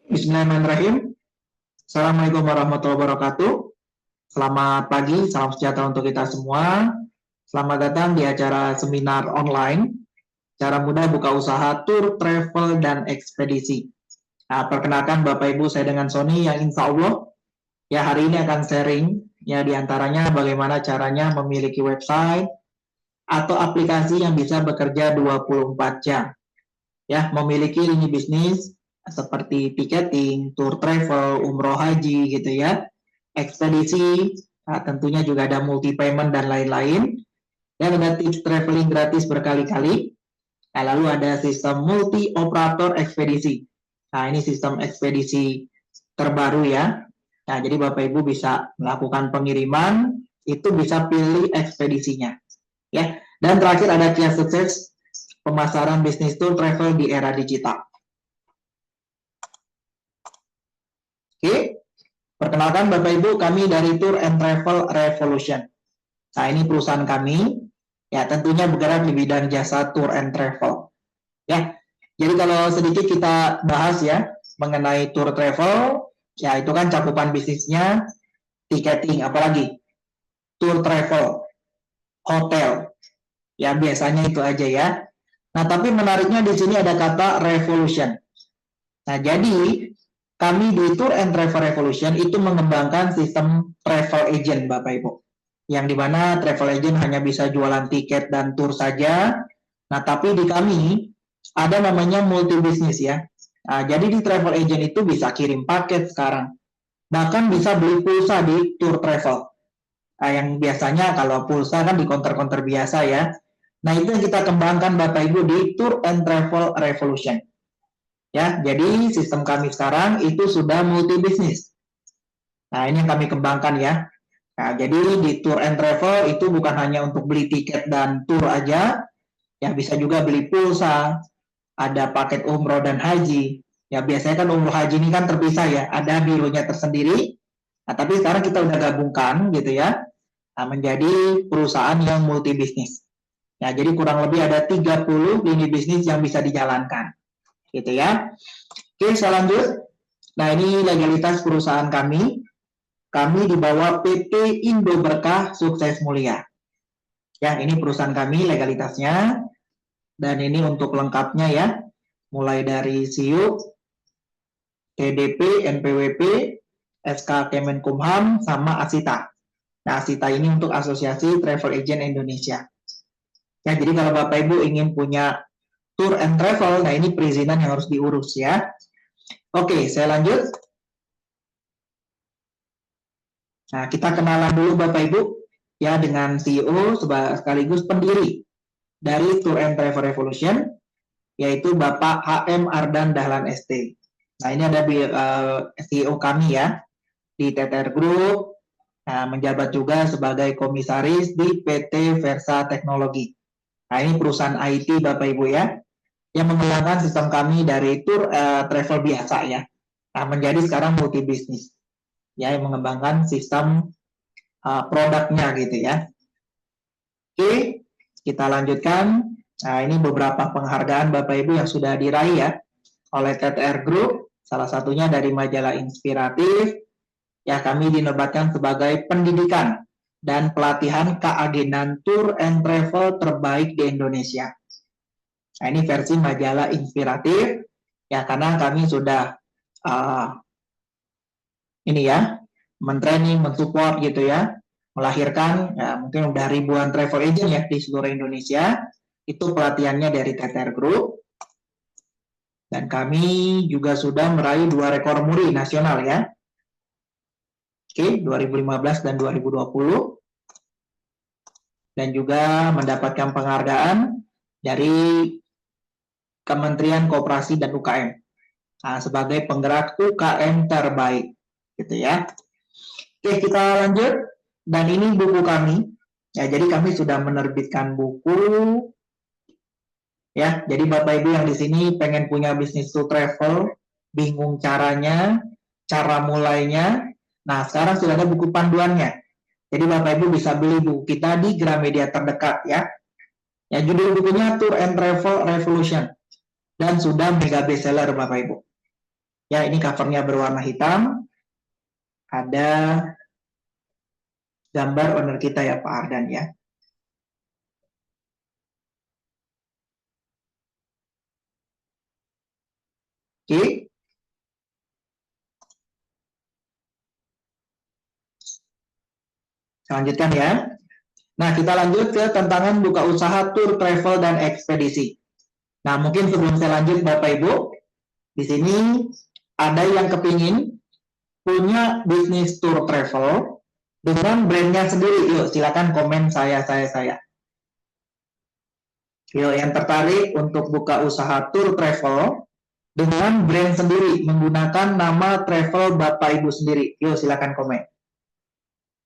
Bismillahirrahmanirrahim. Assalamualaikum warahmatullahi wabarakatuh. Selamat pagi, salam sejahtera untuk kita semua. Selamat datang di acara seminar online, cara mudah buka usaha tur, travel, dan ekspedisi. Nah, perkenalkan Bapak Ibu, saya dengan Sony yang insya Allah ya hari ini akan sharing ya diantaranya bagaimana caranya memiliki website atau aplikasi yang bisa bekerja 24 jam. Ya, memiliki lini bisnis seperti tiketing, tour travel, umroh haji gitu ya, ekspedisi, nah, tentunya juga ada multi payment dan lain-lain, dan ada tips traveling gratis berkali-kali. Nah, lalu ada sistem multi operator ekspedisi. Nah, ini sistem ekspedisi terbaru ya. Nah, jadi Bapak Ibu bisa melakukan pengiriman, itu bisa pilih ekspedisinya ya. Dan terakhir ada kiat sukses pemasaran bisnis tour travel di era digital. Oke, perkenalkan Bapak Ibu, kami dari Tour and Travel Revolution. Nah, ini perusahaan kami, ya tentunya bergerak di bidang jasa tour and travel. Ya, jadi kalau sedikit kita bahas ya mengenai tour travel, ya itu kan cakupan bisnisnya tiketing, apalagi tour travel, hotel, ya biasanya itu aja ya. Nah, tapi menariknya di sini ada kata revolution. Nah, jadi kami di Tour and Travel Revolution itu mengembangkan sistem travel agent, Bapak Ibu. Yang dimana travel agent hanya bisa jualan tiket dan tour saja. Nah, tapi di kami ada namanya multi bisnis ya. Nah, jadi di travel agent itu bisa kirim paket sekarang. Bahkan bisa beli pulsa di tour travel. Nah, yang biasanya kalau pulsa kan di counter-counter biasa ya. Nah, itu yang kita kembangkan Bapak Ibu di Tour and Travel Revolution. Ya, jadi sistem kami sekarang itu sudah multi bisnis. Nah, ini yang kami kembangkan ya. Nah, jadi di tour and travel itu bukan hanya untuk beli tiket dan tour aja, ya bisa juga beli pulsa, ada paket umroh dan haji. Ya biasanya kan umroh haji ini kan terpisah ya, ada bironya tersendiri. Nah, tapi sekarang kita udah gabungkan gitu ya, nah, menjadi perusahaan yang multi bisnis. Ya, jadi kurang lebih ada 30 lini bisnis yang bisa dijalankan. Gitu ya. Oke, saya lanjut. Nah, ini legalitas perusahaan kami. Kami di bawah PT Indo Berkah Sukses Mulia. Ya, ini perusahaan kami legalitasnya. Dan ini untuk lengkapnya ya. Mulai dari SIUK, TDP, NPWP, SK Kemenkumham, sama ASITA. Nah, ASITA ini untuk Asosiasi Travel Agent Indonesia. Ya, jadi kalau Bapak Ibu ingin punya tour and travel, nah ini perizinan yang harus diurus ya. Oke, saya lanjut. Nah, kita kenalan dulu Bapak Ibu ya dengan CEO sekaligus pendiri dari Tour and Travel Revolution, yaitu Bapak HM Ardan Dahlan ST. Nah, ini ada CEO kami ya di TTR Group, nah, menjabat juga sebagai komisaris di PT Versa Teknologi. Nah, ini perusahaan IT Bapak Ibu ya, yang mengembangkan sistem kami dari tour travel biasa ya, nah, menjadi sekarang multi bisnis ya, yang mengembangkan sistem produknya gitu ya. Oke, kita lanjutkan. Nah, ini beberapa penghargaan Bapak Ibu yang sudah diraih ya oleh TTR Group, salah satunya dari majalah Inspiratif. Ya, kami dinobatkan sebagai pendidikan dan pelatihan keagenan tour and travel terbaik di Indonesia. Nah, ini versi majalah Inspiratif, ya karena kami sudah ini ya, mentraining, mensupport gitu ya, melahirkan ya, mungkin udah ribuan travel agent ya di seluruh Indonesia. Itu pelatihannya dari TTR Group. Dan kami juga sudah meraih 2 rekor muri nasional ya. Oke, 2015 dan 2020. Dan juga mendapatkan penghargaan dari Kementerian Koperasi dan UKM. Nah, sebagai penggerak UKM terbaik. Gitu ya. Oke, kita lanjut. Dan ini buku kami. Ya, jadi kami sudah menerbitkan buku. Ya, jadi Bapak Ibu yang di sini pengen punya bisnis to travel, bingung caranya, cara mulainya. Nah, sekarang sudah ada buku panduannya. Jadi Bapak Ibu bisa beli buku kita di Gramedia terdekat ya. Ya, judul bukunya Tour and Travel Revolution. Dan sudah mega bestseller Bapak Ibu. Ya, ini covernya berwarna hitam. Ada gambar owner kita ya, Pak Ardan ya. Oke. Saya lanjutkan ya. Nah, kita lanjut ke tantangan buka usaha tur, travel, dan ekspedisi. Nah, mungkin sebelum saya lanjut, Bapak Ibu, di sini ada yang kepingin punya bisnis tour travel dengan brandnya sendiri. Yuk, silakan komen saya. Yuk, yang tertarik untuk buka usaha tour travel dengan brand sendiri, menggunakan nama travel Bapak Ibu sendiri. Yuk, silakan komen.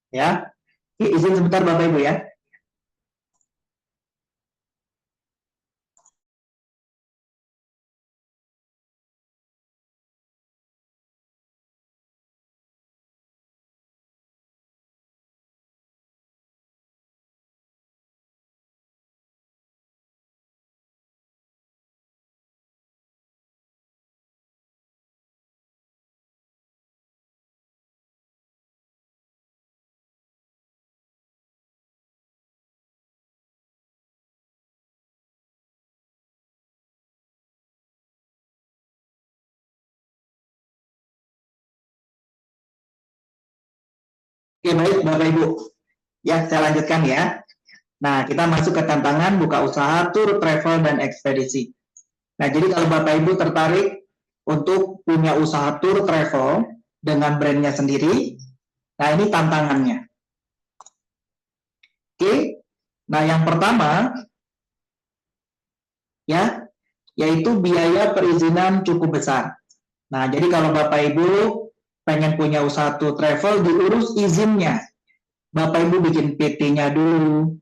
Ya, izin sebentar Bapak Ibu ya. Oke, baik Bapak Ibu. Ya, saya lanjutkan ya. Nah, kita masuk ke tantangan buka usaha tur, travel, dan ekspedisi. Nah, jadi kalau Bapak Ibu tertarik untuk punya usaha tur travel dengan brandnya sendiri, nah ini tantangannya. Oke, nah yang pertama, ya, yaitu biaya perizinan cukup besar. Nah, jadi kalau Bapak Ibu pengen punya usaha tur travel, diurus izinnya. Bapak Ibu bikin PT-nya dulu,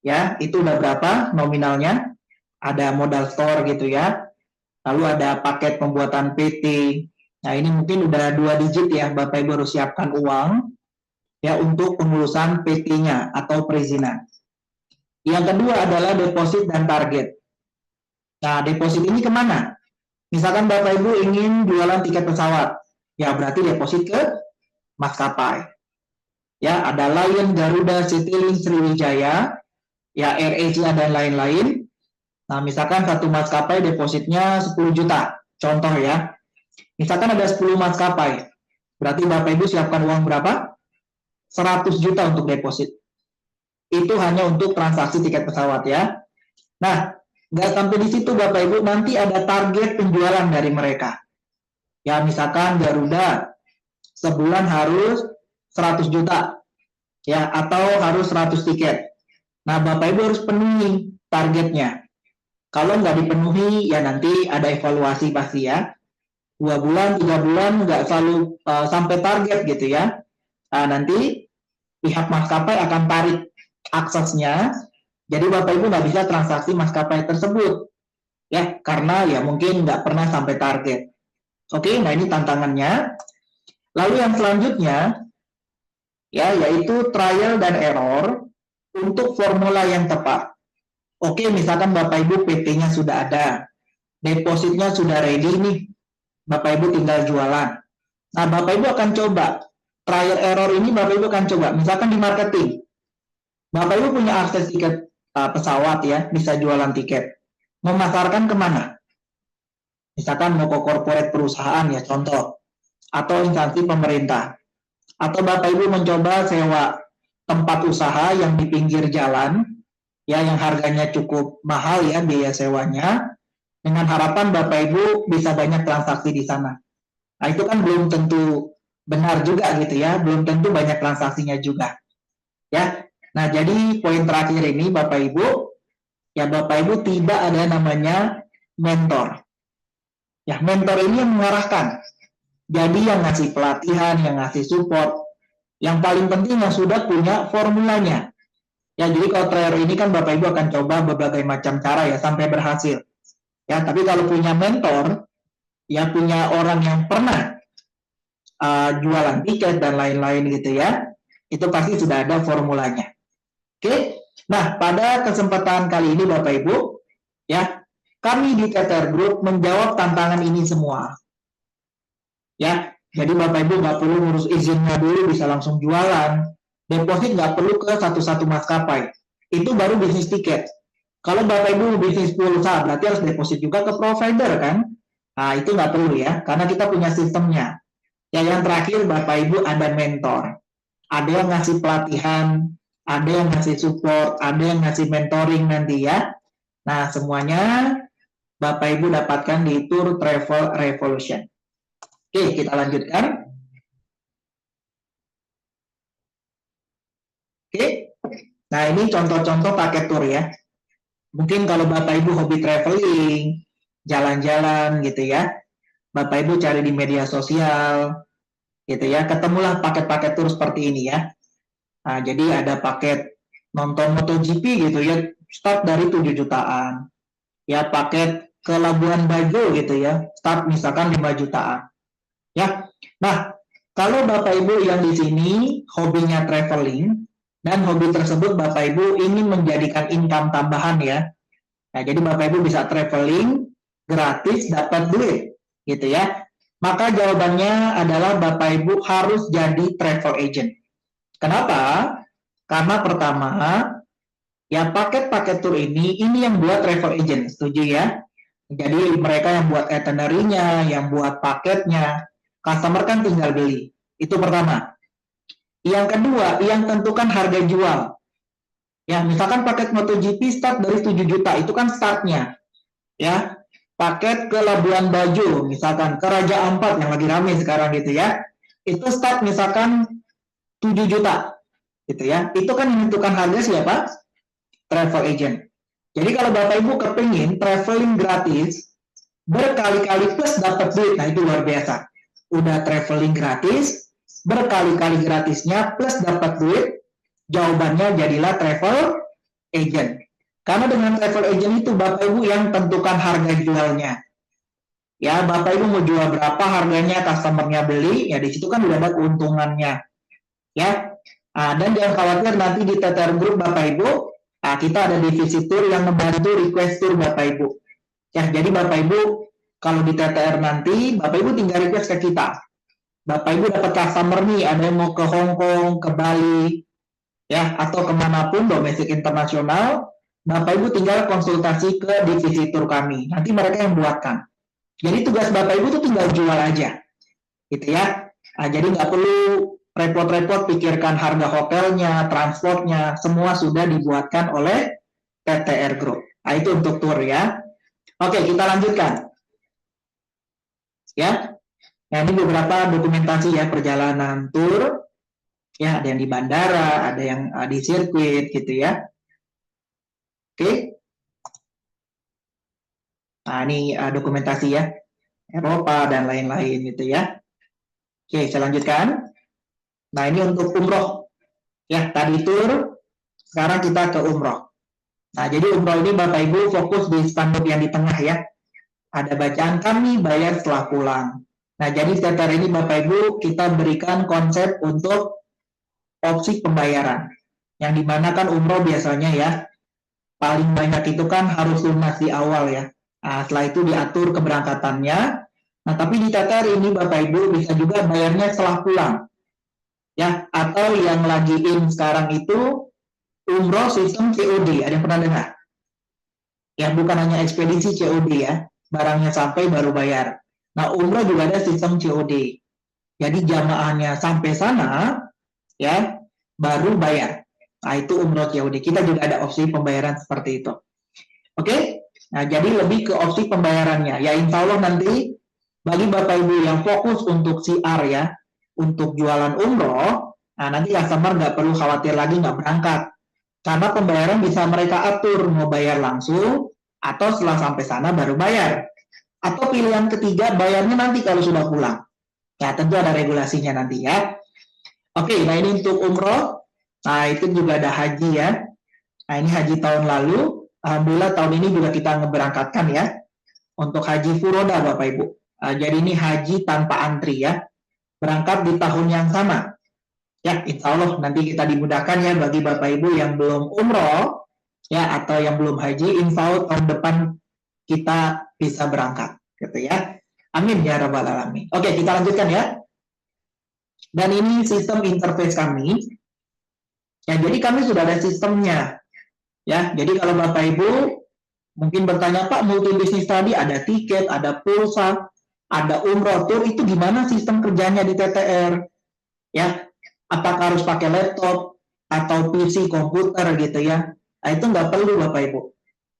ya, itu udah berapa nominalnya? Ada modal store gitu ya, lalu ada paket pembuatan PT. Nah, ini mungkin udah 2 digit ya, Bapak Ibu harus siapkan uang ya untuk pengurusan PT-nya atau perizinan. Yang kedua adalah deposit dan target. Nah, deposit ini kemana? Misalkan Bapak Ibu ingin jualan tiket pesawat, ya berarti deposit ke maskapai. Ya, ada Lion, Garuda, Citylink, Sriwijaya, ya AirAsia dan lain-lain. Nah, misalkan satu maskapai depositnya 10 juta, contoh ya. Misalkan ada 10 maskapai, berarti Bapak Ibu siapkan uang berapa? 100 juta untuk deposit. Itu hanya untuk transaksi tiket pesawat ya. Nah, nggak sampai di situ Bapak Ibu, nanti ada target penjualan dari mereka. Ya, misalkan Garuda sebulan harus 100 juta ya, atau harus 100 tiket. Nah, Bapak Ibu harus penuhi targetnya. Kalau nggak dipenuhi, ya nanti ada evaluasi pasti ya. 2 bulan, 3 bulan nggak selalu sampai target gitu ya. Nah, nanti pihak maskapai akan tarik aksesnya. Jadi Bapak Ibu nggak bisa transaksi maskapai tersebut. Ya, karena ya mungkin nggak pernah sampai target. Oke, nah ini tantangannya. Lalu yang selanjutnya, ya yaitu trial dan error untuk formula yang tepat. Oke, misalkan Bapak Ibu PT-nya sudah ada, depositnya sudah ready nih, Bapak Ibu tinggal jualan. Nah, Bapak Ibu akan coba, trial error ini Bapak Ibu akan coba, misalkan di marketing. Bapak Ibu punya akses tiket pesawat ya, bisa jualan tiket. Memasarkan kemana? Misalkan mau ke corporate perusahaan ya, contoh. Atau instansi pemerintah. Atau Bapak Ibu mencoba sewa tempat usaha yang di pinggir jalan, ya yang harganya cukup mahal ya biaya sewanya, dengan harapan Bapak Ibu bisa banyak transaksi di sana. Nah, itu kan belum tentu benar juga gitu ya, belum tentu banyak transaksinya juga. Ya. Nah, jadi poin terakhir ini Bapak Ibu, ya Bapak Ibu tidak ada namanya mentor. Ya, mentor ini yang mengarahkan. Jadi yang ngasih pelatihan, yang ngasih support, yang paling penting yang sudah punya formulanya. Ya, jadi kalau trial ini kan Bapak Ibu akan coba berbagai macam cara ya sampai berhasil. Ya, tapi kalau punya mentor, ya punya orang yang pernah jualan tiket dan lain-lain gitu ya, itu pasti sudah ada formulanya. Oke, nah pada kesempatan kali ini Bapak Ibu, ya kami di Tether Group menjawab tantangan ini semua. Ya, jadi Bapak Ibu nggak perlu ngurus izinnya dulu, bisa langsung jualan. Deposit nggak perlu ke satu-satu maskapai. Itu baru bisnis tiket. Kalau Bapak Ibu bisnis pulsa, berarti harus deposit juga ke provider kan? Nah, itu nggak perlu ya, karena kita punya sistemnya. Ya, yang terakhir Bapak Ibu ada mentor. Ada yang ngasih pelatihan, ada yang ngasih support, ada yang ngasih mentoring nanti ya. Nah, semuanya Bapak Ibu dapatkan di Tour Travel Revolution. Oke, kita lanjutkan. Oke, nah ini contoh-contoh paket tour ya. Mungkin kalau Bapak Ibu hobi traveling, jalan-jalan gitu ya, Bapak Ibu cari di media sosial gitu ya, ketemulah paket-paket tour seperti ini ya. Nah, jadi ada paket nonton MotoGP gitu ya, start dari 7 jutaan. Ya, paket ke Labuan Bajo gitu ya, start misalkan 5 jutaan. Ya. Nah, kalau Bapak Ibu yang di sini hobinya traveling dan hobi tersebut Bapak Ibu ingin menjadikan income tambahan ya. Nah, jadi Bapak Ibu bisa traveling gratis dapat duit gitu ya. Maka jawabannya adalah Bapak Ibu harus jadi travel agent. Kenapa? Karena pertama, ya paket-paket tour ini yang buat travel agent, setuju ya? Jadi mereka yang buat itinerary-nya, yang buat paketnya, customer kan tinggal beli. Itu pertama. Yang kedua, yang tentukan harga jual. Ya, misalkan paket MotoGP start dari 7 juta, itu kan startnya. Ya, paket ke Labuan Bajo, misalkan ke Raja Ampat yang lagi rame sekarang gitu ya. Itu start misalkan 7 juta. Gitu ya. Itu kan menentukan harga siapa? Travel agent. Jadi kalau Bapak Ibu kepingin traveling gratis, berkali-kali plus dapat duit, nah itu luar biasa. Udah traveling gratis, berkali-kali gratisnya plus dapat duit, jawabannya jadilah travel agent. Karena dengan travel agent itu Bapak Ibu yang tentukan harga jualnya. Ya, Bapak Ibu mau jual berapa harganya, customernya beli, ya di situ kan udah ada keuntungannya. Ya, dan jangan khawatir nanti di TTR Group Bapak Ibu, kita ada divisi tour yang membantu request tour Bapak Ibu. Ya, jadi Bapak Ibu kalau di TTR nanti, Bapak Ibu tinggal request ke kita. Bapak Ibu dapat customer nih, ada yang mau ke Hong Kong, ke Bali, ya, atau kemanapun domestik internasional, Bapak Ibu tinggal konsultasi ke divisi tour kami. Nanti mereka yang buatkan. Jadi tugas Bapak Ibu tuh tinggal jual aja, gitu ya. Jadi nggak perlu repot-repot pikirkan harga hotelnya, transportnya, semua sudah dibuatkan oleh TTR Group. Nah, itu untuk tour ya. Oke, kita lanjutkan. Ya, nah ini beberapa dokumentasi ya perjalanan tour. Ya, ada yang di bandara, ada yang di sirkuit gitu ya. Oke. Nah, ini dokumentasi ya. Eropa dan lain-lain gitu ya. Oke, saya lanjutkan. Nah, ini untuk umroh. Ya, tadi tour, sekarang kita ke umroh. Nah, jadi umroh ini Bapak Ibu fokus di spanduk yang di tengah ya. Ada bacaan kami bayar setelah pulang. Nah, jadi setelah ini Bapak Ibu kita berikan konsep untuk opsi pembayaran. Yang dimana kan umroh biasanya ya, paling banyak itu kan harus lunas di awal ya. Nah, setelah itu diatur keberangkatannya. Nah, tapi di TTR ini Bapak Ibu bisa juga bayarnya setelah pulang. Ya, atau yang lagi in sekarang itu umroh sistem COD. Ada yang pernah dengar? Ya, bukan hanya ekspedisi COD ya, barangnya sampai baru bayar. Nah, umroh juga ada sistem COD. Jadi jamaahnya sampai sana, ya, baru bayar. Nah, itu umroh COD. Kita juga ada opsi pembayaran seperti itu. Oke? Nah, jadi lebih ke opsi pembayarannya. Ya, insya Allah nanti bagi Bapak Ibu yang fokus untuk CR ya, untuk jualan umroh, nah nanti customer nggak perlu khawatir lagi nggak berangkat. Karena pembayaran bisa mereka atur, mau bayar langsung, atau setelah sampai sana baru bayar. Atau pilihan ketiga, bayarnya nanti kalau sudah pulang. Ya, tentu ada regulasinya nanti ya. Oke, nah ini untuk umroh. Nah, itu juga ada haji ya. Nah, ini haji tahun lalu. Alhamdulillah tahun ini juga kita ngeberangkatkan ya. Untuk haji furoda Bapak Ibu. Jadi ini haji tanpa antri ya. Berangkat di tahun yang sama. Ya, insya Allah nanti kita dimudahkan ya bagi Bapak Ibu yang belum umroh ya atau yang belum haji, insya Allah tahun depan kita bisa berangkat, gitu ya. Amin ya rabbal alamin. Oke, kita lanjutkan ya. Dan ini sistem interface kami. Ya, jadi kami sudah ada sistemnya. Ya, jadi kalau Bapak Ibu mungkin bertanya, Pak, multi bisnis tadi ada tiket, ada pulsa, ada umroh tour, itu gimana sistem kerjanya di TTR? Ya, apakah harus pakai laptop atau PC komputer gitu ya? Nah, itu nggak perlu Bapak Ibu.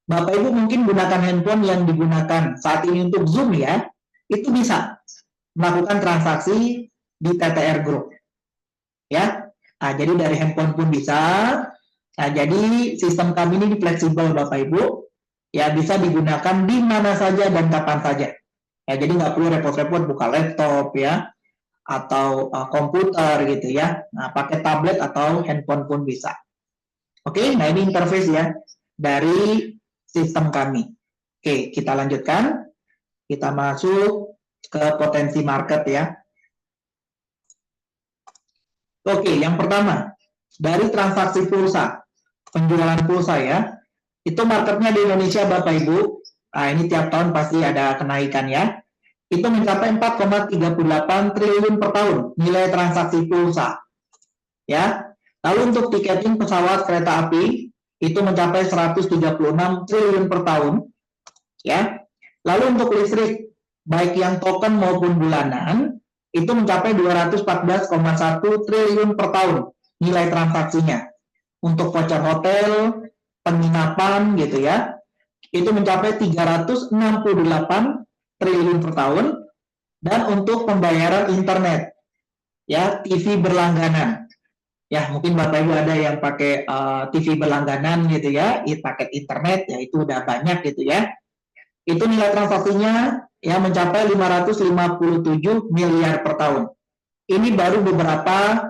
Bapak Ibu mungkin gunakan handphone yang digunakan saat ini untuk Zoom ya, itu bisa melakukan transaksi di TTR Group. Ya, nah, jadi dari handphone pun bisa. Nah, jadi sistem kami ini fleksibel Bapak Ibu, ya bisa digunakan di mana saja dan kapan saja. Ya, jadi nggak perlu repot-repot buka laptop ya, atau komputer gitu ya. Nah, pakai tablet atau handphone pun bisa. Oke, nah ini interface ya dari sistem kami. Oke, kita lanjutkan. Kita masuk ke potensi market ya. Oke, yang pertama, dari transaksi pulsa, penjualan pulsa ya, itu marketnya di Indonesia Bapak Ibu, nah ini tiap tahun pasti ada kenaikan ya, itu mencapai 4,38 triliun per tahun nilai transaksi pulsa. Ya, lalu untuk tiketing pesawat kereta api, itu mencapai 136 triliun per tahun. Ya, lalu untuk listrik, baik yang token maupun bulanan, itu mencapai 214,1 triliun per tahun nilai transaksinya. Untuk voucher hotel, penginapan gitu ya, itu mencapai 368 triliun per tahun. Dan untuk pembayaran internet, ya TV berlangganan, ya mungkin Bapak Ibu ada yang pakai TV berlangganan gitu ya, paket internet, ya itu udah banyak gitu ya. Itu nilai transaksinya ya mencapai 557 miliar per tahun. Ini baru beberapa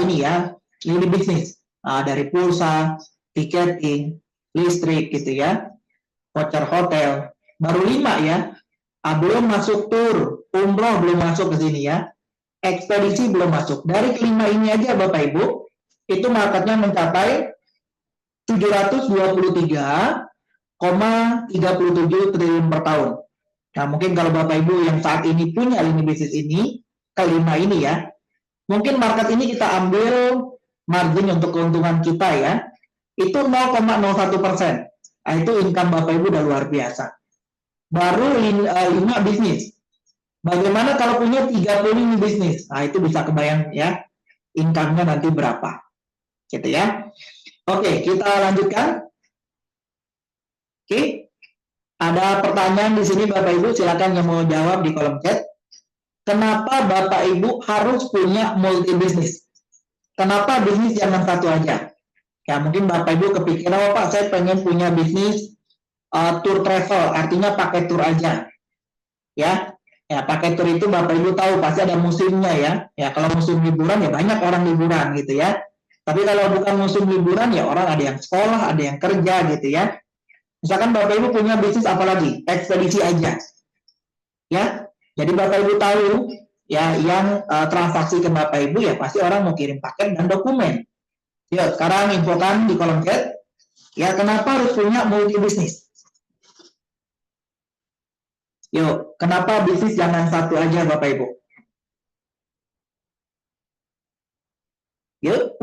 ini ya, lini bisnis dari pulsa, tiketing, listrik gitu ya, voucher hotel, baru 5 ya. Belum masuk tur, umroh belum masuk ke sini ya, ekspedisi belum masuk. Dari kelima ini aja Bapak Ibu, itu marketnya mencapai 723,37 triliun per tahun. Nah, mungkin kalau Bapak Ibu yang saat ini punya lini bisnis ini, kelima ini ya, mungkin market ini kita ambil margin untuk keuntungan kita ya, itu 0,01%. Nah, itu income Bapak Ibu udah luar biasa. Baru 5 bisnis. Bagaimana kalau punya 30 bisnis? Nah, itu bisa kebayang ya, income-nya nanti berapa. Gitu ya. Oke, kita lanjutkan. Oke. Ada pertanyaan di sini Bapak Ibu, silakan yang mau jawab di kolom chat. Kenapa Bapak Ibu harus punya multi bisnis? Kenapa bisnis jangan satu aja? Ya, mungkin Bapak Ibu kepikiran, oh Pak, saya pengen punya bisnis tour travel, artinya pakai tour aja. Ya, pakai tour itu Bapak Ibu tahu pasti ada musimnya ya. Ya, kalau musim liburan ya banyak orang liburan gitu ya. Tapi kalau bukan musim liburan ya orang ada yang sekolah, ada yang kerja gitu ya. Misalkan Bapak Ibu punya bisnis apalagi, ekspedisi aja. Ya, jadi Bapak Ibu tahu ya yang transaksi ke Bapak Ibu ya pasti orang mau kirim paket dan dokumen. Yuk, sekarang infokan di kolom chat. Ya, kenapa harus punya multi bisnis? Yuk, kenapa bisnis jangan satu aja Bapak Ibu? Yuk,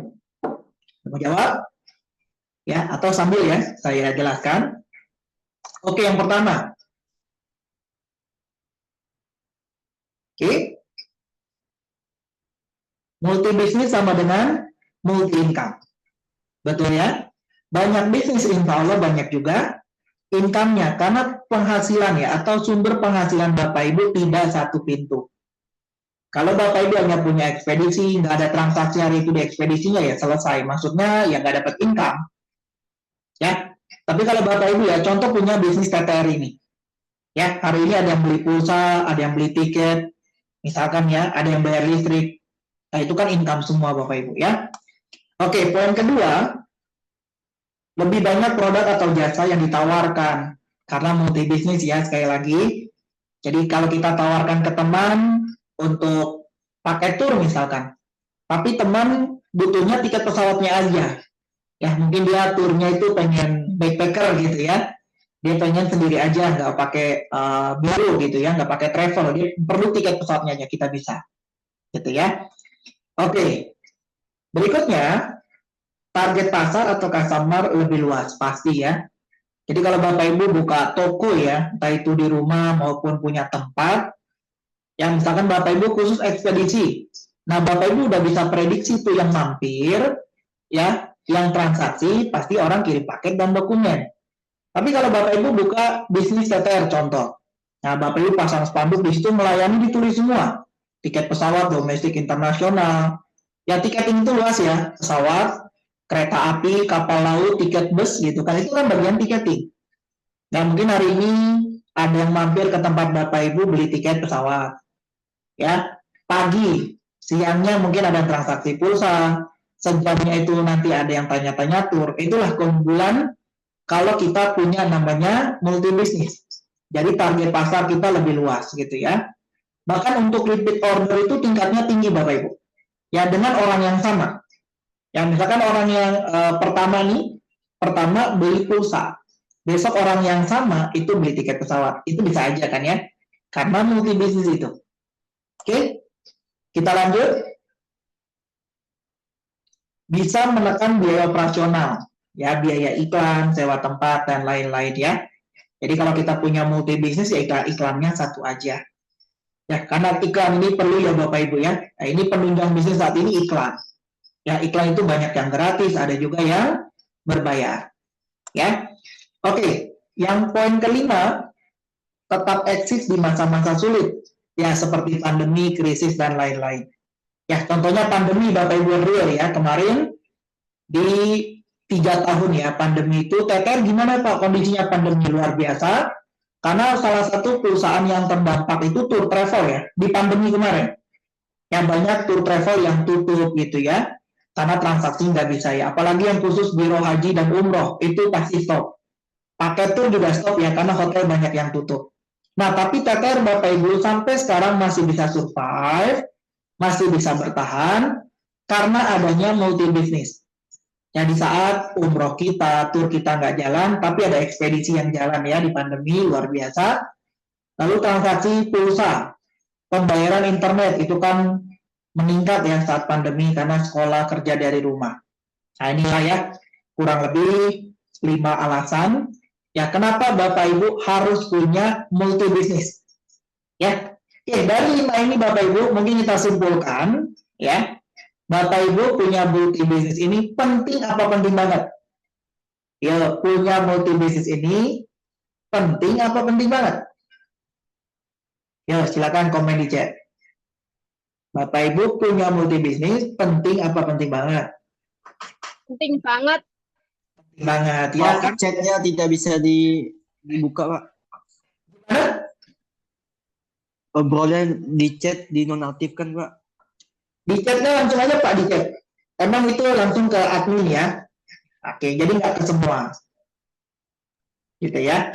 mau jawab? Ya, atau sambil ya, saya jelaskan. Oke, yang pertama. Oke. Multi bisnis sama dengan multi income. Betul ya? Banyak bisnis insya Allah banyak juga income-nya karena penghasilan ya atau sumber penghasilan Bapak Ibu tidak satu pintu. Kalau Bapak Ibu hanya punya ekspedisi, nggak ada transaksi hari itu di ekspedisinya ya selesai. Maksudnya ya nggak dapat income. Ya, tapi kalau Bapak Ibu ya contoh punya bisnis TTR ini. Ya, hari ini ada yang beli pulsa, ada yang beli tiket, misalkan ya, ada yang bayar listrik. Nah, itu kan income semua Bapak Ibu ya. Oke, poin kedua, lebih banyak produk atau jasa yang ditawarkan karena multi bisnis ya sekali lagi. Jadi kalau kita tawarkan ke teman untuk pakai tour misalkan, tapi teman butuhnya tiket pesawatnya aja. Ya mungkin dia turnya itu pengen backpacker gitu ya. Dia pengen sendiri aja, nggak pakai biro gitu ya, nggak pakai travel, dia perlu tiket pesawatnya aja, kita bisa, gitu ya. Oke, berikutnya target pasar atau customer lebih luas pasti ya. Jadi kalau Bapak Ibu buka toko ya, entah itu di rumah maupun punya tempat, yang misalkan Bapak Ibu khusus ekspedisi. Nah, Bapak Ibu udah bisa prediksi tuh yang mampir, ya, yang transaksi, pasti orang kirim paket dan dokumen. Tapi kalau Bapak Ibu buka bisnis TTR contoh, nah Bapak Ibu pasang spanduk di situ melayani ditulis semua, tiket pesawat domestik internasional, ya tiketing itu luas ya, pesawat, kereta api, kapal laut, tiket bus gitu kan, itu kan bagian tiketing. Nah mungkin hari ini ada yang mampir ke tempat Bapak Ibu beli tiket pesawat, ya pagi, siangnya mungkin ada transaksi pulsa, sejamnya itu nanti ada yang tanya-tanya tur, itulah keunggulan kalau kita punya namanya multi bisnis. Jadi target pasar kita lebih luas gitu ya. Bahkan untuk repeat order itu tingkatnya tinggi Bapak Ibu. Ya dengan orang yang sama. Yang misalkan orang yang pertama beli pulsa. Besok orang yang sama itu beli tiket pesawat. Itu bisa aja kan ya. Karena multi bisnis itu. Oke, kita lanjut. Bisa menekan biaya operasional. Ya, biaya iklan, sewa tempat, dan lain-lain ya. Jadi kalau kita punya multi bisnis ya iklannya satu aja. Ya, karena iklan ini perlu ya Bapak Ibu ya. Nah, ini penunjang bisnis saat ini iklan. Ya, iklan itu banyak yang gratis, ada juga yang berbayar. Ya. Oke, yang poin kelima, tetap eksis di masa-masa sulit. Ya, seperti pandemi, krisis dan lain-lain. Ya, contohnya pandemi Bapak Ibu real ya. Kemarin di 3 tahun ya pandemi itu, TTR gimana Pak kondisinya pandemi luar biasa? Karena salah satu perusahaan yang terdampak itu tour travel ya, di pandemi kemarin. Yang banyak tour travel yang tutup gitu ya, karena transaksi nggak bisa ya. Apalagi yang khusus biro haji dan umroh, itu pasti stop. Paket tour juga stop ya, karena hotel banyak yang tutup. Nah, tapi TTR Bapak Ibu sampai sekarang masih bisa survive, masih bisa bertahan, karena adanya multi bisnis. Ya di saat umroh kita, tur kita nggak jalan, tapi ada ekspedisi yang jalan ya di pandemi luar biasa. Lalu transaksi pulsa, pembayaran internet itu kan meningkat ya saat pandemi karena sekolah kerja dari rumah. Nah inilah ya kurang lebih 5 alasan ya kenapa Bapak Ibu harus punya multi bisnis. Ya, oke dari 5 ini Bapak Ibu mungkin kita simpulkan ya. Bapak Ibu punya multi bisnis ini penting apa penting banget? Ya, punya multi bisnis ini penting apa penting banget? Ya, silakan komen di chat. Bapak Ibu punya multi bisnis penting apa penting banget? Penting banget. Penting banget ya. Kan chatnya tidak bisa dibuka Pak. Gimana? Obrolan di chat dinonaktifkan Pak. Di chatnya langsung aja Pak di chat. Emang itu langsung ke admin ya. Oke, jadi nggak ke semua. Gitu ya.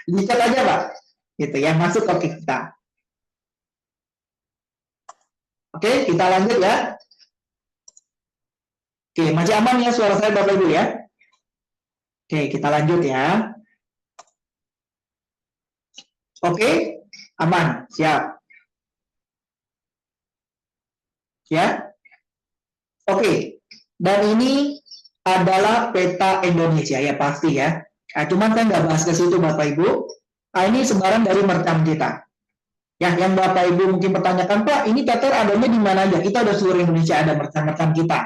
Di chat aja Pak. Gitu ya, masuk ke kita. Oke, kita lanjut ya. Oke, masih aman ya suara saya Bapak Ibu ya? Oke, kita lanjut ya. Oke, aman, siap. Ya. Oke, dan ini adalah peta Indonesia ya pasti ya. Nah, cuman saya nggak bahas ke situ Bapak Ibu. Nah, ini sebaran dari merchant kita. Ya, yang Bapak Ibu mungkin pertanyakan, Pak, ini TTR adanya di mana aja? Kita udah seluruh Indonesia ada merchant-merchant kita.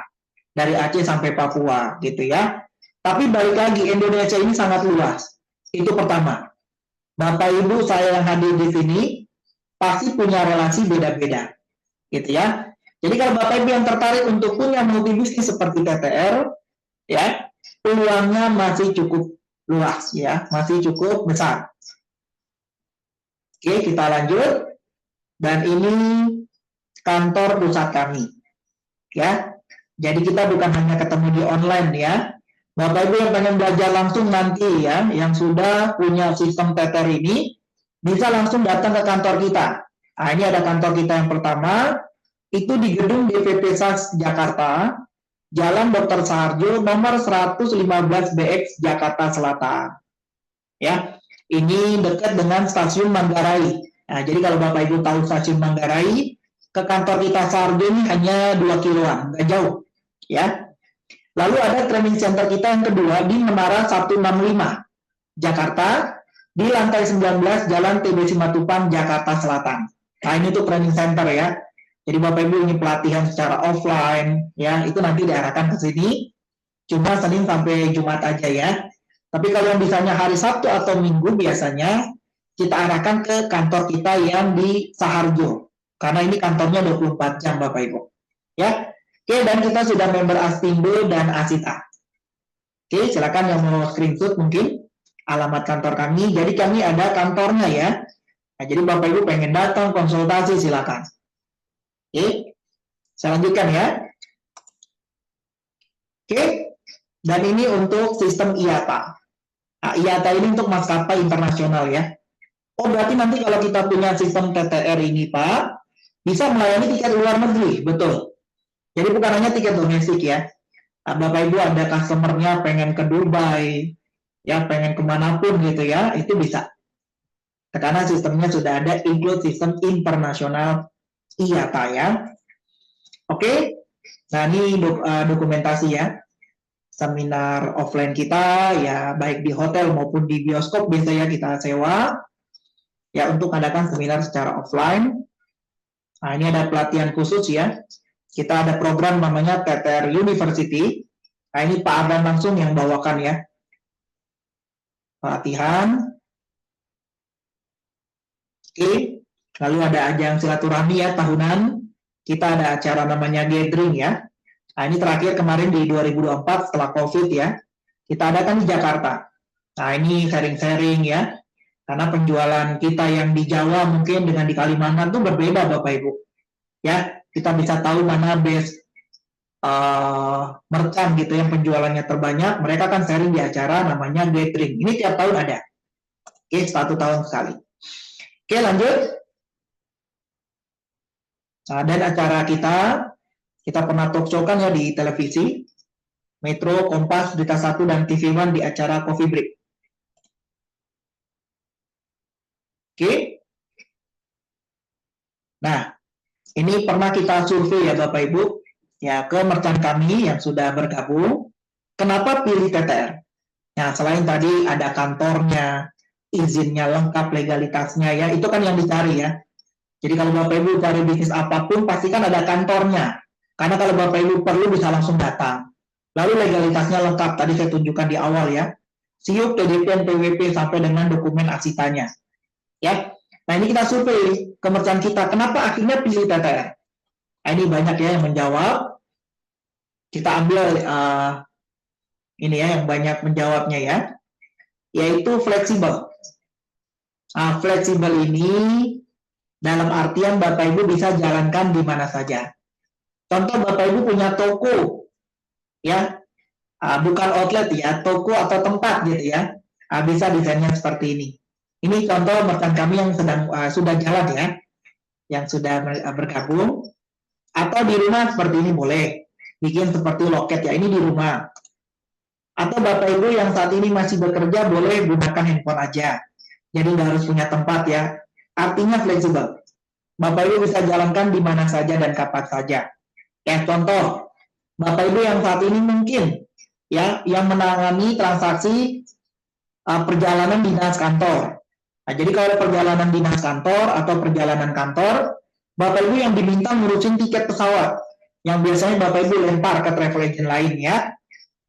Dari Aceh sampai Papua gitu ya. Tapi balik lagi, Indonesia ini sangat luas. Itu pertama. Bapak Ibu saya yang hadir di sini pasti punya relasi beda-beda. Gitu ya. Jadi kalau Bapak Ibu yang tertarik untuk punya multi bisnis seperti TTR, ya, peluangnya masih cukup luas ya, masih cukup besar. Oke, kita lanjut. Dan ini kantor pusat kami. Ya. Jadi kita bukan hanya ketemu di online ya. Bapak Ibu yang pengen belajar langsung nanti ya, yang sudah punya sistem TTR ini bisa langsung datang ke kantor kita. Nah, ini ada kantor kita yang pertama, itu di gedung DPP SAS Jakarta, Jalan Dr. Saharjo, nomor 115 BX, Jakarta Selatan. Ya, ini dekat dengan stasiun Manggarai. Nah, jadi kalau Bapak Ibu tahu stasiun Manggarai, ke kantor kita Sarjo ini hanya 2 kiloan, nggak jauh. Ya. Lalu ada training center kita yang kedua di Menara 165, Jakarta, di lantai 19 Jalan TB Simatupang, Jakarta Selatan. Nah, ini tuh training center ya. Jadi Bapak Ibu ini pelatihan secara offline, ya, itu nanti diarahkan ke sini. Cuma Senin sampai Jumat aja ya. Tapi kalau yang misalnya hari Sabtu atau Minggu biasanya kita arahkan ke kantor kita yang di Saharjo. Karena ini kantornya 24 jam Bapak Ibu. Ya. Oke, dan kita sudah member Astindo dan Asita. Oke, silakan yang mau screenshot mungkin alamat kantor kami. Jadi kami ada kantornya ya. Nah, jadi Bapak Ibu pengen datang konsultasi silakan. Oke, saya lanjutkan ya. Oke, dan ini untuk sistem IATA. Nah, IATA ini untuk maskapai internasional ya. Oh, berarti nanti kalau kita punya sistem TTR ini Pak, bisa melayani tiket luar negeri, betul. Jadi bukan hanya tiket domestik ya. Nah, Bapak Ibu ada customer-nya pengen ke Dubai, ya pengen kemanapun gitu ya, itu bisa. Karena sistemnya sudah ada include sistem internasional IATA ya. Oke, nah ini dokumentasi ya. Seminar offline kita ya baik di hotel maupun di bioskop biasanya kita sewa ya untuk mengadakan seminar secara offline. Nah ini ada pelatihan khusus ya. Kita ada program namanya TTR University. Nah ini Pak Ardan langsung yang bawakan ya. Pelatihan. Oke, lalu ada ajang silaturahmi ya tahunan. Kita ada acara namanya gathering ya. Nah ini terakhir kemarin di 2024 setelah COVID ya. Kita adakan di Jakarta. Nah ini sharing-sharing ya. Karena penjualan kita yang di Jawa mungkin dengan di Kalimantan itu berbeda Bapak Ibu. Ya, kita bisa tahu mana base merchant gitu yang penjualannya terbanyak. Mereka akan sharing di acara namanya gathering. Ini tiap tahun ada. Oke, 1 tahun sekali. Oke, lanjut. Nah, dan acara kita pernah talk show kan ya di televisi, Metro, Kompas, Berita 1, dan TV One di acara Coffee Break. Oke. Nah, ini pernah kita survei ya Bapak Ibu, ya ke merchant kami yang sudah bergabung. Kenapa pilih TTR? Nah, selain tadi ada kantornya, izinnya lengkap, legalitasnya ya, itu kan yang dicari ya. Jadi kalau Bapak Ibu cari bisnis apapun, pastikan ada kantornya. Karena kalau Bapak Ibu perlu bisa langsung datang. Lalu legalitasnya lengkap, tadi saya tunjukkan di awal ya. SIUP, PDP, PWP, sampai dengan dokumen asitanya. Ya, nah ini kita survei ke merchant kita, kenapa akhirnya pilih TTR? Nah, ini banyak ya yang menjawab. Kita ambil ini ya yang banyak menjawabnya ya, yaitu fleksibel. Nah, fleksibel ini dalam artian Bapak Ibu bisa jalankan di mana saja. Contoh Bapak Ibu punya toko, ya, bukan outlet ya, toko atau tempat gitu ya, bisa desainnya seperti ini. Ini contoh merchant kami yang sedang sudah jalan ya, yang sudah bergabung. Atau di rumah seperti ini boleh, bikin seperti loket ya, ini di rumah. Atau Bapak Ibu yang saat ini masih bekerja boleh gunakan handphone aja. Jadi nggak harus punya tempat ya. Artinya fleksibel. Bapak Ibu bisa jalankan di mana saja dan kapan saja. Ya contoh, Bapak Ibu yang saat ini mungkin ya yang menangani transaksi perjalanan dinas kantor. Nah, jadi kalau perjalanan dinas kantor atau perjalanan kantor, Bapak Ibu yang diminta ngurusin tiket pesawat, yang biasanya Bapak Ibu lempar ke travel agent lain ya.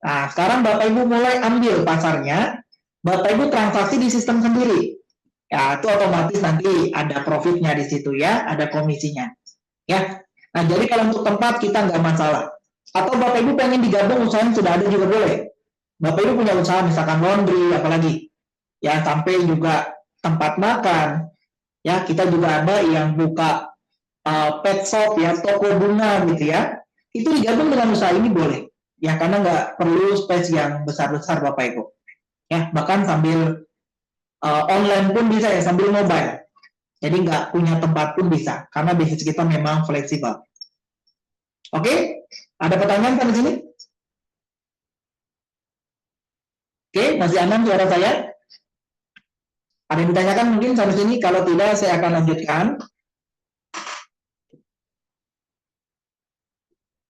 Nah, sekarang Bapak Ibu mulai ambil pasarnya, Bapak Ibu transaksi di sistem sendiri. Ya, itu otomatis nanti ada profitnya di situ ya, ada komisinya. Ya. Nah, jadi kalau untuk tempat kita nggak masalah. Atau Bapak Ibu pengen digabung usaha yang sudah ada juga boleh. Bapak Ibu punya usaha misalkan laundry, apalagi. Ya, sampai juga tempat makan. Ya, kita juga ada yang buka pet shop ya, toko bunga gitu ya. Itu digabung dengan usaha ini boleh. Ya, karena nggak perlu space yang besar-besar Bapak Ibu. Ya, bahkan sambil online pun bisa ya, sambil mobile. Jadi nggak punya tempat pun bisa, karena bisnis kita memang fleksibel. Oke, ada pertanyaan kan di sini? Oke, masih aman suara saya? Ada yang ditanyakan mungkin sampai sini? Kalau tidak, saya akan lanjutkan.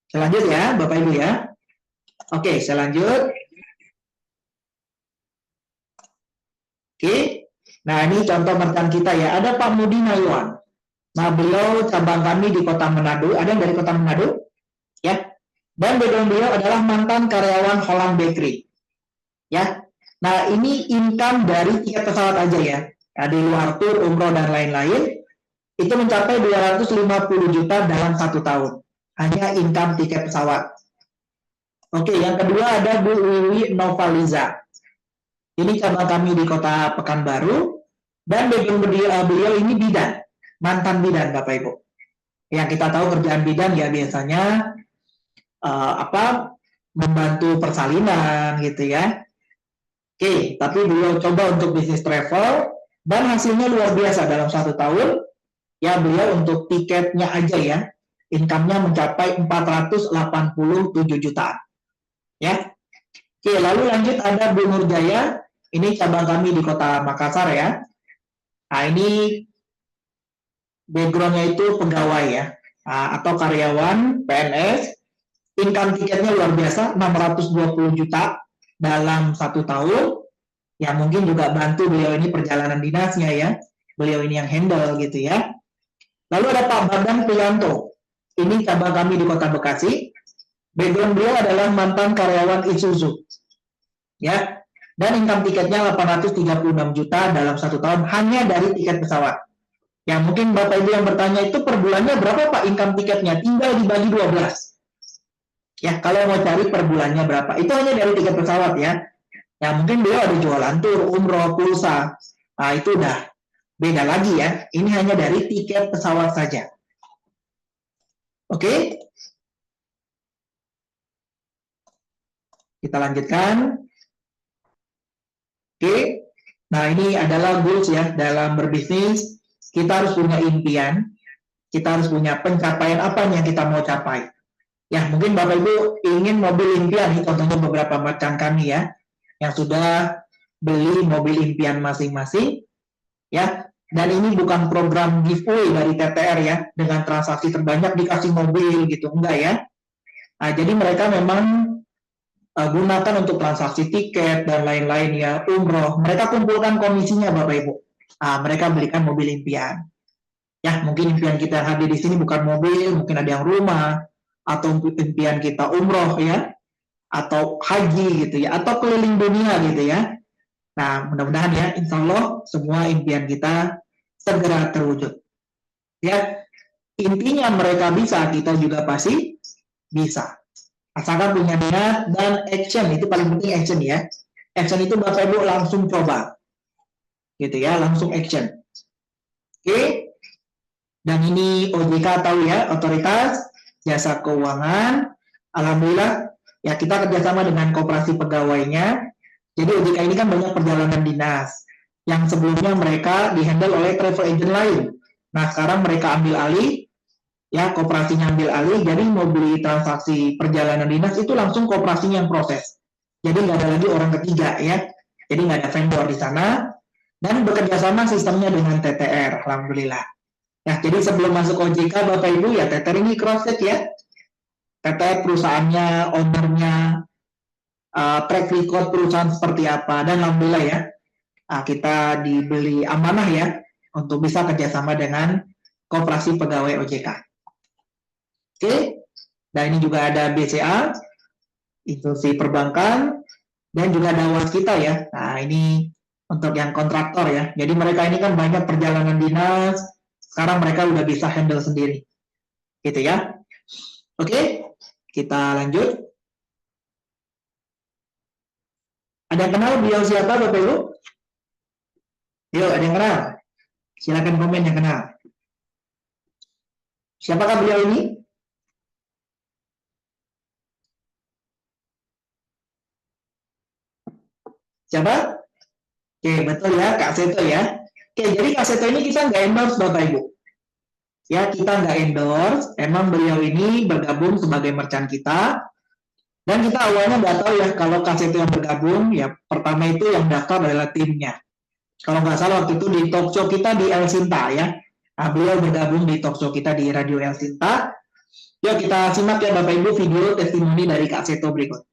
Saya lanjut ya, Bapak Ibu ya. Oke, saya lanjut. Oke, nah ini contoh merchant kita ya. Ada Pak Mudi Nayuan. Nah, beliau cabang kami di Kota Manado. Ada yang dari Kota Manado? Ya. Dan background beliau adalah mantan karyawan Holland Bakery. Ya. Nah, ini income dari tiket pesawat aja ya. Nah, di luar tur, umroh, dan lain-lain, itu mencapai 250 juta dalam 1 tahun. Hanya income tiket pesawat. Oke, yang kedua ada Bu Wiwi Novaliza. Ini cabang kami di Kota Pekanbaru. Dan background beliau ini bidan. Mantan bidan, Bapak Ibu. Yang kita tahu kerjaan bidan ya biasanya membantu persalinan gitu ya. Oke, tapi beliau coba untuk bisnis travel dan hasilnya luar biasa dalam 1 tahun. Ya beliau untuk tiketnya aja ya, income-nya mencapai 487 jutaan. Ya. Oke, lalu lanjut ada Bu Nurjaya. Ini cabang kami di Kota Makassar ya. Nah, ini background-nya itu pegawai ya, atau karyawan PNS. Income tiketnya luar biasa, 620 juta dalam 1 tahun. Ya mungkin juga bantu beliau ini perjalanan dinasnya ya. Beliau ini yang handle gitu ya. Lalu ada Pak Badang Prianto. Ini cabang kami di Kota Bekasi. Background beliau adalah mantan karyawan Isuzu. Ya. Dan income tiketnya 836 juta dalam 1 tahun hanya dari tiket pesawat. Ya mungkin Bapak Ibu yang bertanya itu per bulannya berapa Pak income tiketnya? Tinggal dibagi 12. Ya, kalau mau cari per bulannya berapa? Itu hanya dari tiket pesawat ya. Ya, mungkin beliau ada jualan tur, umroh, pulsa. Nah, itu udah beda lagi ya. Ini hanya dari tiket pesawat saja. Oke. Kita lanjutkan. Oke. Nah, ini adalah goals ya dalam berbisnis. Kita harus punya impian. Kita harus punya pencapaian apa yang kita mau capai. Ya, mungkin Bapak Ibu ingin mobil impian, ini contohnya beberapa macam kami ya, yang sudah beli mobil impian masing-masing, ya. Dan ini bukan program giveaway dari TTR ya, dengan transaksi terbanyak dikasih mobil gitu, enggak ya. Nah, jadi mereka memang gunakan untuk transaksi tiket dan lain-lain ya, umroh. Mereka kumpulkan komisinya Bapak Ibu. Nah, mereka belikan mobil impian. Ya, mungkin impian kita yang hadir di sini bukan mobil, mungkin ada yang rumah, atau impian kita umroh ya, atau haji gitu ya, atau keliling dunia gitu ya. Nah, mudah-mudahan ya, insya Allah semua impian kita segera terwujud. Ya, intinya mereka bisa, kita juga pasti bisa. Asalkan punya niat dan action, itu paling penting action ya. Action itu Bapak Ibu langsung coba, gitu ya, langsung action. Oke, dan ini OJK tahu ya, Otoritas Jasa Keuangan. Alhamdulillah ya kita kerjasama dengan koperasi pegawainya. Jadi OJK ini kan banyak perjalanan dinas yang sebelumnya mereka dihandle oleh travel agent lain. Nah sekarang mereka ambil alih, ya koperasinya ambil alih. Jadi mau beli transaksi perjalanan dinas itu langsung koperasinya yang proses. Jadi nggak ada lagi orang ketiga ya. Jadi nggak ada vendor di sana dan bekerjasama sistemnya dengan TTR. Alhamdulillah. Ya, jadi sebelum masuk OJK, Bapak Ibu, ya TTR ini cross-check ya. TTR perusahaannya, ownernya, track record perusahaan seperti apa. Dan Alhamdulillah ya, kita dibeli amanah ya, untuk bisa kerjasama dengan Koperasi Pegawai OJK. Oke, dan ini juga ada BCA, institusi perbankan, dan juga ada waskita ya. Nah, ini untuk yang kontraktor ya. Jadi mereka ini kan banyak perjalanan dinas, sekarang mereka udah bisa handle sendiri. Gitu ya. Oke, kita lanjut. Ada yang kenal beliau siapa Bapak Ibu? Yuk, ada yang kenal? Silakan komen yang kenal. Siapakah beliau ini? Siapa? Oke, betul ya, Kak Seto ya. Oke, jadi Kak Seto ini kita nggak endorse Bapak Ibu. Ya, kita nggak endorse. Emang beliau ini bergabung sebagai merchant kita. Dan kita awalnya nggak tahu ya, kalau Kak Seto yang bergabung, ya pertama itu yang daftar adalah timnya. Kalau nggak salah waktu itu di talk show kita di El Sinta ya. Nah, beliau bergabung di talk show kita di Radio El Sinta. Yuk kita simak ya Bapak Ibu video testimoni dari Kak Seto berikut.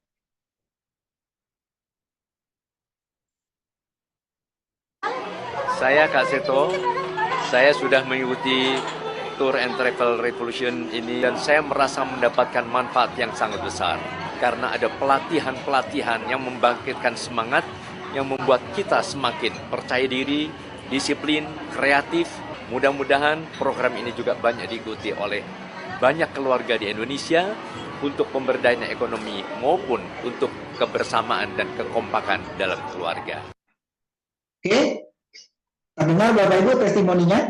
Saya Kak Seto, saya sudah mengikuti Tour and Travel Revolution ini dan saya merasa mendapatkan manfaat yang sangat besar karena ada pelatihan-pelatihan yang membangkitkan semangat yang membuat kita semakin percaya diri, disiplin, kreatif. Mudah-mudahan program ini juga banyak diikuti oleh banyak keluarga di Indonesia untuk pemberdayaan ekonomi maupun untuk kebersamaan dan kekompakan dalam keluarga. Oke, terdengar Bapak Ibu testimoninya?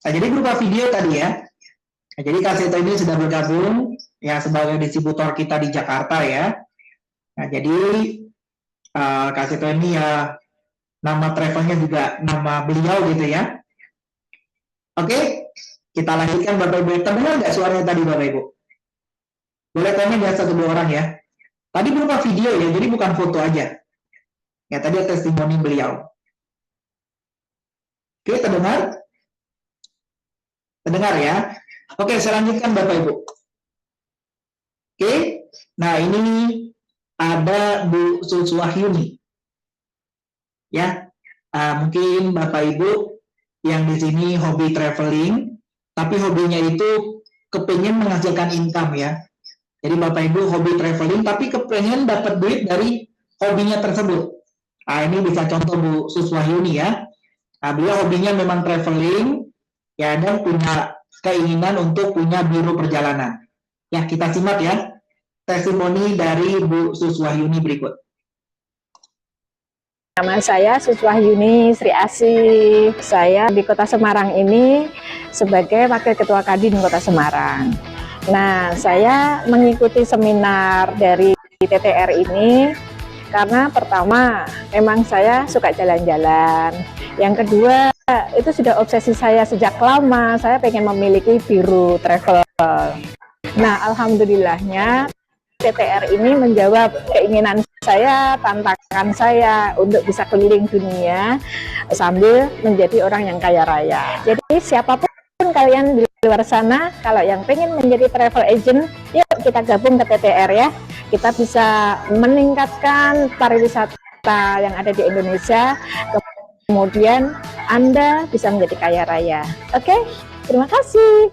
Nah, jadi berupa video tadi ya. Nah, jadi Kak Seto ini sudah bergabung ya sebagai distributor kita di Jakarta ya. Nah, jadi Kak Seto ini ya nama travelnya juga nama beliau gitu ya. Oke, kita lanjutkan Bapak Ibu. Terdengar nggak suaranya tadi Bapak Ibu? Boleh komen ya 1-2 orang ya. Tadi berupa video ya, jadi bukan foto aja. Ya tadi testimoni beliau. Oke, terdengar? Terdengar ya? Oke, saya lanjutkan Bapak Ibu. Oke, nah ini ada Bu Suswahyuni. Ya, mungkin Bapak Ibu yang di sini hobi traveling, tapi hobinya itu kepengen menghasilkan income ya. Jadi Bapak Ibu hobi traveling, tapi kepengen dapat duit dari hobinya tersebut. Nah, ini bisa contoh Bu Suswahyuni ya. Nah, beliau hobinya memang traveling, ya, dan punya keinginan untuk punya biro perjalanan. Ya, kita simak ya testimoni dari Bu Suswahyuni berikut. Nama saya Suswahyuni Sri Asih. Saya di Kota Semarang ini sebagai Wakil Ketua Kadin Kota Semarang. Nah, saya mengikuti seminar dari TTR ini karena pertama, memang saya suka jalan-jalan. Yang kedua, itu sudah obsesi saya sejak lama, saya pengen memiliki biro travel. Nah, alhamdulillahnya TTR ini menjawab keinginan saya, tantangan saya untuk bisa keliling dunia sambil menjadi orang yang kaya raya. Jadi siapapun kalian di luar sana, kalau yang pengen menjadi travel agent, yuk kita gabung ke TTR ya. Kita bisa meningkatkan pariwisata yang ada di Indonesia, kemudian Anda bisa menjadi kaya raya. Oke, terima kasih.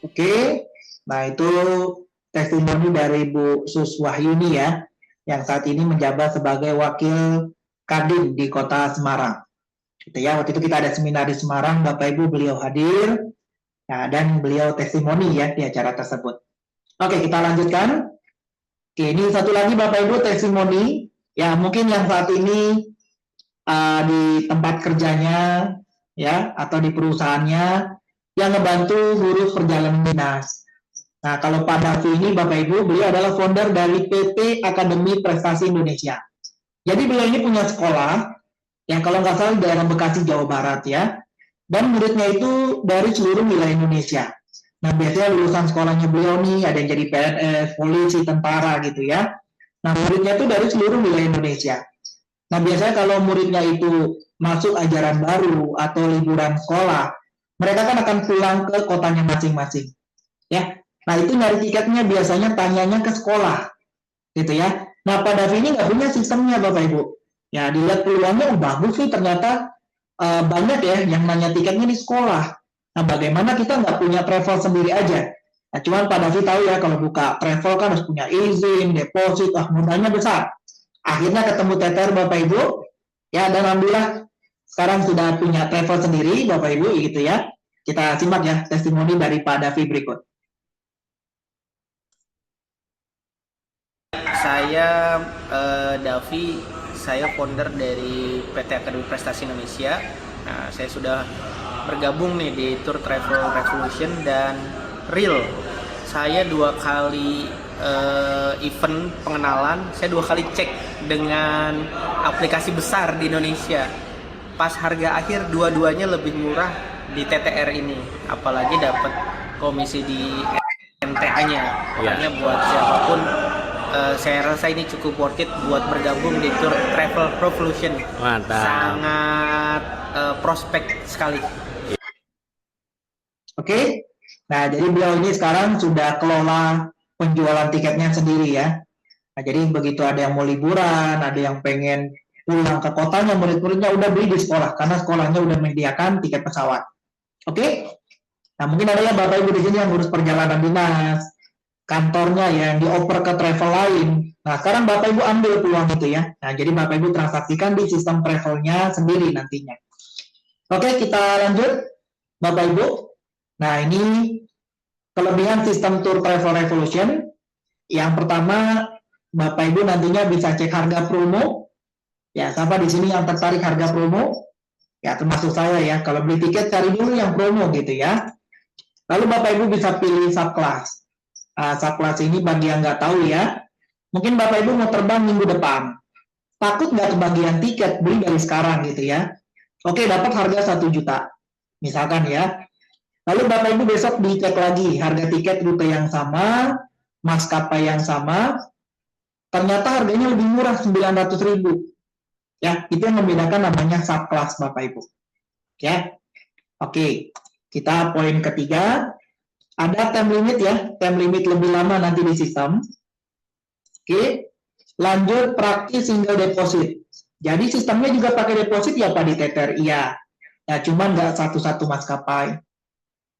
Oke, nah itu testimoni dari Bu Suswahyuni ya, yang saat ini menjabat sebagai Wakil Kadin di Kota Semarang. Gitu ya, waktu itu kita ada seminar di Semarang, Bapak Ibu beliau hadir, ya, dan beliau testimoni ya di acara tersebut. Oke, kita lanjutkan. Oke, ini satu lagi Bapak Ibu testimoni, ya mungkin yang saat ini di tempat kerjanya, ya, atau di perusahaannya, yang ngebantu ngurus perjalanan dinas. Nah, kalau Pak Davi ini, Bapak Ibu, beliau adalah founder dari PT Akademi Prestasi Indonesia. Jadi beliau ini punya sekolah, yang kalau nggak salah di daerah Bekasi, Jawa Barat ya, dan muridnya itu dari seluruh wilayah Indonesia. Nah, biasanya lulusan sekolahnya beliau nih, ada yang jadi PNS, polisi, tentara gitu ya. Nah, muridnya itu dari seluruh wilayah Indonesia. Nah, biasanya kalau muridnya itu masuk ajaran baru atau liburan sekolah, mereka kan akan pulang ke kotanya masing-masing, ya. Nah, itu nyari tiketnya biasanya tanyanya ke sekolah, gitu ya. Nah, Pak Davi ini nggak punya sistemnya, Bapak Ibu. Ya, dilihat peluangnya, bagus sih ternyata banyak ya yang nanya tiketnya di sekolah. Nah, bagaimana kita nggak punya travel sendiri aja? Nah, cuman Pak Davi tahu ya, kalau buka travel kan harus punya izin, deposit, modalnya besar. Akhirnya ketemu TTR, Bapak Ibu, ya, dan alhamdulillah sekarang sudah punya travel sendiri, Bapak Ibu, gitu ya. Kita simak ya testimoni dari Pak Davi berikut. Saya Davi, saya founder dari PT Akademi Prestasi Indonesia. Nah, saya sudah bergabung nih di Tour Travel Revolution dan Real. Saya 2 kali event pengenalan, saya 2 kali cek dengan aplikasi besar di Indonesia. Pas harga akhir dua-duanya lebih murah di TTR ini, apalagi dapat komisi di MTA-nya. Makanya buat siapapun saya rasa ini cukup worth it buat bergabung di Tour Travel Revolution. Mantap. Sangat prospek sekali. Oke. Nah, jadi beliau ini sekarang sudah kelola penjualan tiketnya sendiri ya. Nah, jadi begitu ada yang mau liburan, ada yang pengen pulang ke kotanya, murid-muridnya udah beli di sekolah karena sekolahnya udah menyediakan tiket pesawat. Oke? Nah, mungkin ada ya Bapak Ibu di sini yang ngurus perjalanan dinas, kantornya yang dioper ke travel lain. Nah, sekarang Bapak Ibu ambil peluang itu ya. Nah, jadi Bapak Ibu transaksikan di sistem travelnya sendiri nantinya. Oke, kita lanjut Bapak Ibu. Nah, ini kelebihan sistem Tour Travel Revolution. Yang pertama, Bapak Ibu nantinya bisa cek harga promo. Ya, siapa di sini yang tertarik harga promo? Ya, termasuk saya ya. Kalau beli tiket cari dulu yang promo gitu ya. Lalu Bapak Ibu bisa pilih subclass. Subclass ini bagi yang nggak tahu ya. Mungkin Bapak Ibu mau terbang minggu depan. Takut nggak kebagian tiket, beli dari sekarang gitu ya. Oke, dapat harga 1 juta. Misalkan ya. Lalu Bapak Ibu besok dicek lagi harga tiket rute yang sama, maskapai yang sama, ternyata harganya lebih murah 900.000. Ya, itu yang membedakan namanya subclass Bapak Ibu. Ya. Oke. Kita poin ketiga, ada time limit ya, time limit lebih lama nanti di sistem. Oke. Lanjut praktis single deposit. Jadi sistemnya juga pakai deposit ya Pak di Tether? Iya. Ya, cuman nggak satu-satu maskapai.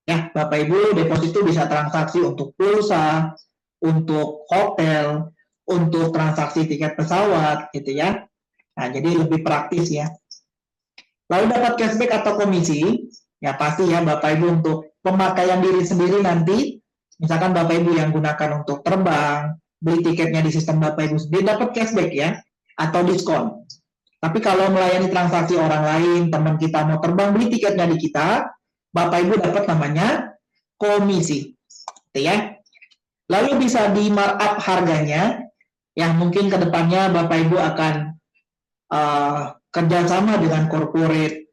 Ya, Bapak Ibu, deposit itu bisa transaksi untuk pulsa, untuk hotel, untuk transaksi tiket pesawat, gitu ya. Nah, jadi lebih praktis ya. Lalu dapat cashback atau komisi, ya pasti ya Bapak Ibu untuk pemakaian diri sendiri nanti, misalkan Bapak Ibu yang gunakan untuk terbang, beli tiketnya di sistem Bapak Ibu sendiri, dapat cashback ya, atau diskon. Tapi kalau melayani transaksi orang lain, teman kita mau terbang, beli tiketnya di kita, Bapak Ibu dapat namanya komisi, gitu ya. Lalu bisa di markup harganya, yang mungkin kedepannya Bapak Ibu akan kerjasama dengan corporate,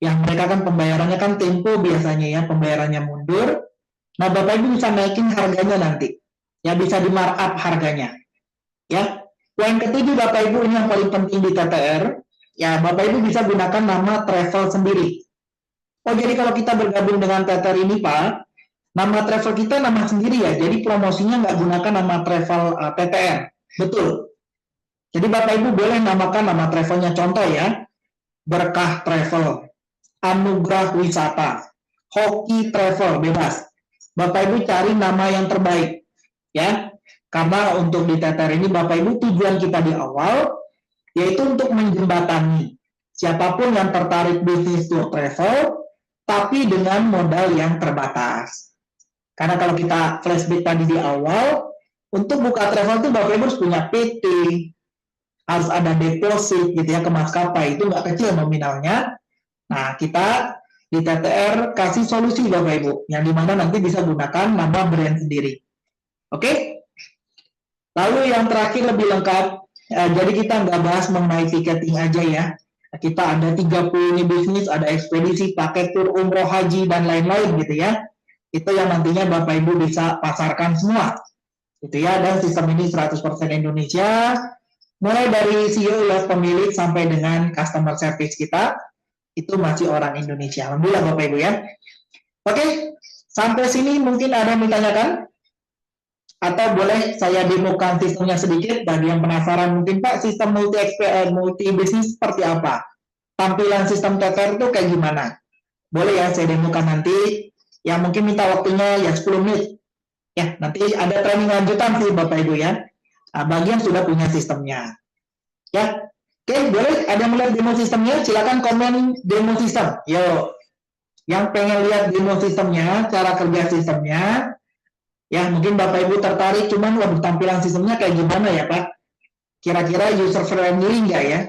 yang mereka kan pembayarannya kan tempo biasanya ya, pembayarannya mundur. Nah, Bapak Ibu bisa naikin harganya nanti, ya bisa di markup harganya, ya. Poin ketujuh Bapak Ibu ini yang paling penting di TTR, ya Bapak Ibu bisa gunakan nama travel sendiri. Oh, jadi kalau kita bergabung dengan TTR ini, Pak, nama travel kita nama sendiri ya. Jadi promosinya nggak gunakan nama travel TTR. Betul. Jadi Bapak Ibu boleh namakan nama travelnya. Contoh ya, Berkah Travel, Anugerah Wisata, Hoki Travel, bebas. Bapak Ibu cari nama yang terbaik. Ya, karena untuk di TTR ini Bapak Ibu tujuan kita di awal, yaitu untuk menjembatani siapapun yang tertarik bisnis tour travel, tapi dengan modal yang terbatas. Karena kalau kita flashback tadi di awal, untuk buka travel itu Bapak Ibu harus punya PT, harus ada deposit gitu ya ke maskapai, itu nggak kecil nominalnya. Nah, kita di TTR kasih solusi Bapak Ibu, yang dimana nanti bisa gunakan nama brand sendiri. Oke? Lalu yang terakhir lebih lengkap, jadi kita nggak bahas mengenai tiketing aja ya. Kita ada 30 unit bisnis, ada ekspedisi, paket tur, umroh, haji, dan lain-lain gitu ya. Itu yang nantinya Bapak Ibu bisa pasarkan semua. Gitu ya, dan sistem ini 100% Indonesia, mulai dari CEO ya, pemilik sampai dengan customer service kita, itu masih orang Indonesia. Alhamdulillah Bapak Ibu ya. Oke, sampai sini mungkin ada yang ditanyakan? Atau boleh saya demokan sistemnya sedikit bagi yang penasaran mungkin Pak, sistem multi bisnis seperti apa? Tampilan sistem TTR itu kayak gimana? Boleh ya saya demokan nanti, yang mungkin minta waktunya ya 10 menit. Ya, nanti ada training lanjutan sih Bapak Ibu ya. Nah, bagi yang sudah punya sistemnya. Ya. Oke, boleh ada yang melihat demo sistemnya? Silakan komen demo sistem. Yo. Yang pengen lihat demo sistemnya, cara kerja sistemnya, ya mungkin Bapak Ibu tertarik, cuman waduh tampilan sistemnya kayak gimana ya Pak? Kira-kira user friendly nggak ya?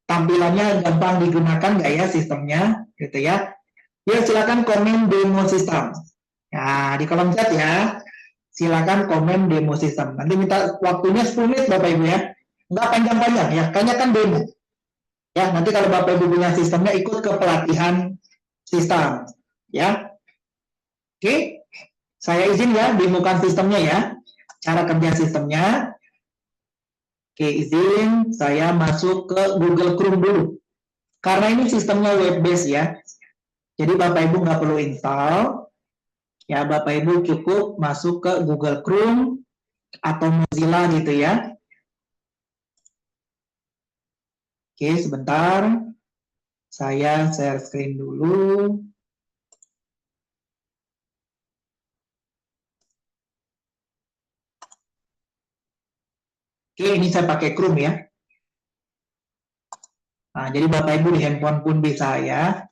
Tampilannya gampang digunakan nggak ya sistemnya? Gitu ya. Ya silakan komen demo sistem. Nah di kolom chat ya, silakan komen demo sistem. Nanti minta waktunya 10 menit Bapak Ibu ya. Nggak panjang-panjang ya, kayaknya kan demo. Ya nanti kalau Bapak Ibu punya sistemnya ikut ke pelatihan sistem. Ya. Oke. Saya izin ya, demokan sistemnya ya. Cara kerja sistemnya. Oke, izin saya masuk ke Google Chrome dulu. Karena ini sistemnya web based ya. Jadi Bapak Ibu nggak perlu install. Ya, Bapak Ibu cukup masuk ke Google Chrome atau Mozilla gitu ya. Oke, sebentar. Saya share screen dulu. Oke, ini saya pakai Chrome ya. Nah, jadi Bapak Ibu di handphone pun bisa ya.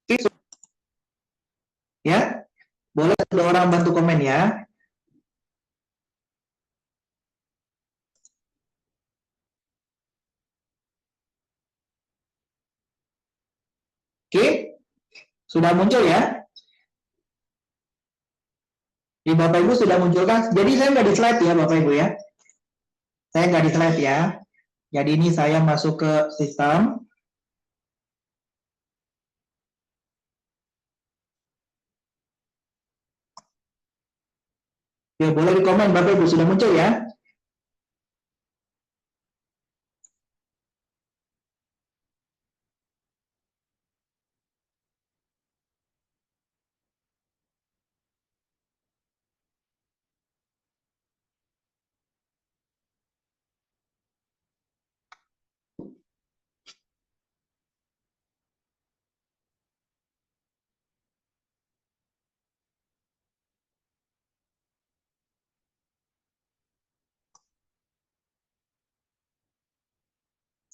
Oke, ya. Boleh ada orang bantu komen ya. Oke, sudah muncul ya. Di Bapak Ibu sudah muncul kan? Jadi saya nggak di slide ya Bapak Ibu ya. Saya nggak di slide ya. Jadi ini saya masuk ke sistem. Ya, boleh di komen Bapak Ibu sudah muncul ya.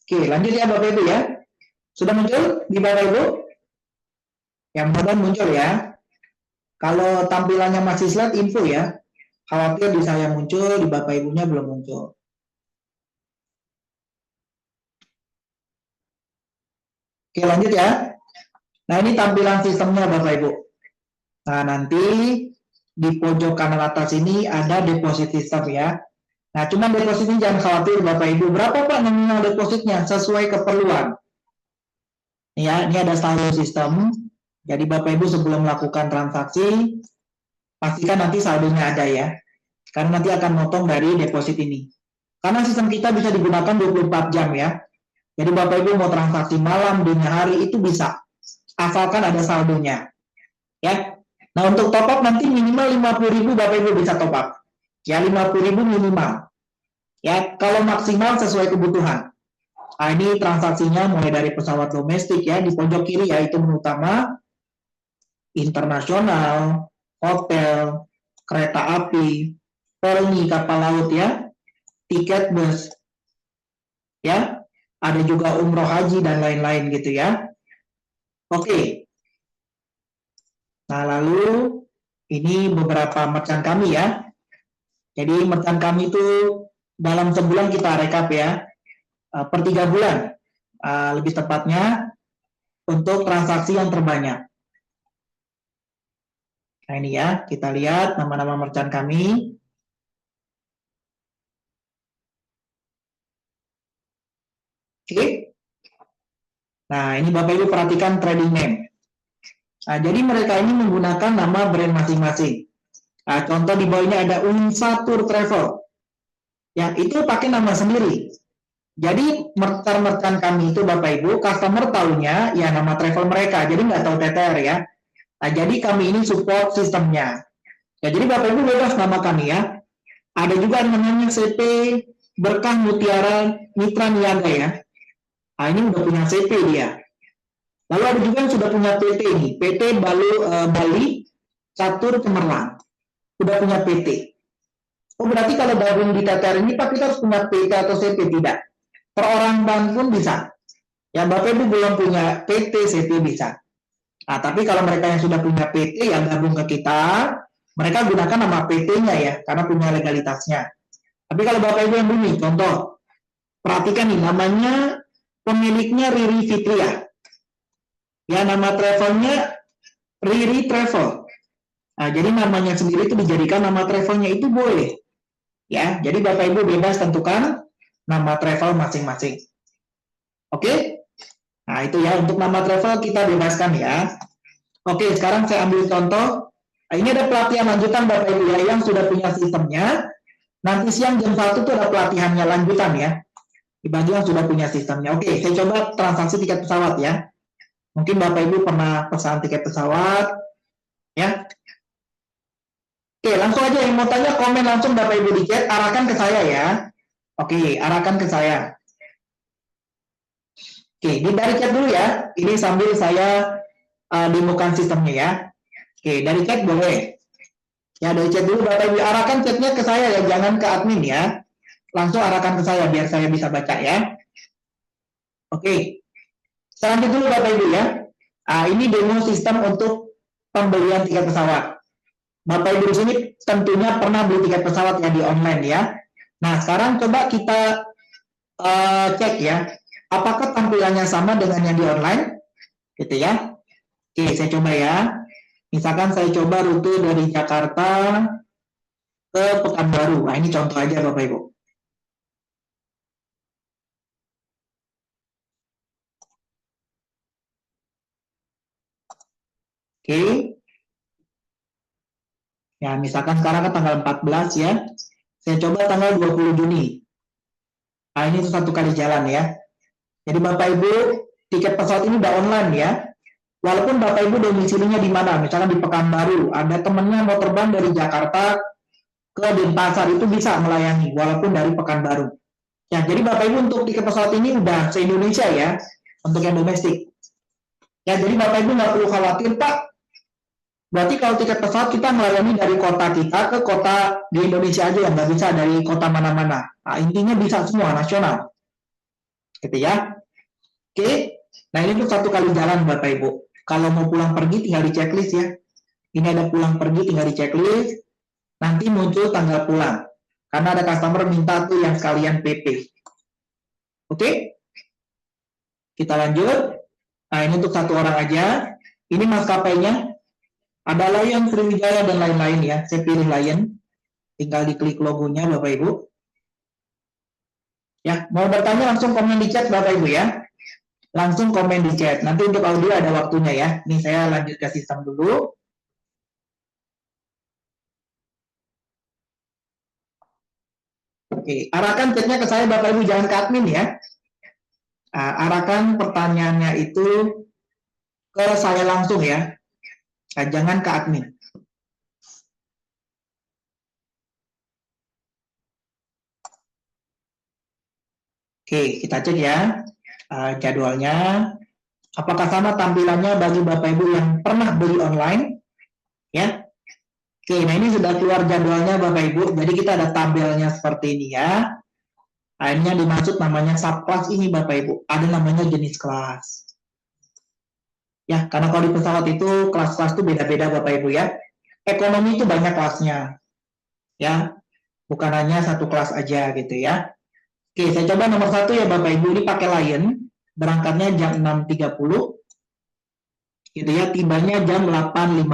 Oke, lanjut ya Bapak Ibu ya. Sudah muncul di Bapak Ibu? Yang mudah muncul ya. Kalau tampilannya masih slide info ya. Khawatir di saya muncul, di Bapak Ibunya belum muncul. Oke, lanjut ya. Nah, ini tampilan sistemnya Bapak Ibu. Nah, nanti di pojok kanan atas ini ada deposit system ya. Nah, cuma deposit ini jangan khawatir Bapak Ibu. Berapa Pak nominal depositnya? Sesuai keperluan. Ya, ini ada saldo sistem. Jadi Bapak Ibu sebelum melakukan transaksi, pastikan nanti saldonya ada ya. Karena nanti akan motong dari deposit ini. Karena sistem kita bisa digunakan 24 jam ya. Jadi Bapak Ibu mau transaksi malam, dini hari itu bisa. Asalkan ada saldonya. Ya. Nah, untuk top up nanti minimal 50.000 Bapak Ibu bisa top up. Ya, 50.000 minimal. Ya, kalau maksimal sesuai kebutuhan. Nah, ini transaksinya mulai dari pesawat domestik ya, di pojok kiri yaitu menu utama, internasional, hotel, kereta api, pelni kapal laut ya, tiket bus, ya, ada juga umroh haji dan lain-lain gitu ya. Oke. Nah, lalu ini beberapa merchant kami ya. Jadi merchant kami itu dalam sebulan kita rekap ya, per 3 bulan, lebih tepatnya untuk transaksi yang terbanyak. Nah ini ya, kita lihat nama-nama merchant kami. Oke. Nah ini Bapak Ibu perhatikan trading name. Nah, jadi mereka ini menggunakan nama brand masing-masing. Nah, contoh di bawah ini ada Unsa Tour Travel. Ya, itu pakai nama sendiri. Jadi merchant kami itu Bapak Ibu, customer tahunya ya nama travel mereka, jadi nggak tahu TTR ya. Nah, jadi kami ini support sistemnya. Ya, jadi Bapak Ibu bebas nama kami ya. Ada juga namanya CP Berkah Mutiara Mitra Niaga ya. Nah, ini udah punya CP dia. Lalu ada juga yang sudah punya PT ini, PT Bali Catur Cemerlang. Udah punya PT. Oh, berarti kalau gabung di TTR ini Pak kita harus punya PT atau CP? Tidak. Per orang bank pun bisa. Ya, Bapak Ibu belum punya PT, CP bisa. Nah, tapi kalau mereka yang sudah punya PT yang gabung ke kita, mereka gunakan nama PT-nya ya, karena punya legalitasnya. Tapi kalau Bapak Ibu yang beli, contoh, perhatikan nih, namanya pemiliknya Riri Fitria. Ya, nama travelnya Riri Travel. Nah, jadi namanya sendiri itu dijadikan nama travelnya itu boleh. Ya, jadi Bapak Ibu bebas tentukan nama travel masing-masing. Oke? Nah, itu ya, untuk nama travel kita bebaskan ya. Oke, sekarang saya ambil contoh. Nah, ini ada pelatihan lanjutan Bapak Ibu ya, yang sudah punya sistemnya. Nanti siang jam 1 itu ada pelatihannya lanjutan ya. Bagi yang sudah punya sistemnya. Oke, saya coba transaksi tiket pesawat ya. Mungkin Bapak Ibu pernah pesan tiket pesawat ya. Oke, langsung aja yang mau tanya komen langsung Bapak Ibu di chat, arahkan ke saya ya. Oke, arahkan ke saya. Oke, dari chat dulu ya. Ini sambil saya demokan sistemnya ya. Oke, dari chat boleh. Ya, dari chat dulu Bapak Ibu, arahkan chatnya ke saya ya, jangan ke admin ya. Langsung arahkan ke saya biar saya bisa baca ya. Oke. Selanjutnya dulu Bapak Ibu ya. Ini demo sistem untuk pembelian tiket pesawat. Bapak Ibu di sini tentunya pernah beli tiket pesawat ya di online ya. Nah, sekarang coba kita cek ya. Apakah tampilannya sama dengan yang di online? Gitu ya. Oke, saya coba ya. Misalkan saya coba rute dari Jakarta ke Pekanbaru. Nah, ini contoh aja Bapak Ibu. Oke. Ya, misalkan sekarang kan tanggal 14 ya. Saya coba tanggal 20 Juni. Nah, ini satu kali jalan ya. Jadi Bapak Ibu, tiket pesawat ini udah online ya. Walaupun Bapak Ibu domisilinya di mana, misalkan di Pekanbaru, ada temennya mau terbang dari Jakarta ke Denpasar, itu bisa melayani, walaupun dari Pekanbaru. Ya, jadi Bapak Ibu untuk tiket pesawat ini udah se-Indonesia ya, untuk yang domestik. Ya, jadi Bapak Ibu nggak perlu khawatir, Pak. Berarti kalau tiket pesawat kita melayani dari kota kita ke kota di Indonesia aja, yang nggak bisa dari kota mana-mana. Nah, intinya bisa semua, nasional. Gitu ya. Oke, nah ini tuh satu kali jalan Bapak Ibu. Kalau mau pulang pergi tinggal di checklist ya. Ini ada pulang pergi tinggal di checklist. Nanti muncul tanggal pulang. Karena ada customer minta tuh yang sekalian PP. Oke? Kita lanjut. Nah, ini untuk satu orang aja. Ini maskapainya. Ada Lion, Sriwijaya, dan lain-lain ya. Saya pilih Lion. Tinggal diklik logonya Bapak Ibu. Ya, mau bertanya langsung komen di chat Bapak Ibu ya. Langsung komen di chat. Nanti untuk audio ada waktunya ya. Ini saya lanjut ke sistem dulu. Oke, arahkan chatnya ke saya Bapak Ibu, jangan ke admin ya. Arahkan pertanyaannya itu ke saya langsung ya. Jangan ke admin. Oke, kita cek ya jadwalnya. Apakah sama tampilannya bagi Bapak Ibu yang pernah beli online? Ya. Oke, nah ini sudah keluar jadwalnya Bapak Ibu. Jadi kita ada tabelnya seperti ini ya. Nah, ini yang dimaksud namanya subclass ini Bapak Ibu. Ada namanya jenis kelas. Ya, karena kalau di pesawat itu kelas-kelas itu beda-beda Bapak Ibu ya. Ekonomi itu banyak kelasnya. Ya, bukan hanya satu kelas aja gitu ya. Oke, saya coba nomor 1 ya Bapak Ibu. Ini pakai Lion. Berangkatnya jam 6.30. Gitu ya, tibanya jam 8.15.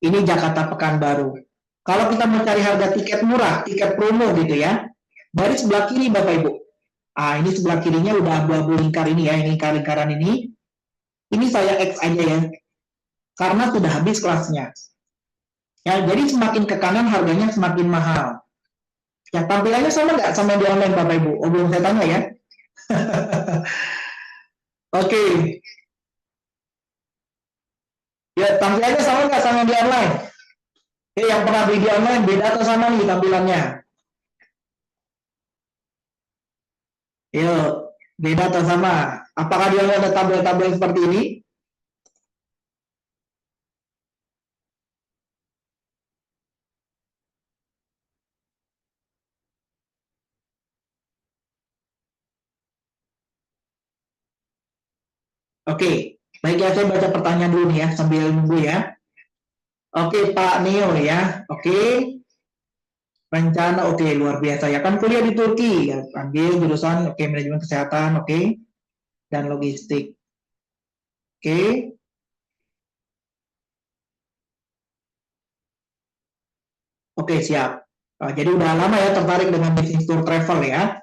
Ini Jakarta Pekanbaru. Kalau kita mau cari harga tiket murah, tiket promo gitu ya. Dari sebelah kiri Bapak Ibu. Ini sebelah kirinya udah abu-abu lingkar ini ya. Ini lingkaran ini. Ini saya X aja ya, karena sudah habis kelasnya. Ya, jadi semakin ke kanan harganya semakin mahal. Ya, tampilannya sama nggak sama di online Bapak Ibu? Oh, belum saya tanya ya. Oke. Ya, tampilannya sama nggak sama di online? Yang pernah beli di online, beda atau sama nih tampilannya? Yuk, beda atau sama? Apakah di online ada tabel-tabel seperti ini? Oke, baik ya, saya baca pertanyaan dulu nih ya, sambil nunggu ya. Oke, Pak Neo ya, oke. Rencana, oke, luar biasa ya. Kan kuliah di Turki, ya. Ambil jurusan, oke, manajemen kesehatan, oke. Dan logistik. Oke. Oke, siap. Jadi udah lama ya tertarik dengan bisnis tour travel ya.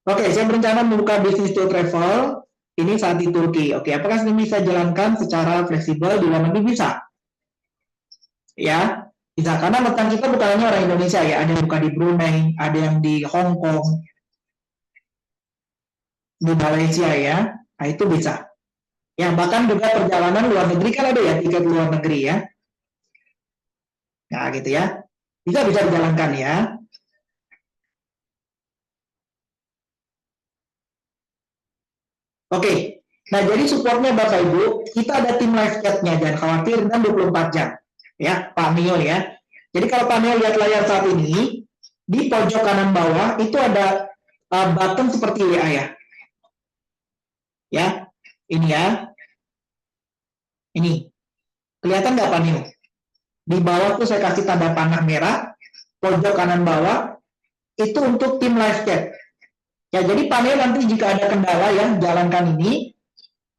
Oke, saya berencana membuka bisnis tour travel. Ini saat di Turki. Oke, apakah ini bisa jalankan secara fleksibel di luar negeri? Bisa. Ya, bisa. Karena rekan kita bukan hanya orang Indonesia ya. Ada yang buka di Brunei, ada yang di Hong Kong, di Malaysia ya. Nah, itu bisa. Ya, bahkan juga perjalanan luar negeri kan ada ya, tiket luar negeri ya. Nah, gitu ya. Bisa dijalankan ya. Oke. Nah, jadi supportnya Bapak Ibu, kita ada tim live chat-nya, jangan khawatir, dan 24 jam. Ya, Pak Mio ya. Jadi kalau Pak Mio lihat layar saat ini, di pojok kanan bawah itu ada button seperti WA ya. Ya, ini ya. Ini. Kelihatan nggak Pak Mio? Di bawah tuh saya kasih tanda panah merah, pojok kanan bawah, itu untuk tim live chat. Ya, jadi Pak Mio nanti jika ada kendala ya, jalankan ini,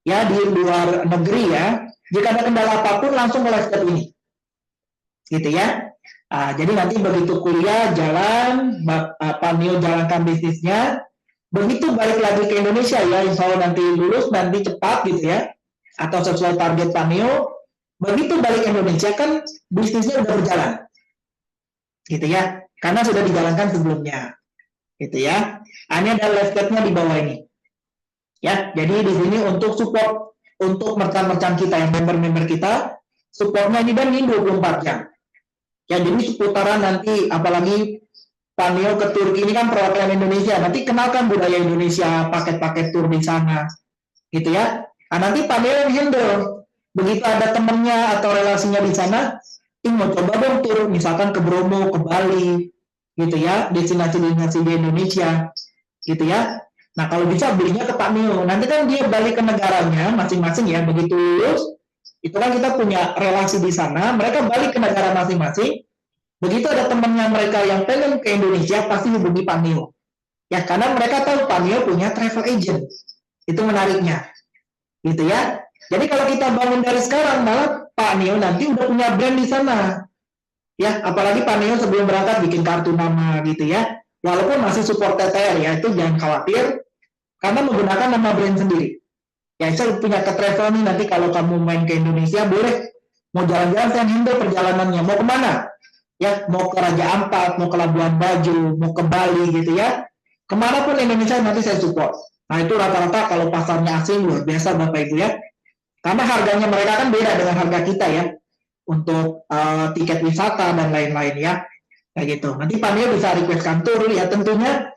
ya di luar negeri ya, jika ada kendala apapun langsung ke live chat ini. Gitu ya. Jadi nanti begitu kuliah jalan, Pak Mio jalankan bisnisnya, begitu balik lagi ke Indonesia ya, insya Allah nanti lulus, nanti cepat gitu ya, atau sesuai target Pak Mio, begitu balik ke Indonesia kan bisnisnya udah berjalan, gitu ya, karena sudah dijalankan sebelumnya, gitu ya. Ini ada live chat-nya di bawah ini, ya. Jadi di sini untuk support untuk merchant-merchant kita yang member-member kita, supportnya ini dan ini 24 jam. Ya, jadi seputaran nanti, apalagi Pak Mio ke Turki ini kan perwakilan Indonesia, nanti kenalkan budaya Indonesia, paket-paket tur di sana, gitu ya. Nah, nanti Pak Mio yang handle, begitu ada temennya atau relasinya di sana, ini mau coba dong tur, misalkan ke Bromo, ke Bali, gitu ya, destinasi-destinasi di Indonesia, gitu ya. Nah, kalau bisa belinya ke Pak Mio, nanti kan dia balik ke negaranya masing-masing ya, begitu lulus, itu kan kita punya relasi di sana, mereka balik ke negara masing-masing, begitu ada temannya mereka yang pengen ke Indonesia, pasti hubungi Pak Mio. Ya, karena mereka tahu Pak Mio punya travel agent. Itu menariknya. Gitu ya. Jadi kalau kita bangun dari sekarang, malah Pak Mio nanti udah punya brand di sana. Ya, apalagi Pak Mio sebelum berangkat bikin kartu nama gitu ya. Walaupun masih support TTR ya, itu jangan khawatir, karena menggunakan nama brand sendiri. Ya, saya punya ke travel nih, nanti kalau kamu main ke Indonesia, boleh. Mau jalan-jalan, saya handle perjalanannya. Mau kemana? Ya, mau ke Raja Ampat, mau ke Labuan Bajo, mau ke Bali gitu ya. Kemanapun Indonesia nanti saya support. Nah, itu rata-rata kalau pasarnya asing luar biasa Bapak Ibu ya. Karena harganya mereka kan beda dengan harga kita ya. Untuk tiket wisata dan lain-lain ya. Kayak gitu. Nanti Pak Mio bisa request kantor ya, tentunya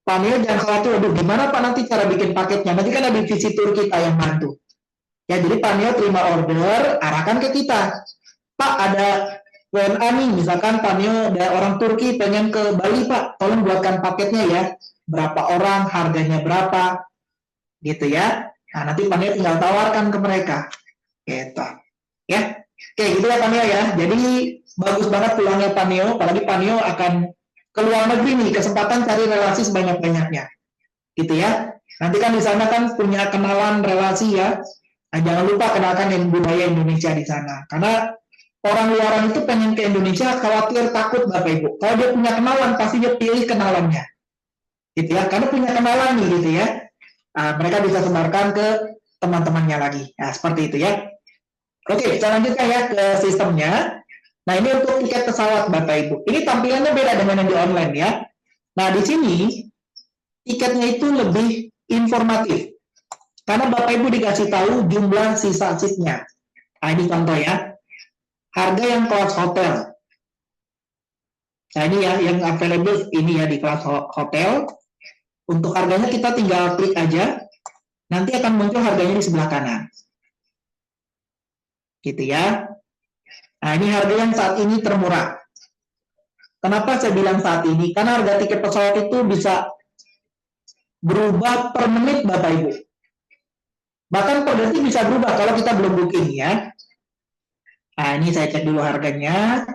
Pak Mio jangan khawatir, aduh gimana Pak nanti cara bikin paketnya, nanti kan ada divisi tur kita yang bantu. Ya, jadi Pak Mio terima order, arahkan ke kita. Pak, ada WNA nih, misalkan Pak Mio ada orang Turki pengen ke Bali Pak, tolong buatkan paketnya ya. Berapa orang, harganya berapa, gitu ya. Nah, nanti Pak Mio tinggal tawarkan ke mereka. Gitu. Ya, oke gitu ya Pak Mio ya. Jadi bagus banget pulangnya Pak Mio, apalagi Pak Mio akan ke luar negeri nih, kesempatan cari relasi sebanyak-banyaknya. Gitu ya. Nanti kan di sana kan punya kenalan relasi ya. Nah, jangan lupa kenalkan yang budaya Indonesia di sana. Karena orang luaran itu pengen ke Indonesia, khawatir, takut Bapak Ibu. Kalau dia punya kenalan, pasti dia pilih kenalannya. Gitu ya. Karena punya kenalan nih gitu ya. Nah, mereka bisa sebarkan ke teman-temannya lagi. Nah, seperti itu ya. Oke, kita lanjutkan ya ke sistemnya. Nah, ini untuk tiket pesawat Bapak Ibu. Ini tampilannya beda dengan yang di online ya. Nah, di sini tiketnya itu lebih informatif. Karena Bapak Ibu dikasih tahu jumlah sisa seatnya. Nah, ini contoh ya. Harga yang kelas hotel. Nah, ini ya yang available ini ya di kelas hotel. Untuk harganya kita tinggal klik aja. Nanti akan muncul harganya di sebelah kanan. Gitu ya. Nah, ini harga yang saat ini termurah. Kenapa saya bilang saat ini? Karena harga tiket pesawat itu bisa berubah per menit, Bapak Ibu. Bahkan per detik bisa berubah kalau kita belum booking ya. Nah, ini saya cek dulu harganya.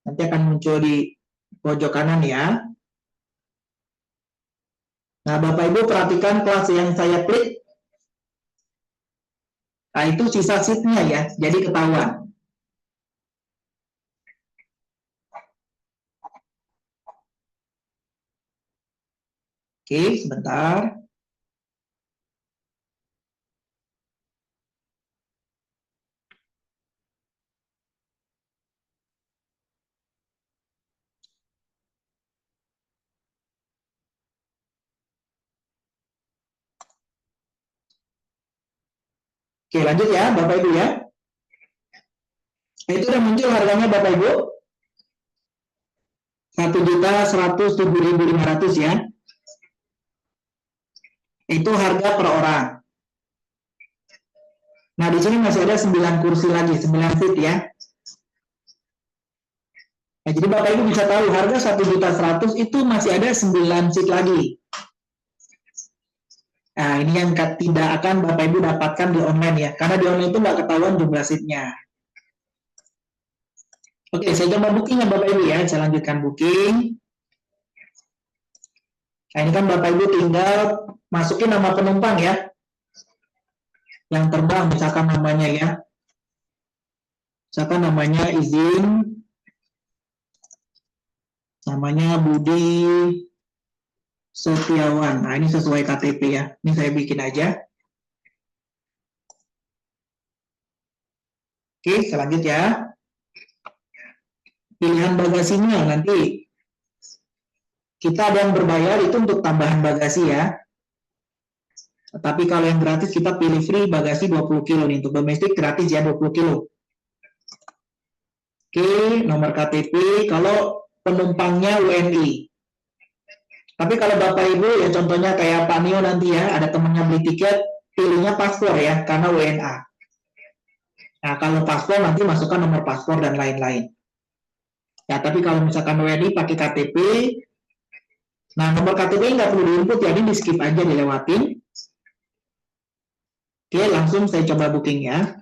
Nanti akan muncul di pojok kanan ya. Nah, Bapak Ibu perhatikan kelas yang saya klik. Nah, itu sisa seatnya ya, jadi ketahuan. Oke, sebentar. Oke, lanjut ya, Bapak Ibu ya. Itu udah muncul harganya Bapak Ibu. 1.107.500 ya. Itu harga per orang. Nah, di sini masih ada 9 kursi lagi, 9 seat ya. Nah, jadi Bapak Ibu bisa tahu harga 1.100.000 itu masih ada 9 seat lagi. Nah, ini yang tidak akan Bapak Ibu dapatkan di online ya. Karena di online itu nggak ketahuan jumlah seatnya. Oke, saya coba booking ya Bapak Ibu ya. Saya lanjutkan booking. Nah, ini kan Bapak Ibu tinggal masukin nama penumpang ya. Yang terbang, misalkan namanya ya. Misalkan namanya izin. Namanya Budi Setiawan. Nah, ini sesuai KTP ya. Ini saya bikin aja. Oke, selanjut ya. Pilihan bagasinya nanti kita ada yang berbayar itu untuk tambahan bagasi ya. Tapi kalau yang gratis kita pilih free bagasi 20 kilo nih. Untuk domestik gratis ya 20 kilo. Oke, nomor KTP kalau penumpangnya WNI. Tapi kalau Bapak Ibu ya contohnya kayak Pak Nio nanti ya, ada temannya beli tiket, pilihnya paspor ya, karena WNA. Nah, kalau paspor nanti masukkan nomor paspor dan lain-lain. Ya, tapi kalau misalkan WNI pakai KTP, nah nomor KTP nggak perlu diinput ya, ini di skip aja, dilewatin. Oke, langsung saya coba booking ya.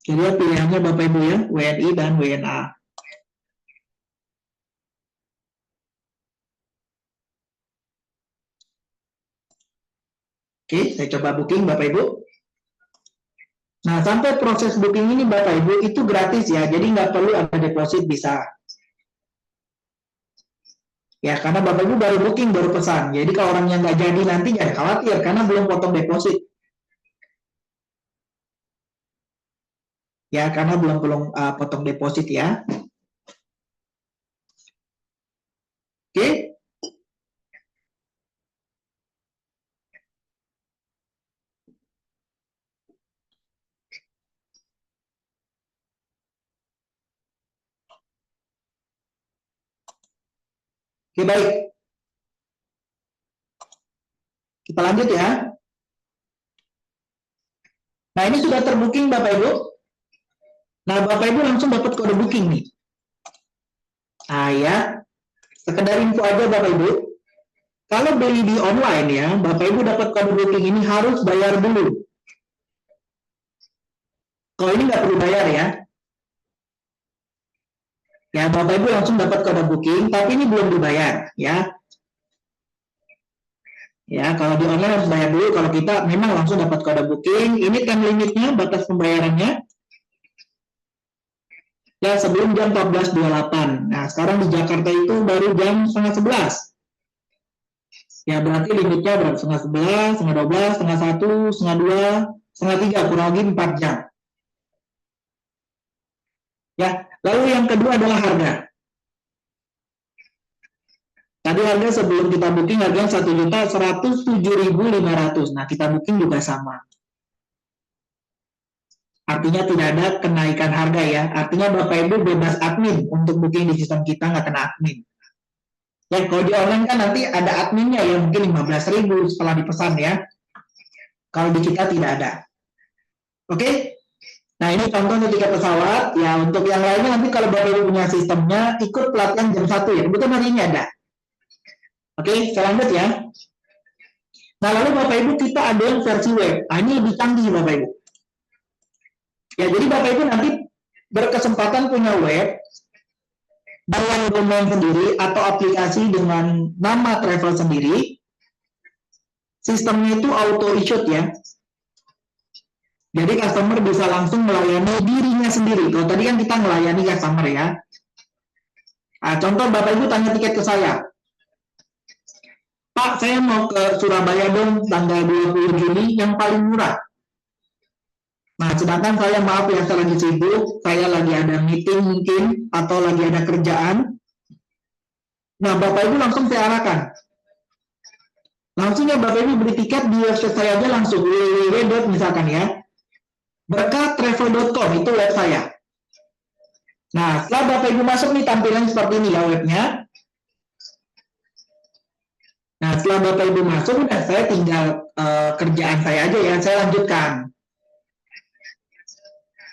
Jadi pilihannya Bapak Ibu ya, WNI dan WNA. Oke, saya coba booking Bapak Ibu. Nah, sampai proses booking ini Bapak Ibu itu gratis ya, jadi nggak perlu ada deposit bisa. Ya, karena Bapak Ibu baru booking, baru pesan. Jadi kalau orang yang nggak jadi nanti jangan khawatir, karena belum potong deposit. Ya, karena belum potong deposit ya. Oke. Oke, baik. Kita lanjut ya. Nah, ini sudah terbooking Bapak Ibu. Nah, Bapak Ibu langsung dapat kode booking nih. Nah, ya. Sekedar info aja Bapak Ibu. Kalau beli di online ya, Bapak Ibu dapat kode booking ini harus bayar dulu. Kalau ini nggak perlu bayar ya. Ya, Bapak Ibu langsung dapat kode booking, tapi ini belum dibayar ya. Ya, kalau di online harus bayar dulu. Kalau kita memang langsung dapat kode booking, ini time limitnya, batas pembayarannya. Ya, sebelum jam 14.28. Nah, sekarang di Jakarta itu baru jam 10:30. Ya, berarti limitnya berapa? 11:30, 11:30, 1:30, 1:30, 2:30, kurang lebih 4 jam. Ya, lalu yang kedua adalah harga. Tadi harga sebelum kita booking harga 1.107.500. Nah, kita booking juga sama. Artinya tidak ada kenaikan harga ya. Artinya Bapak Ibu bebas admin untuk booking di sistem kita, nggak kena admin. Ya, kalau di online kan nanti ada adminnya ya, mungkin 15.000 setelah dipesan ya. Kalau di kita tidak ada. Oke? Nah, ini contoh tiket pesawat. Ya, untuk yang lainnya nanti kalau Bapak Ibu punya sistemnya, ikut pelatihan jam 1 ya. Kebetulan hari ini ada. Oke, saya lanjut ya. Nah, lalu Bapak Ibu kita ada yang versi web. Nah, ini lebih canggih Bapak Ibu. Ya, jadi Bapak Ibu nanti berkesempatan punya web dengan domain sendiri atau aplikasi dengan nama travel sendiri. Sistemnya itu auto issued ya. Jadi customer bisa langsung melayani dirinya sendiri. Kalau tadi kan kita melayani customer ya. Nah, contoh Bapak Ibu tanya tiket ke saya. Pak, saya mau ke Surabaya dong tanggal 20 Juni yang paling murah. Nah, sedangkan saya maaf ya, saya lagi sibuk, saya lagi ada meeting mungkin, atau lagi ada kerjaan. Nah, Bapak Ibu langsung saya arahkan. Langsung ya Bapak Ibu beli tiket di website saya aja langsung, www. misalkan ya, berkahtravel.com, itu web saya. Nah, setelah Bapak Ibu masuk nih tampilan seperti ini ya webnya. Nah, setelah Bapak Ibu masuk, udah saya tinggal kerjaan saya aja ya, saya lanjutkan.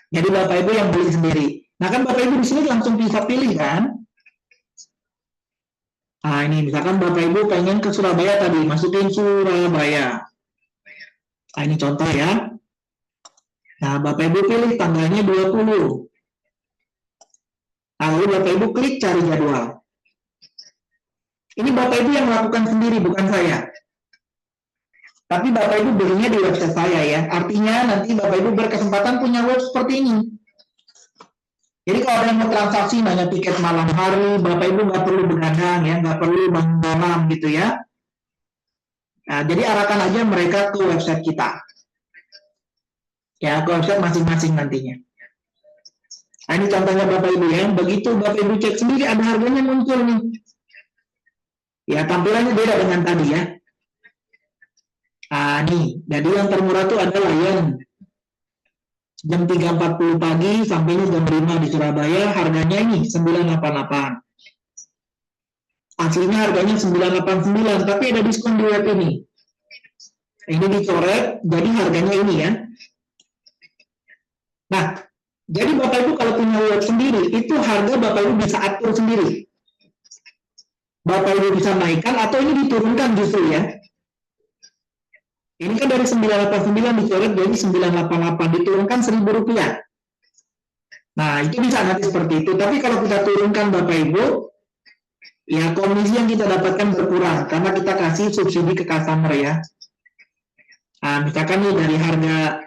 Jadi Bapak Ibu yang beli sendiri. Nah kan Bapak Ibu di sini langsung bisa pilih kan. Nah ini misalkan Bapak Ibu pengen ke Surabaya tadi, masukin Surabaya. Nah ini contoh ya. Nah Bapak Ibu pilih tanggalnya 20. Nah, lalu Bapak Ibu klik cari jadwal. Ini Bapak Ibu yang melakukan sendiri, bukan saya. Tapi Bapak Ibu belinya di website saya ya. Artinya nanti Bapak Ibu berkesempatan punya web seperti ini. Jadi kalau ada yang mau transaksi nanya tiket malam hari, Bapak Ibu nggak perlu begadang ya, nggak perlu bangun malam gitu ya. Nah, jadi arahkan aja mereka ke website kita. Ya, ke website masing-masing nantinya. Nah, ini contohnya Bapak Ibu ya. Begitu Bapak Ibu cek sendiri ada harganya muncul nih. Ya, tampilannya beda dengan tadi ya. Nah, nih, jadi yang termurah itu ada Lion. Jam 3.40 pagi sampai jam 5 di Surabaya, harganya ini 988. Aslinya harganya 989, tapi ada diskon di web ini. Ini dicoret, jadi harganya ini ya. Nah, jadi Bapak Ibu kalau punya web sendiri, itu harga Bapak Ibu bisa atur sendiri. Bapak Ibu bisa naikkan atau ini diturunkan justru ya. Ini kan dari 989 dicoret jadi 988, diturunkan Rp1.000. Nah, itu bisa nanti seperti itu. Tapi kalau kita turunkan Bapak Ibu, ya komisi yang kita dapatkan berkurang karena kita kasih subsidi ke customer ya. Nah, misalkan nih dari harga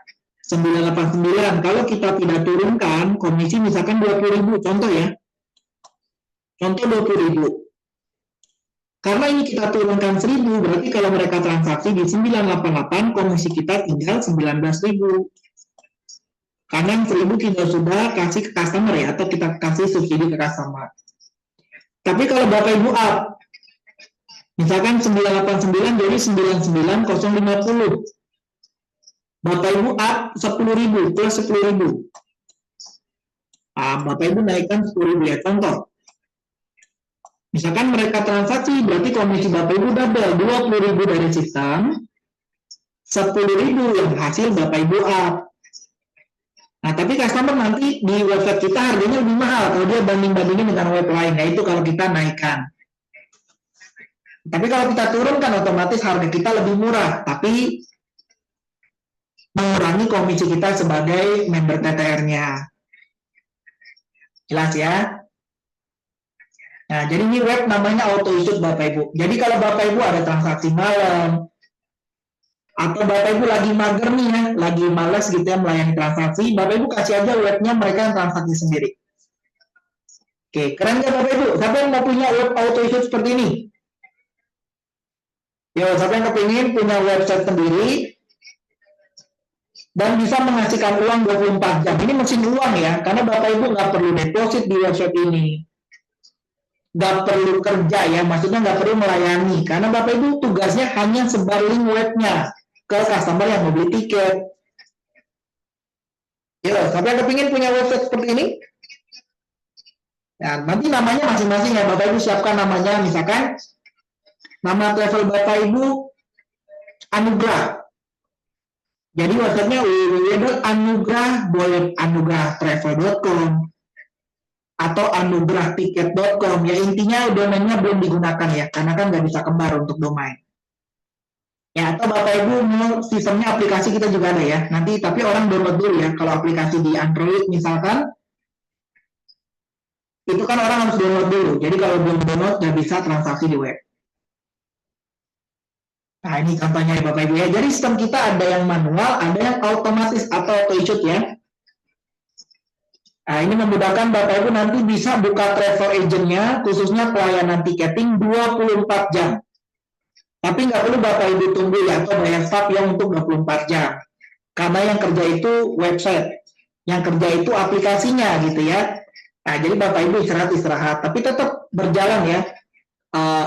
989, kalau kita tidak turunkan, komisi misalkan 20.000, contoh ya. Contoh 20.000. Karena ini kita turunkan 1.000, berarti kalau mereka transaksi di 988, komisi kita tinggal 19.000. Karena 1.000 kita sudah kasih ke customer ya, atau kita kasih subsidi ke customer. Tapi kalau Bapak Ibu up, misalkan 989 jadi 99050. Bapak Ibu up 10.000 plus 10.000. Nah, Bapak Ibu naikkan 10.000 ya, contoh. Misalkan mereka transaksi, berarti komisi Bapak Ibu double, 20.000 dari sistem, 10.000 yang hasil Bapak Ibu up. Nah, tapi customer nanti di website kita harganya lebih mahal, kalau dia banding-bandingin dengan web lain, yaitu kalau kita naikkan. Tapi kalau kita turunkan, otomatis harga kita lebih murah, tapi mengurangi komisi kita sebagai member TTR-nya. Jelas ya? Nah, jadi ini web namanya auto issue Bapak Ibu. Jadi kalau Bapak Ibu ada transaksi malam, atau Bapak Ibu lagi mager nih ya, lagi malas gitu ya melayani transaksi, Bapak Ibu kasih aja webnya mereka yang transaksi sendiri. Oke, keren nggak Bapak Ibu? Siapa yang mau punya web auto issue seperti ini? Yo, siapa yang kepingin punya website sendiri dan bisa menghasilkan uang 24 jam? Ini mesin uang ya, karena Bapak Ibu nggak perlu deposit di website ini. Nggak perlu kerja ya, maksudnya nggak perlu melayani, karena Bapak Ibu tugasnya hanya sebar link webnya ke customer yang mau beli tiket. Ya, siapa yang kepingin punya website seperti ini? Nah, nanti namanya masing-masing ya, Bapak Ibu siapkan namanya, misalkan nama travel Bapak Ibu Anugrah. Jadi websitenya www.anugrah.travel.com atau anugrahtiket.com ya, intinya domainnya belum digunakan ya, karena kan nggak bisa kembar untuk domain ya. Atau Bapak Ibu mau sistemnya aplikasi kita juga ada ya nanti, tapi orang download dulu ya. Kalau aplikasi di Android misalkan itu kan orang harus download dulu, jadi kalau belum download nggak bisa transaksi di web. Nah ini contohnya ya Bapak Ibu ya. Jadi sistem kita ada yang manual, ada yang otomatis atau auto issue ya. Nah, ini memudahkan Bapak Ibu nanti bisa buka travel agentnya, khususnya pelayanan tiketing 24 jam. Tapi nggak perlu Bapak Ibu tunggu ya, atau bayar staff yang untuk 24 jam. Karena yang kerja itu website, yang kerja itu aplikasinya gitu ya. Nah, jadi Bapak Ibu istirahat, tapi tetap berjalan ya.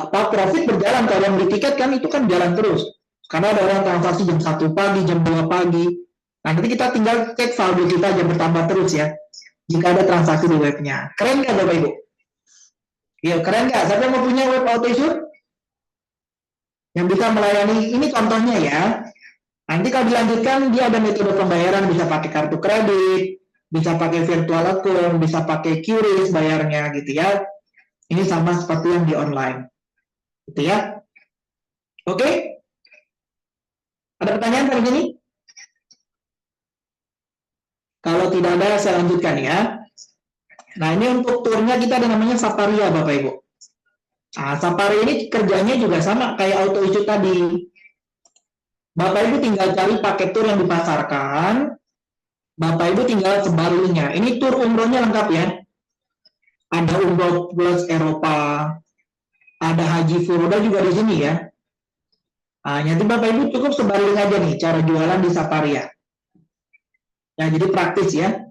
Profit berjalan, kalau yang beli tiket kan itu kan jalan terus. Karena ada orang transaksi jam 1 pagi, jam 2 pagi. Nah, nanti kita tinggal cek saldo kita aja bertambah terus ya. Jika ada transaksi di webnya. Keren nggak Bapak Ibu? Ya, keren nggak? Siapa yang mau punya web auto issue? Yang bisa melayani, ini contohnya ya. Nanti kalau dilanjutkan, dia ada metode pembayaran, bisa pakai kartu kredit, bisa pakai virtual account, bisa pakai QRIS bayarnya gitu ya. Ini sama seperti yang di online. Gitu ya. Oke? Ada pertanyaan dari sini? Kalau tidak ada, saya lanjutkan ya. Nah, ini untuk turnya kita ada namanya Saparia, Bapak Ibu. Nah, Saparia ini kerjanya juga sama kayak auto issue tadi. Bapak Ibu tinggal cari paket tur yang dipasarkan. Bapak Ibu tinggal sebar linknya. Ini tur umrohnya lengkap ya. Ada umroh plus Eropa. Ada haji furoda juga di sini ya. Nah, nanti Bapak Ibu cukup sebar link aja nih cara jualan di Saparia. Ya, jadi praktis ya.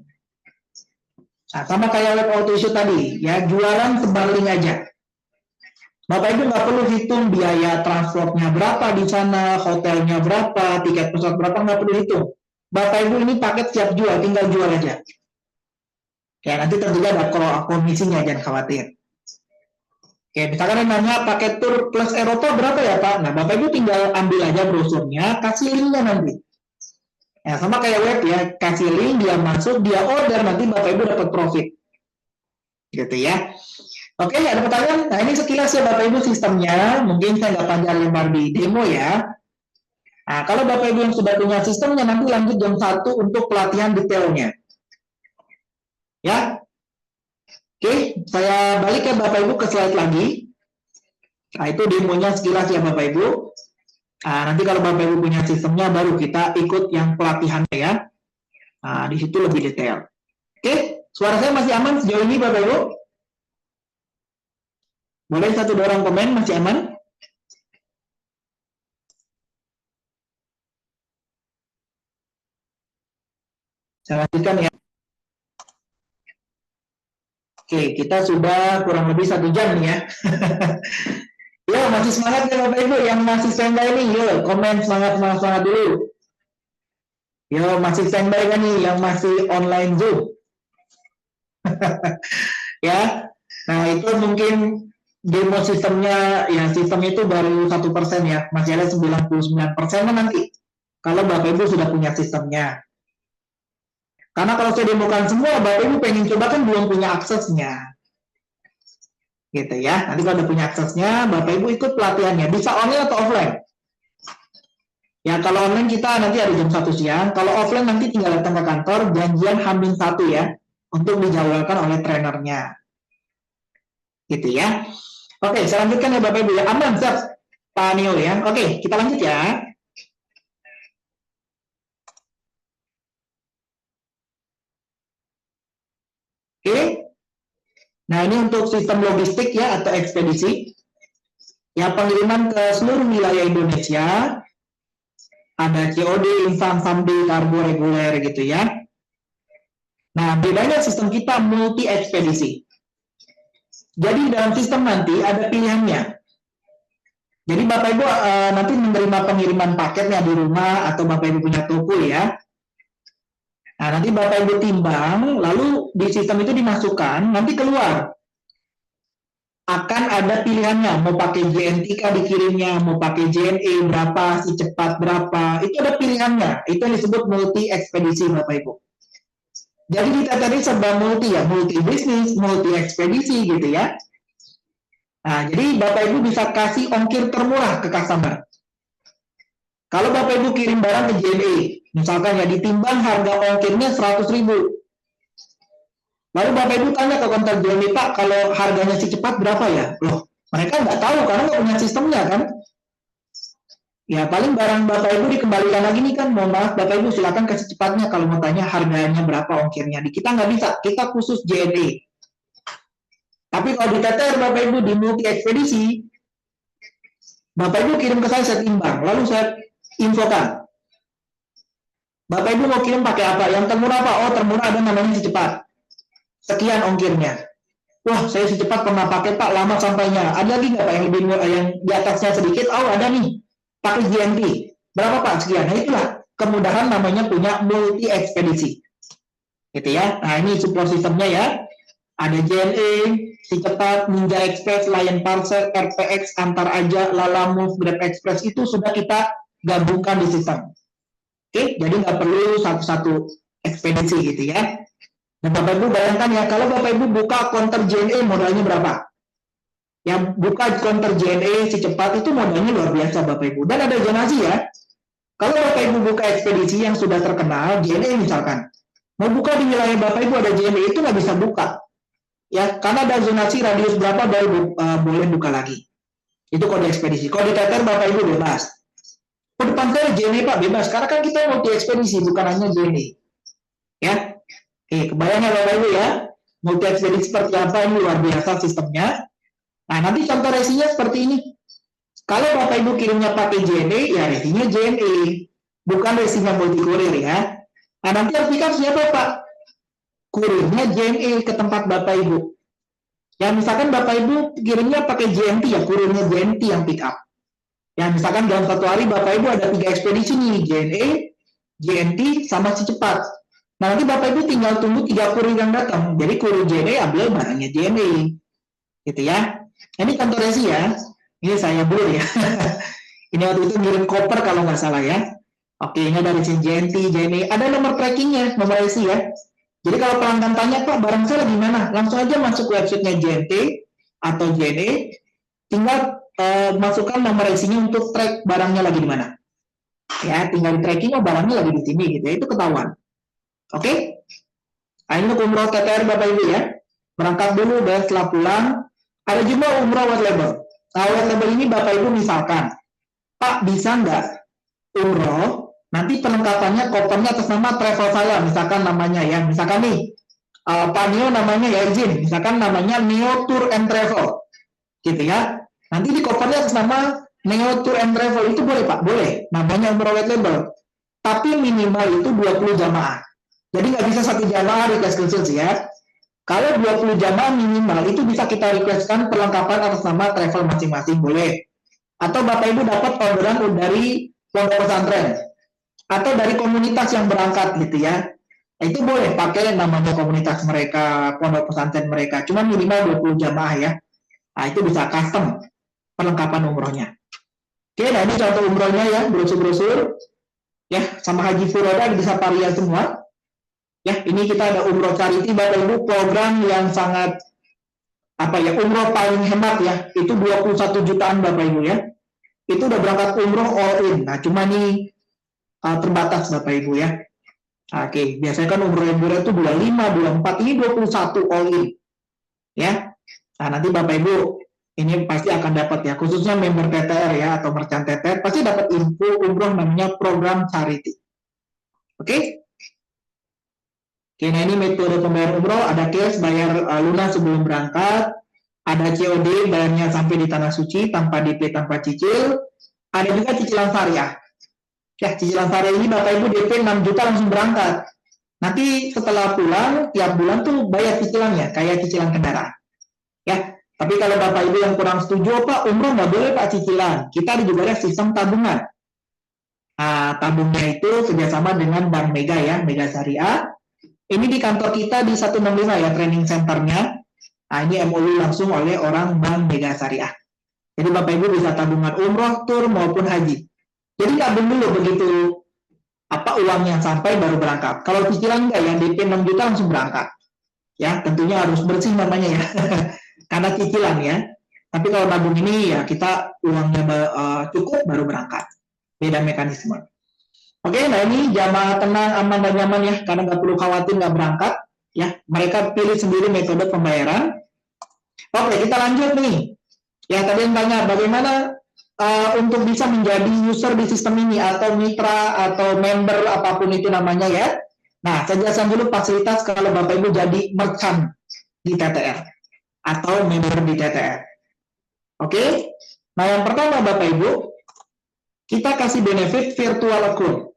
Nah, sama kayak web auto issue tadi, ya jualan sebar link aja. Bapak Ibu nggak perlu hitung biaya transportnya berapa di sana, hotelnya berapa, tiket pesawat berapa, nggak perlu hitung. Bapak Ibu ini paket siap jual, tinggal jual aja. Ya, nanti tentunya ada komisinya, jangan khawatir. Oke, misalkan yang nanya paket tur plus Eropa berapa ya Pak? Nah, Bapak Ibu tinggal ambil aja brosurnya, kasih linknya nanti. Ya, sama kayak web ya, kasih link, dia masuk, dia order, nanti Bapak Ibu dapat profit. Gitu ya. Oke, ada pertanyaan? Nah, ini sekilas ya Bapak Ibu sistemnya, mungkin saya nggak panjang lebar di demo ya. Nah, kalau Bapak Ibu yang sudah punya sistemnya, nanti lanjut jam 1 untuk pelatihan detailnya. Ya. Oke, saya balik ke Bapak Ibu ke slide lagi. Nah, itu demonya sekilas ya Bapak Ibu. Nah, nanti kalau Bapak Ibu punya sistemnya, baru kita ikut yang pelatihannya ya. Nah, di situ lebih detail. Oke, suara saya masih aman sejauh ini Bapak Ibu? Boleh satu orang komen, masih aman? Saya lanjutkan ya. Oke, kita sudah kurang lebih 1 jam nih ya. Yo, masih semangat ya Bapak Ibu yang masih standby nih, yo, komen semangat dulu. Yo, masih standby kan nih yang masih online Zoom. Ya, nah itu mungkin demo sistemnya, ya sistem itu baru 1% ya, masih ada 99% nanti. Kalau Bapak Ibu sudah punya sistemnya. Karena kalau saya demokan semua, Bapak Ibu pengen coba kan belum punya aksesnya. Gitu ya, nanti kalau udah punya aksesnya, Bapak Ibu ikut pelatihannya, bisa online atau offline. Ya, kalau online kita nanti ada jam 1 siang, kalau offline nanti tinggal datang ke kantor, janjian H-1 ya, untuk dijadwalkan oleh trainernya. Gitu ya. Oke, saya lanjutkan ya Bapak Ibu ya, aman, siap, Pak Nio ya. Oke, kita lanjut ya. Oke. Nah, ini untuk sistem logistik ya atau ekspedisi. Ya, pengiriman ke seluruh wilayah Indonesia. Ada COD, instan, sambil, kargo reguler gitu ya. Nah, bedanya sistem kita multi ekspedisi. Jadi dalam sistem nanti ada pilihannya. Jadi Bapak Ibu nanti menerima pengiriman paketnya di rumah atau Bapak Ibu punya toko ya. Nah, nanti Bapak Ibu timbang, lalu di sistem itu dimasukkan, nanti keluar. Akan ada pilihannya, mau pakai JNTK dikirimnya, mau pakai JNE berapa, si cepat berapa, itu ada pilihannya. Itu yang disebut multi ekspedisi Bapak Ibu. Jadi kita tadi serba multi ya, multi bisnis, multi ekspedisi gitu ya. Nah, jadi Bapak Ibu bisa kasih ongkir termurah ke customer. Kalau Bapak Ibu kirim barang ke JNE, misalkan ya ditimbang harga ongkirnya 100.000. Lalu Bapak Ibu tanya ke kontak JNE, Pak, kalau harganya si cepat berapa ya? Loh, mereka nggak tahu karena nggak punya sistemnya kan. Ya, paling barang Bapak Ibu dikembalikan lagi nih kan, mohon maaf Bapak Ibu silakan kasih cepatnya kalau mau tanya harganya berapa ongkirnya. Di kita nggak bisa, kita khusus JNE. Tapi kalau di TTR Bapak Ibu di multi ekspedisi, Bapak Ibu kirim ke saya timbang, lalu saya infokan. Bapak Ibu mau kirim pakai apa? Yang termurah apa? Oh, termurah ada namanya si cepat. Sekian ongkirnya. Wah, saya si cepat pernah pakai Pak, lama sampainya. Ada lagi nggak Pak yang lebih murah, yang di atasnya sedikit? Oh, ada nih. Pakai GNT. Berapa Pak? Sekian. Nah, itulah kemudahan namanya punya multi ekspedisi. Gitu ya. Nah, ini support sistemnya ya. Ada JNE, si cepat, Ninja Express, Lion Parcel, RPX, Antar Aja, Lalamove, Grab Express itu sudah kita gabungkan di sistem. Oke, jadi nggak perlu satu-satu ekspedisi gitu ya. Dan Bapak Ibu bayangkan ya, kalau Bapak Ibu buka counter JNE modalnya berapa? Yang buka counter JNE si cepat itu modalnya luar biasa Bapak Ibu. Dan ada zonasi ya. Kalau Bapak Ibu buka ekspedisi yang sudah terkenal, JNE misalkan, mau buka di wilayah Bapak Ibu ada JNE itu nggak bisa buka. Ya, karena ada zonasi radius berapa baru boleh buka lagi. Itu kode ekspedisi. Kalau di TTR Bapak Ibu bebas. Ke depan saya JNE Pak bebas, karena kan kita multi ekspedisi bukan hanya JNE. Ya, kebayang ya Bapak Ibu ya, multi ekspedisi seperti apa, ini luar biasa sistemnya. Nah, nanti contoh resinya seperti ini. Kalau Bapak Ibu kirimnya pakai JNE, ya resinya JNE, bukan resinya multi kurir ya. Nah, nanti yang pick up siapa Pak? Kurirnya JNE ke tempat Bapak Ibu. Ya, misalkan Bapak Ibu kirimnya pakai JNT ya, kurirnya JNT yang pick up. Ya, misalkan dalam satu hari Bapak Ibu ada 3 ekspedisi nih, JNE, JNT, sama si cepat. Nah, nanti Bapak Ibu tinggal tunggu 3 kurir yang datang. Jadi kurir JNE ambil barangnya JNE. Gitu ya. Ini contoh resi ya. Ini saya blur ya. Ini waktu itu ngirim koper kalau nggak salah ya. Oke, ini ada resi JNT, JNE. Ada nomor trackingnya, nomor resi ya. Jadi kalau pelanggan tanya, Pak, barang saya lagi mana? Langsung aja masuk websitenya JNT atau JNE, tinggal masukkan nomor resinya untuk track barangnya lagi di mana. Ya, tinggal di tracking, oh barangnya lagi di sini gitu ya, itu ketahuan. Oke? Nah, ini untuk umroh TTR Bapak Ibu ya. Berangkat dulu dan setelah pulang, ada juga umroh white label. Nah, white label ini Bapak Ibu misalkan, Pak bisa nggak umroh, nanti penengkapannya kopernya atas nama travel saya, misalkan namanya ya, misalkan nih, Pak Neo namanya ya izin, misalkan namanya Neo Tour and Travel, gitu ya. Nanti di kopernya atas nama Neo Tour and Travel, itu boleh Pak? Boleh, namanya umroh white label. Tapi minimal itu 20 jamaah. Jadi nggak bisa 1 jamaah request khusus ya. Kalau 20 jamaah minimal, itu bisa kita requestkan perlengkapan atas nama travel masing-masing, boleh. Atau Bapak Ibu dapat orderan dari pondok pesantren, atau dari komunitas yang berangkat gitu ya. Nah, itu boleh pakai namanya komunitas mereka, pondok pesantren mereka. Cuma minimal 20 jamaah ya. Nah, itu bisa custom perlengkapan umrohnya. Oke, nah ini contoh umrohnya ya, brosur-brosur. Ya, sama Haji Furoda di Saparia semua. Ya, ini kita ada umroh charity Bapak Ibu, program yang sangat umroh paling hemat ya. Itu 21 jutaan Bapak Ibu ya. Itu udah berangkat umroh all in. Nah, cuma nih terbatas Bapak Ibu ya. Oke, biasanya kan umroh yang murah itu 25, 24, ini 21 all in. Ya. Nah, nanti Bapak Ibu ini pasti akan dapat ya, khususnya member TTR ya atau merchant TTR pasti dapat info umroh namanya program charity. Oke? Oke, nah ini metode pembayaran umroh, ada cash bayar lunas sebelum berangkat, ada COD bayarnya sampai di tanah suci tanpa DP tanpa cicil, ada juga cicilan syariah. Ya, cicilan syariah ini Bapak Ibu DP 6 juta langsung berangkat. Nanti setelah pulang, tiap bulan tuh bayar cicilannya, kayak cicilan kendaraan. Ya, tapi kalau Bapak Ibu yang kurang setuju, Pak, umroh nggak boleh Pak cicilan. Kita ada juga ada sistem tabungan. Nah, tabungnya itu kerjasama dengan Bank Mega ya, Mega Syariah. Ini di kantor kita di 165 ya, training centernya. Nah, ini MOU langsung oleh orang Bank Mega Syariah. Jadi Bapak Ibu bisa tabungan umroh, tur maupun haji. Jadi tabung dulu begitu uangnya sampai baru berangkat. Kalau cicilan enggak ya, DP 6 juta langsung berangkat. Ya, tentunya harus bersih namanya ya. Karena cicilan ya. Tapi kalau tabung ini ya kita uangnya cukup baru berangkat. Beda mekanisme. Oke, nah ini jamaah tenang, aman dan nyaman ya, karena nggak perlu khawatir nggak berangkat. Ya, mereka pilih sendiri metode pembayaran. Oke, kita lanjut nih. Ya, tadi yang tanya bagaimana untuk bisa menjadi user di sistem ini atau mitra atau member apapun itu namanya ya. Nah, saya jelaskan dulu fasilitas kalau Bapak Ibu jadi merchant di TTR atau member di TTR. Oke? Nah, yang pertama Bapak Ibu, kita kasih benefit virtual account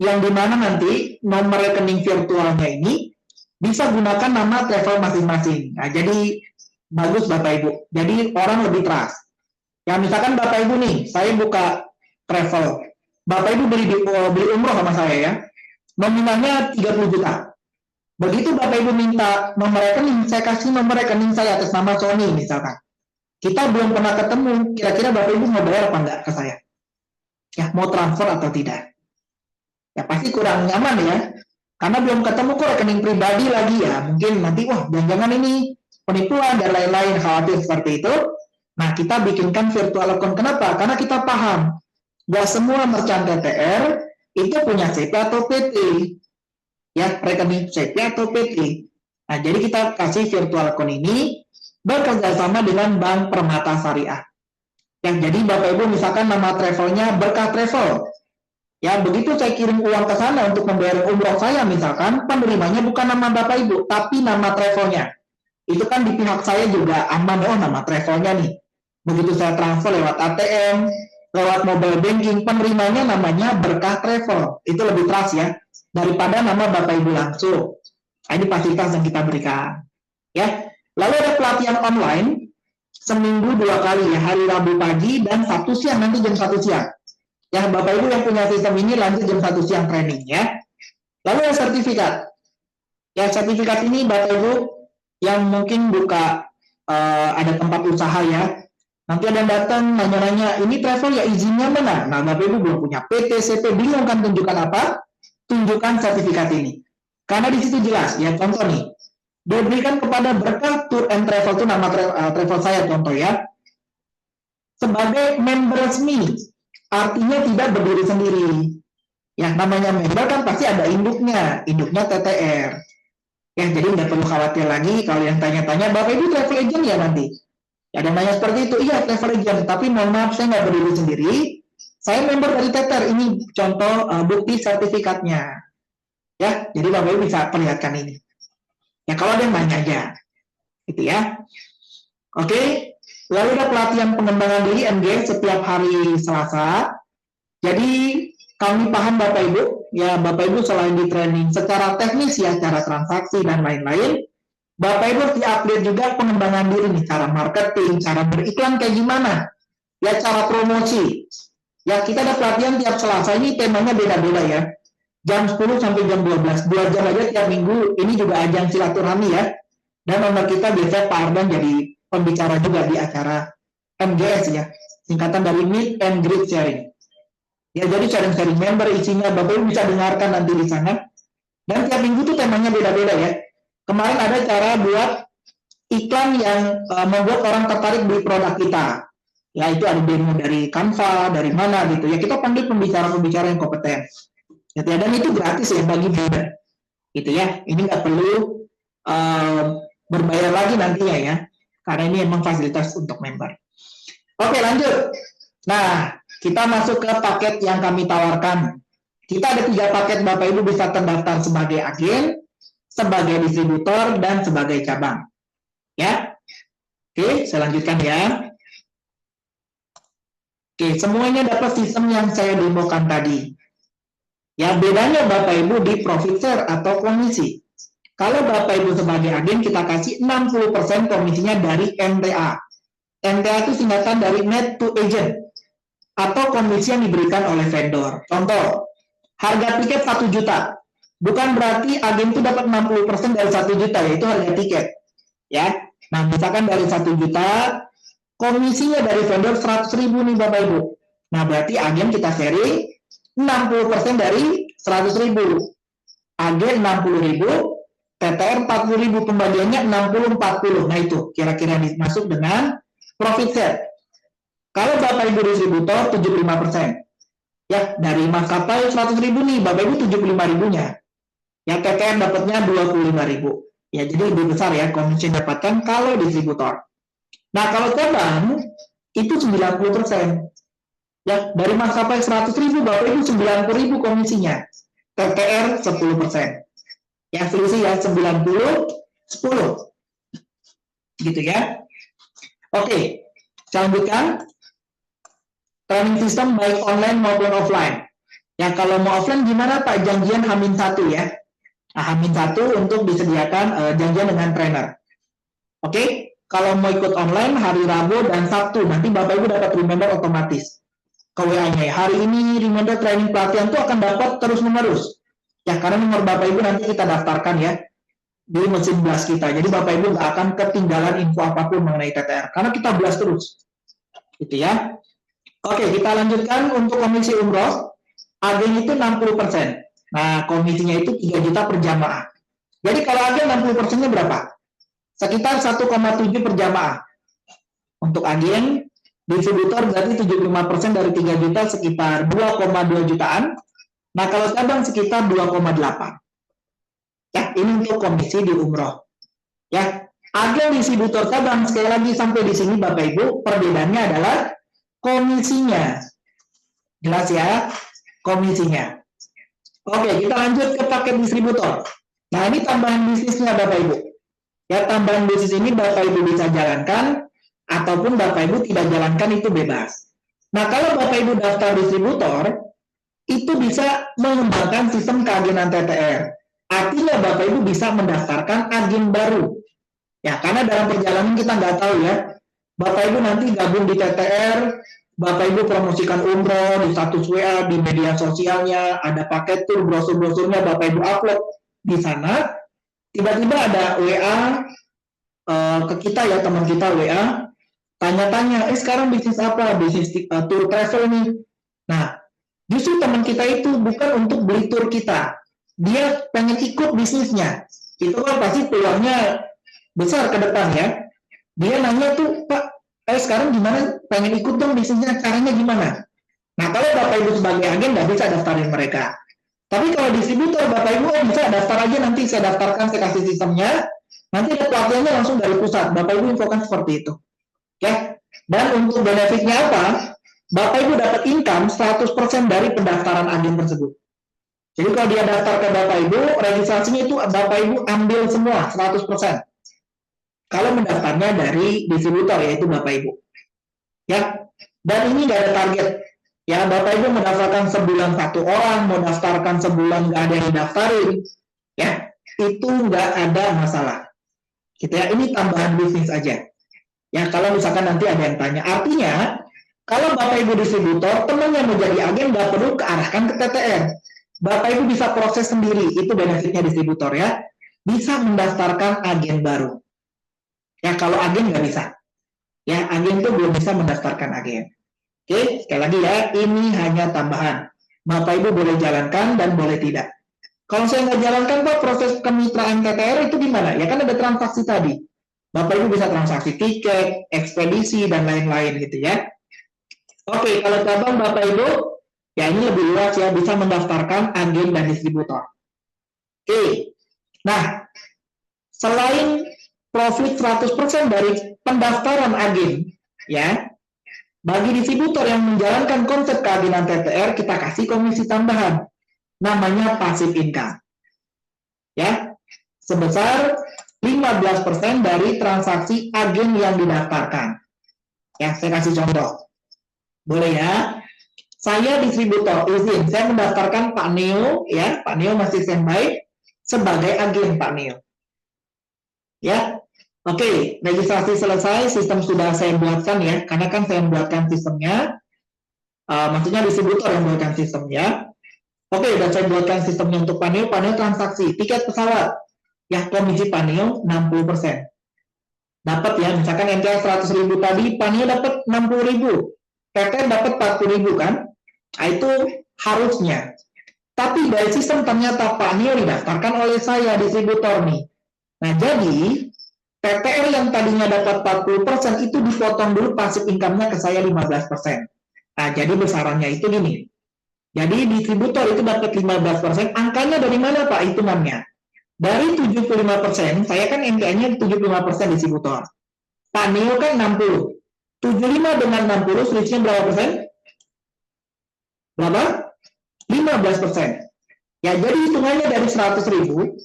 yang dimana nanti nomor rekening virtualnya ini bisa gunakan nama travel masing-masing. Nah, jadi bagus Bapak Ibu. Jadi orang lebih trust. Ya misalkan Bapak Ibu nih, saya buka travel. Bapak Ibu beli umroh sama saya ya. Nominalnya 30 juta. Begitu Bapak Ibu minta nomor rekening, saya kasih nomor rekening saya atas nama Sony misalkan. Kita belum pernah ketemu, kira-kira Bapak Ibu mau bayar apa enggak ke saya? Ya, mau transfer atau tidak? Ya pasti kurang nyaman ya. Karena belum ketemu kok rekening pribadi lagi ya. Mungkin nanti, wah jangan-jangan ini penipuan dan lain-lain, khawatir seperti itu. Nah, kita bikinkan virtual account. Kenapa? Karena kita paham, nggak semua merchant TTR itu punya CP atau PT. Ya, rekening CP atau PT. Nah, jadi kita kasih virtual account ini bekerjasama dengan Bank Permata Syariah. Yang jadi Bapak Ibu misalkan nama travelnya Berkah Travel. Ya, begitu saya kirim uang ke sana untuk membayar umroh saya misalkan, penerimanya bukan nama Bapak Ibu, tapi nama travelnya. Itu kan di pihak saya juga aman, oh nama travelnya nih. Begitu saya transfer lewat ATM, lewat mobile banking, penerimanya namanya Berkah Travel. Itu lebih trust ya, daripada nama Bapak Ibu langsung. Nah, ini fasilitas yang kita berikan. Ya, lalu ada pelatihan online, seminggu 2 kali ya, hari Rabu pagi dan Sabtu siang, nanti jam 1 siang. Ya, Bapak Ibu yang punya sistem ini lanjut jam 1 siang training ya. Lalu ada sertifikat. Ya, sertifikat ini Bapak Ibu yang mungkin buka ada tempat usaha ya. Nanti ada yang datang nanya-nanya, ini travel ya izinnya mana? Nah, Bapak Ibu belum punya PT, CP, bingung kan tunjukkan apa? Tunjukkan sertifikat ini. Karena di situ jelas, ya contoh nih, diberikan kepada Berkah Tour and Travel, itu nama travel saya contoh ya. Sebagai member resmi, artinya tidak berdiri sendiri. Ya, namanya member kan pasti ada induknya TTR. Ya, jadi nggak perlu khawatir lagi kalau yang tanya-tanya, Bapak Ibu travel agent ya nanti? Ada yang nanya seperti itu, iya travel agent, tapi mohon maaf saya nggak berdiri sendiri, saya member dari TTR, ini contoh bukti sertifikatnya. Ya, jadi Bapak Ibu bisa perlihatkan ini. Ya, kalau ada yang nanya aja. Gitu ya. Oke, lalu ada pelatihan pengembangan diri MG setiap hari Selasa. Jadi kami paham Bapak Ibu, ya Bapak Ibu selain di training secara teknis ya, cara transaksi dan lain-lain, Bapak Ibu di-update juga pengembangan diri nih, cara marketing, cara beriklan kayak gimana, ya cara promosi. Ya kita ada pelatihan tiap Selasa, ini temanya beda-beda ya. Jam 10 sampai jam 12, 2 jam aja tiap minggu, ini juga ajang silaturahmi ya. Dan nomor kita biasanya Pak Ardan jadi pembicara juga di acara MGS ya, singkatan dari Meet and Greet Sharing. Ya jadi sharing-sharing member isinya, Bapak Ibu bisa dengarkan nanti di sana. Dan tiap minggu tuh temanya beda-beda ya. Kemarin ada cara buat iklan yang membuat orang tertarik beli produk kita. Ya itu ada demo dari Canva, dari mana gitu. Ya kita panggil pembicara-pembicara yang kompeten. Gitu ya. Dan itu gratis ya bagi member. Gitu ya. Ini nggak perlu berbayar lagi nantinya ya. Karena ini memang fasilitas untuk member. Oke lanjut. Nah kita masuk ke paket yang kami tawarkan. Kita ada 3 paket Bapak Ibu bisa terdaftar sebagai agen, sebagai distributor, dan sebagai cabang. Ya. Oke, saya lanjutkan ya. Oke, semuanya dapat sistem yang saya demokan tadi. Ya, bedanya Bapak Ibu di profit share atau komisi. Kalau Bapak Ibu sebagai agen, kita kasih 60% komisinya dari NTA. NTA itu singkatan dari Net to Agent, atau komisi yang diberikan oleh vendor. Contoh, harga tiket 1 juta. Bukan berarti agen itu dapat 60% dari 1 juta, yaitu harga tiket. Ya, nah misalkan dari 1 juta, komisinya dari vendor 100.000 nih Bapak Ibu. Nah berarti agen kita sharing 60% dari 100.000. Agen 60.000, TTR 40.000, pembagiannya 60-40. Nah itu kira-kira masuk dengan profit share. Kalau Bapak Ibu distributor 75%. Ya, dari maskapai 100.000 nih, Bapak Ibu 75.000-nya. Ya, TTR dapatnya 25.000. Ya, jadi lebih besar ya komisi yang dapatkan kalau distributor. Nah, kalau cabang itu 90%. Ya, dari maskapai 100.000, Bapak Ibu 90.000 komisinya. TTR 10%. Ya, selisih ya 90, 10. Gitu ya. Oke, saya lanjutkan. Training system baik online maupun offline. Ya, kalau mau offline gimana Pak? Janjian H-1 ya. Nah, H-1 untuk disediakan janjian dengan trainer. Oke, kalau mau ikut online hari Rabu dan Sabtu, nanti Bapak Ibu dapat reminder otomatis ke WA-nya. Hari ini reminder training pelatihan itu akan dapat terus-menerus. Ya, karena nomor Bapak Ibu nanti kita daftarkan ya di mesin blast kita. Jadi Bapak Ibu nggak akan ketinggalan info apapun mengenai TTR, karena kita blast terus. Gitu ya. Oke, kita lanjutkan untuk komisi umroh. Agen itu 60%. Nah, komisinya itu 3 juta per jamaah. Jadi kalau agen 60%-nya berapa? Sekitar 1,7 per jamaah. Untuk agen, distributor berarti 75% dari 3 juta sekitar 2,2 jutaan. Nah, kalau cabang sekitar 2,8. Ya, ini untuk komisi di umroh. Ya, agen distributor cabang, sekali lagi sampai di sini Bapak Ibu, perbedaannya adalah komisinya. Jelas ya, komisinya. Oke, kita lanjut ke paket distributor. Nah, ini tambahan bisnisnya Bapak Ibu. Ya, tambahan bisnis ini Bapak Ibu bisa jalankan, ataupun Bapak Ibu tidak jalankan, itu bebas. Nah, kalau Bapak Ibu daftar distributor, itu bisa mengembangkan sistem keagenan TTR. Artinya Bapak Ibu bisa mendaftarkan agen baru. Ya, karena dalam perjalanan kita nggak tahu ya, Bapak Ibu nanti gabung di TTR, Bapak Ibu promosikan umroh di status WA, di media sosialnya, ada paket tur, brosur-brosurnya Bapak Ibu upload di sana, tiba-tiba ada WA ke kita ya, teman kita WA, tanya-tanya, sekarang bisnis apa? Bisnis tour travel nih. Nah, justru teman kita itu bukan untuk beli tur kita, dia pengen ikut bisnisnya. Itu kan pasti peluangnya besar ke depan ya. Dia nanya tuh, Pak, sekarang gimana? Pengen ikut dong bisnisnya, caranya gimana? Nah, kalau Bapak Ibu sebagai agen nggak bisa daftarin mereka. Tapi kalau distributor, Bapak Ibu bisa daftar aja, nanti saya daftarkan, saya kasih sistemnya, nanti ada pelatihannya langsung dari pusat. Bapak Ibu infokan seperti itu. Ya. Dan untuk benefitnya apa? Bapak Ibu dapat income 100% dari pendaftaran agen tersebut. Jadi kalau dia daftar ke Bapak Ibu, registrasinya itu Bapak Ibu ambil semua 100%. Kalau mendaftarnya dari distributor, yaitu Bapak Ibu. Ya, dan ini nggak ada target. Ya, Bapak Ibu mendaftarkan sebulan 1 orang, mau daftarkan sebulan nggak ada yang daftarin, ya, itu nggak ada masalah. Gitu ya, ini tambahan bisnis aja. Ya, kalau misalkan nanti ada yang tanya, artinya kalau Bapak Ibu distributor, teman yang mau jadi agen nggak perlu kearahkan ke TTR. Bapak Ibu bisa proses sendiri, itu benefitnya distributor ya. Bisa mendaftarkan agen baru. Ya, kalau agen nggak bisa. Ya, agen itu belum bisa mendaftarkan agen. Oke, sekali lagi ya, ini hanya tambahan. Bapak Ibu boleh jalankan dan boleh tidak. Kalau saya nggak jalankan, Pak, proses kemitraan TTR itu gimana? Ya kan ada transaksi tadi. Bapak Ibu bisa transaksi tiket, ekspedisi, dan lain-lain gitu ya. Oke, kalau cabang Bapak Ibu, ya ini lebih luas ya, bisa mendaftarkan agen dan distributor. Oke, nah, selain profit 100% dari pendaftaran agen, ya, bagi distributor yang menjalankan konsep keagenan TTR, kita kasih komisi tambahan, namanya passive income, ya, sebesar 15% dari transaksi agen yang didaftarkan. Ya, saya kasih contoh, boleh ya? Saya distributor, izin, saya mendaftarkan Pak Neo, ya, Pak Neo masih standby sebagai agen Pak Neo. Ya, oke, registrasi selesai, sistem sudah saya buatkan ya, karena kan saya membuatkan sistemnya, maksudnya distributor yang membuatkan sistemnya. Oke, sudah saya buatkan sistemnya untuk Paneo transaksi, tiket pesawat, ya komisi Paneo 60%. Dapat ya, misalkan NTL 100.000 tadi, Paneo dapat 60.000, PT dapat 40.000 kan? Nah, itu harusnya. Tapi dari sistem ternyata Paneo didaftarkan oleh saya, distributor nih. Nah, jadi TTR yang tadinya dapat 40% itu dipotong dulu passive income-nya ke saya 15%. Nah, jadi besarannya itu gini. Jadi distributor itu dapat 15%, angkanya dari mana Pak hitungannya? Dari 75%, saya kan MPN-nya 75% distributor. Pak Neo kan 60. 75 dengan 60, selisihnya berapa persen? Berapa? 15%. Ya, jadi hitungannya dari 100.000,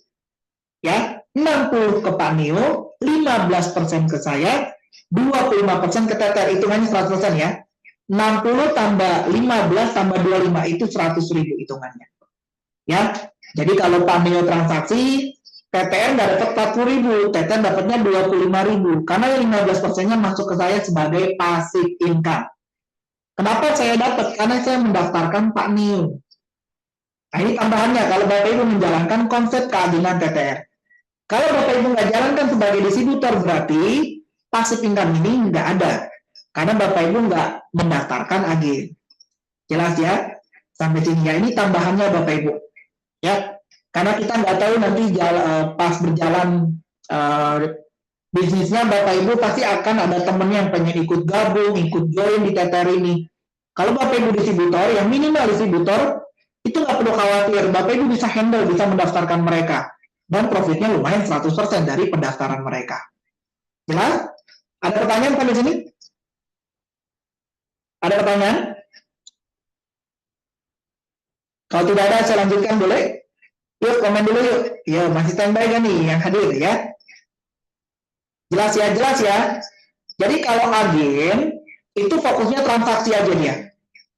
ya, 60 ke Pak Nio, 15% ke saya, 25% ke Teter, hitungannya 100% ya. 60 tambah 15 tambah 25 itu 100.000 hitungannya. Ya, jadi kalau Pak Nio transaksi, TTR nggak dapat 40.000, TTR dapatnya 25.000, karena 15%-nya masuk ke saya sebagai passive income. Kenapa saya dapat? Karena saya mendaftarkan Pak Nio. Nah, ini tambahannya kalau Bapak Ibu menjalankan konsep keadilan TTR. Kalau Bapak Ibu nggak jalankan sebagai distributor, berarti passive income ini nggak ada. Karena Bapak Ibu nggak mendaftarkan agen. Jelas ya? Sampai sini ya. Ini tambahannya Bapak Ibu. Ya, karena kita nggak tahu nanti pas berjalan bisnisnya Bapak Ibu pasti akan ada temen yang pengen ikut gabung, ikut join di TTR ini. Kalau Bapak Ibu distributor, yang minimal distributor, itu nggak perlu khawatir. Bapak Ibu bisa handle, bisa mendaftarkan mereka. Dan profitnya lumayan 100% dari pendaftaran mereka. Jelas? Ada pertanyaan sampai sini? Ada pertanyaan? Kalau tidak ada, saya lanjutkan boleh? Yuk, komen dulu yuk. Ya, masih standby kan nih yang hadir ya? Jelas ya, jelas ya. Jadi kalau agen, itu fokusnya transaksi aja dia.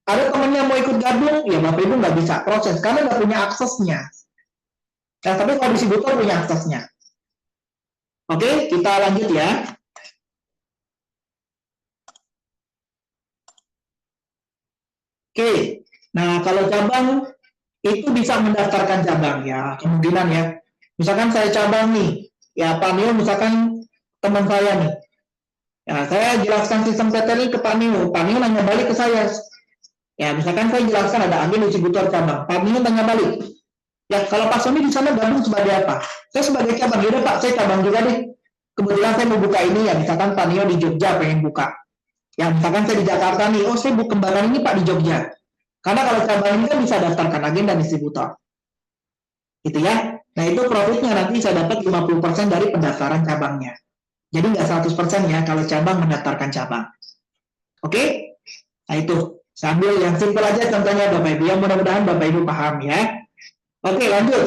Ada temennya mau ikut gabung, ya Bapak Ibu nggak bisa proses, karena nggak punya aksesnya. Nah, tapi kalau distributor punya aksesnya. Oke, kita lanjut ya. Oke, nah kalau cabang, itu bisa mendaftarkan cabang ya, kemungkinan ya. Misalkan saya cabang nih, ya Pak Nio misalkan teman saya nih. Ya, saya jelaskan sistem TTR ini ke Pak Nio nanya balik ke saya. Ya, misalkan saya jelaskan ada agen distributor cabang, Pak Nio tanya balik. Ya, kalau Pak Sony di sana gabung sebagai apa? Saya sebagai cabang, yaudah Pak, saya cabang juga deh. Kebetulan saya mau buka ini ya, misalkan Pak Nio di Jogja pengen buka. Ya, misalkan saya di Jakarta nih, oh saya buka kembangan ini Pak di Jogja. Karena kalau cabang ini kan bisa daftarkan agen dan distributor. Gitu ya. Nah, itu profitnya nanti saya dapat 50% dari pendaftaran cabangnya. Jadi nggak 100% ya kalau cabang mendaftarkan cabang. Oke? Nah, itu. Sambil yang simpel aja contohnya Bapak Ibu. Yang mudah-mudahan Bapak Ibu paham ya. Oke, lanjut.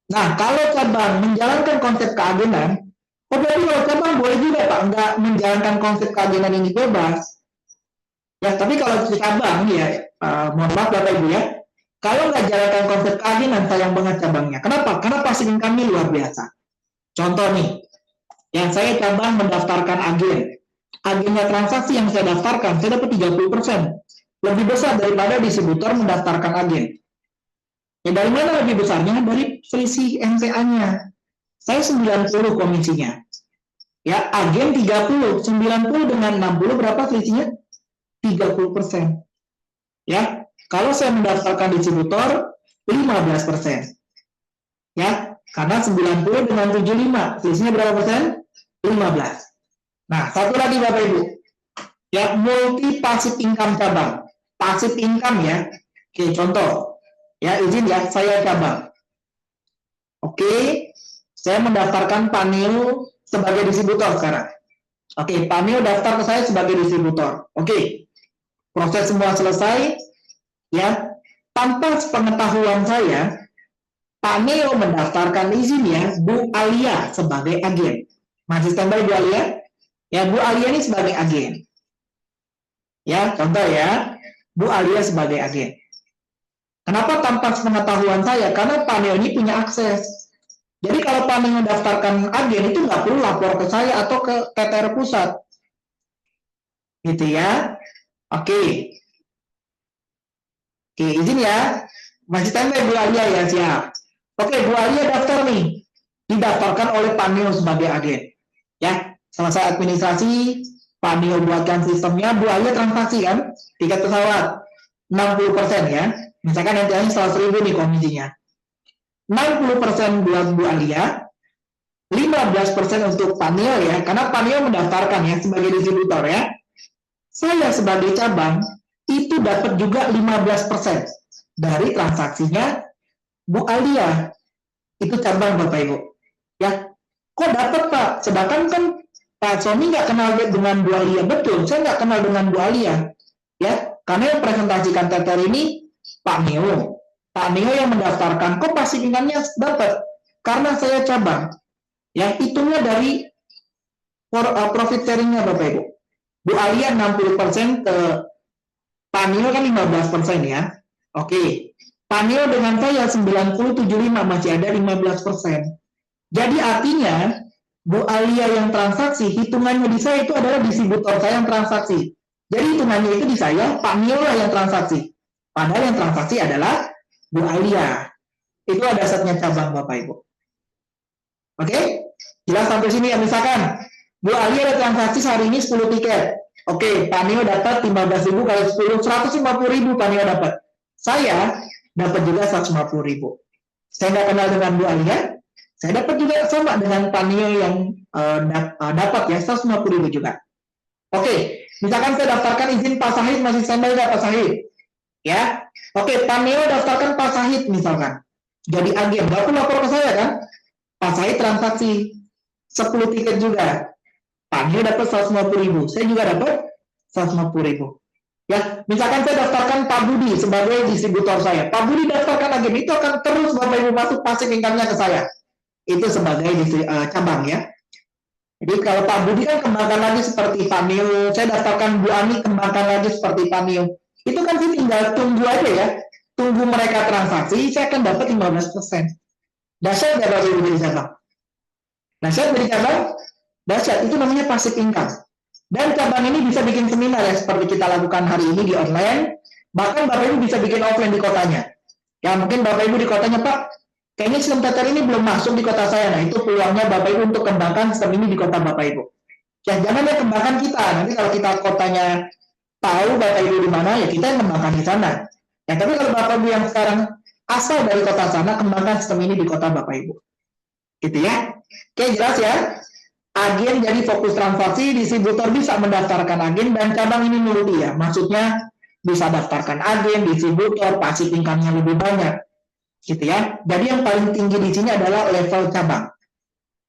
Nah, kalau cabang menjalankan konsep keagenan, berarti kalau cabang boleh juga Pak, nggak menjalankan konsep keagenan ini bebas. Ya, tapi kalau cabang ya, mohon maaf Bapak Ibu ya, kalau nggak jalankan konsep keagenan, sayang banget cabangnya. Kenapa? Karena passive income luar biasa. Contoh nih, yang saya cabang mendaftarkan agen. Agennya transaksi yang saya daftarkan, saya dapat 30%. Lebih besar daripada distributor mendaftarkan agen. Ya, dari mana lebih besarnya? Dari selisih MTA-nya. Saya 90 komisinya. Ya, agen 30. 90 dengan 60 berapa selisihnya? 30%. Ya, kalau saya mendaftarkan distributor 15%. Ya, karena 90 dengan 75, selisihnya berapa persen? 15. Nah, satu lagi Bapak Ibu. Ya, multi passive income cabang. Passive income ya. Oke, contoh. Ya, izin ya, saya cabang. Oke, saya mendaftarkan Pak Nio sebagai distributor sekarang. Oke, Pak Nio daftar ke saya sebagai distributor. Oke, proses semua selesai. Ya, tanpa sepengetahuan saya, Pak Nio mendaftarkan izinnya Bu Alia sebagai agen. Masih standby Bu Alia? Ya, Bu Alia ini sebagai agen. Ya, contoh ya, Bu Alia sebagai agen. Kenapa tanpa sepengetahuan saya? Karena Pak Nio ini punya akses. Jadi kalau Pak Nio mendaftarkan agen itu nggak perlu lapor ke saya atau ke TTR pusat. Gitu ya. Oke. Oke, izin ya. Masih standby Bu Alia ya, siap. Oke, Bu Alia daftar nih. Didaftarkan oleh Pak Nio sebagai agen. Ya, selesai administrasi, Pak Nio buatkan sistemnya, Bu Alia transaksi kan, tiket pesawat 60% ya. Misalkan nanti 100.000 nih komisinya. 60% buat Bu Alia, 15% untuk Pak Nio ya, karena Pak Nio mendaftarkan ya sebagai distributor ya. Saya sebagai cabang itu dapat juga 15% dari transaksinya Bu Alia. Itu cabang Bapak Ibu. Ya, kok dapat Pak? Sedangkan kan Pak Sony nggak kenal dengan Bu Alia. Betul, saya nggak kenal dengan Bu Alia. Ya, karena yang presentasikan TTR ini Pak Neo. Pak Neo yang mendaftarkan, kok pasif income-nya dapat? Karena saya cabang. Ya, hitungnya dari profit sharing-nya Bapak Ibu. Bu Alia 60% ke Pak Neo kan 15% ya. Oke. Pak Neo dengan saya 90-75 masih ada 15%. Jadi artinya Bu Alia yang transaksi, hitungannya di saya itu adalah distributor saya yang transaksi. Jadi hitungannya itu di saya, Pak Neo lah yang transaksi. Padahal yang transaksi adalah Bu Alia. Itu ada asetnya cabang Bapak Ibu. Oke? Jelas sampai sini ya. Misalkan Bu Alia ada transaksi hari ini 10 tiket. Oke, Pak Neo dapat 15.000 kali 10, 150.000 Pak Neo dapat. Saya dapat juga 150.000. Saya nggak kenal dengan Bu Alia, saya dapat juga sama dengan Pak Neo yang dapat ya 150.000 juga. Oke, misalkan saya daftarkan izin Pak Sahid masih standby nggak Pak Sahid? Ya, oke Pak Neo daftarkan Pak Sahid misalkan, jadi agen, Bapak lapor ke saya kan? Pak Sahid transaksi 10 tiket juga, Pak Neo dapat 150.000, saya juga dapat 150.000. Ya, misalkan saya daftarkan Pak Budi sebagai distributor saya, Pak Budi daftarkan agen, itu akan terus Bapak Ibu masuk pasif income-nya ke saya. Itu sebagai cabang ya. Jadi kalau Pak Budi kan kembangkan lagi seperti Pak Neo, saya daftarkan Bu Ani kembangkan lagi seperti Pak Neo. Itu kan sih tinggal tunggu aja ya. Tunggu mereka transaksi, saya akan dapat 15%. Dahsyat nggak Bapak Ibu dari cabang? Dahsyat dari cabang? Dahsyat, itu namanya passive income. Dan cabang ini bisa bikin seminar ya, seperti kita lakukan hari ini di online. Bahkan Bapak Ibu bisa bikin offline di kotanya. Ya mungkin Bapak Ibu di kotanya, Pak, kayaknya sistem TTR ini belum masuk di kota saya. Nah, itu peluangnya Bapak Ibu untuk kembangkan sistem ini di kota Bapak Ibu. Ya, jangan ya kembangkan kita. Nanti kalau kita kotanya tahu Bapak Ibu di mana, ya kita yang kembangkan di sana. Ya, tapi kalau Bapak Ibu yang sekarang asal dari kota sana, kembangkan sistem ini di kota Bapak Ibu. Gitu ya. Oke, jelas ya. Agen jadi fokus transaksi, distributor bisa mendaftarkan agen, dan cabang ini multi ya. Maksudnya bisa daftarkan agen, distributor, pasif income-nya lebih banyak. Gitu ya. Jadi yang paling tinggi di sini adalah level cabang.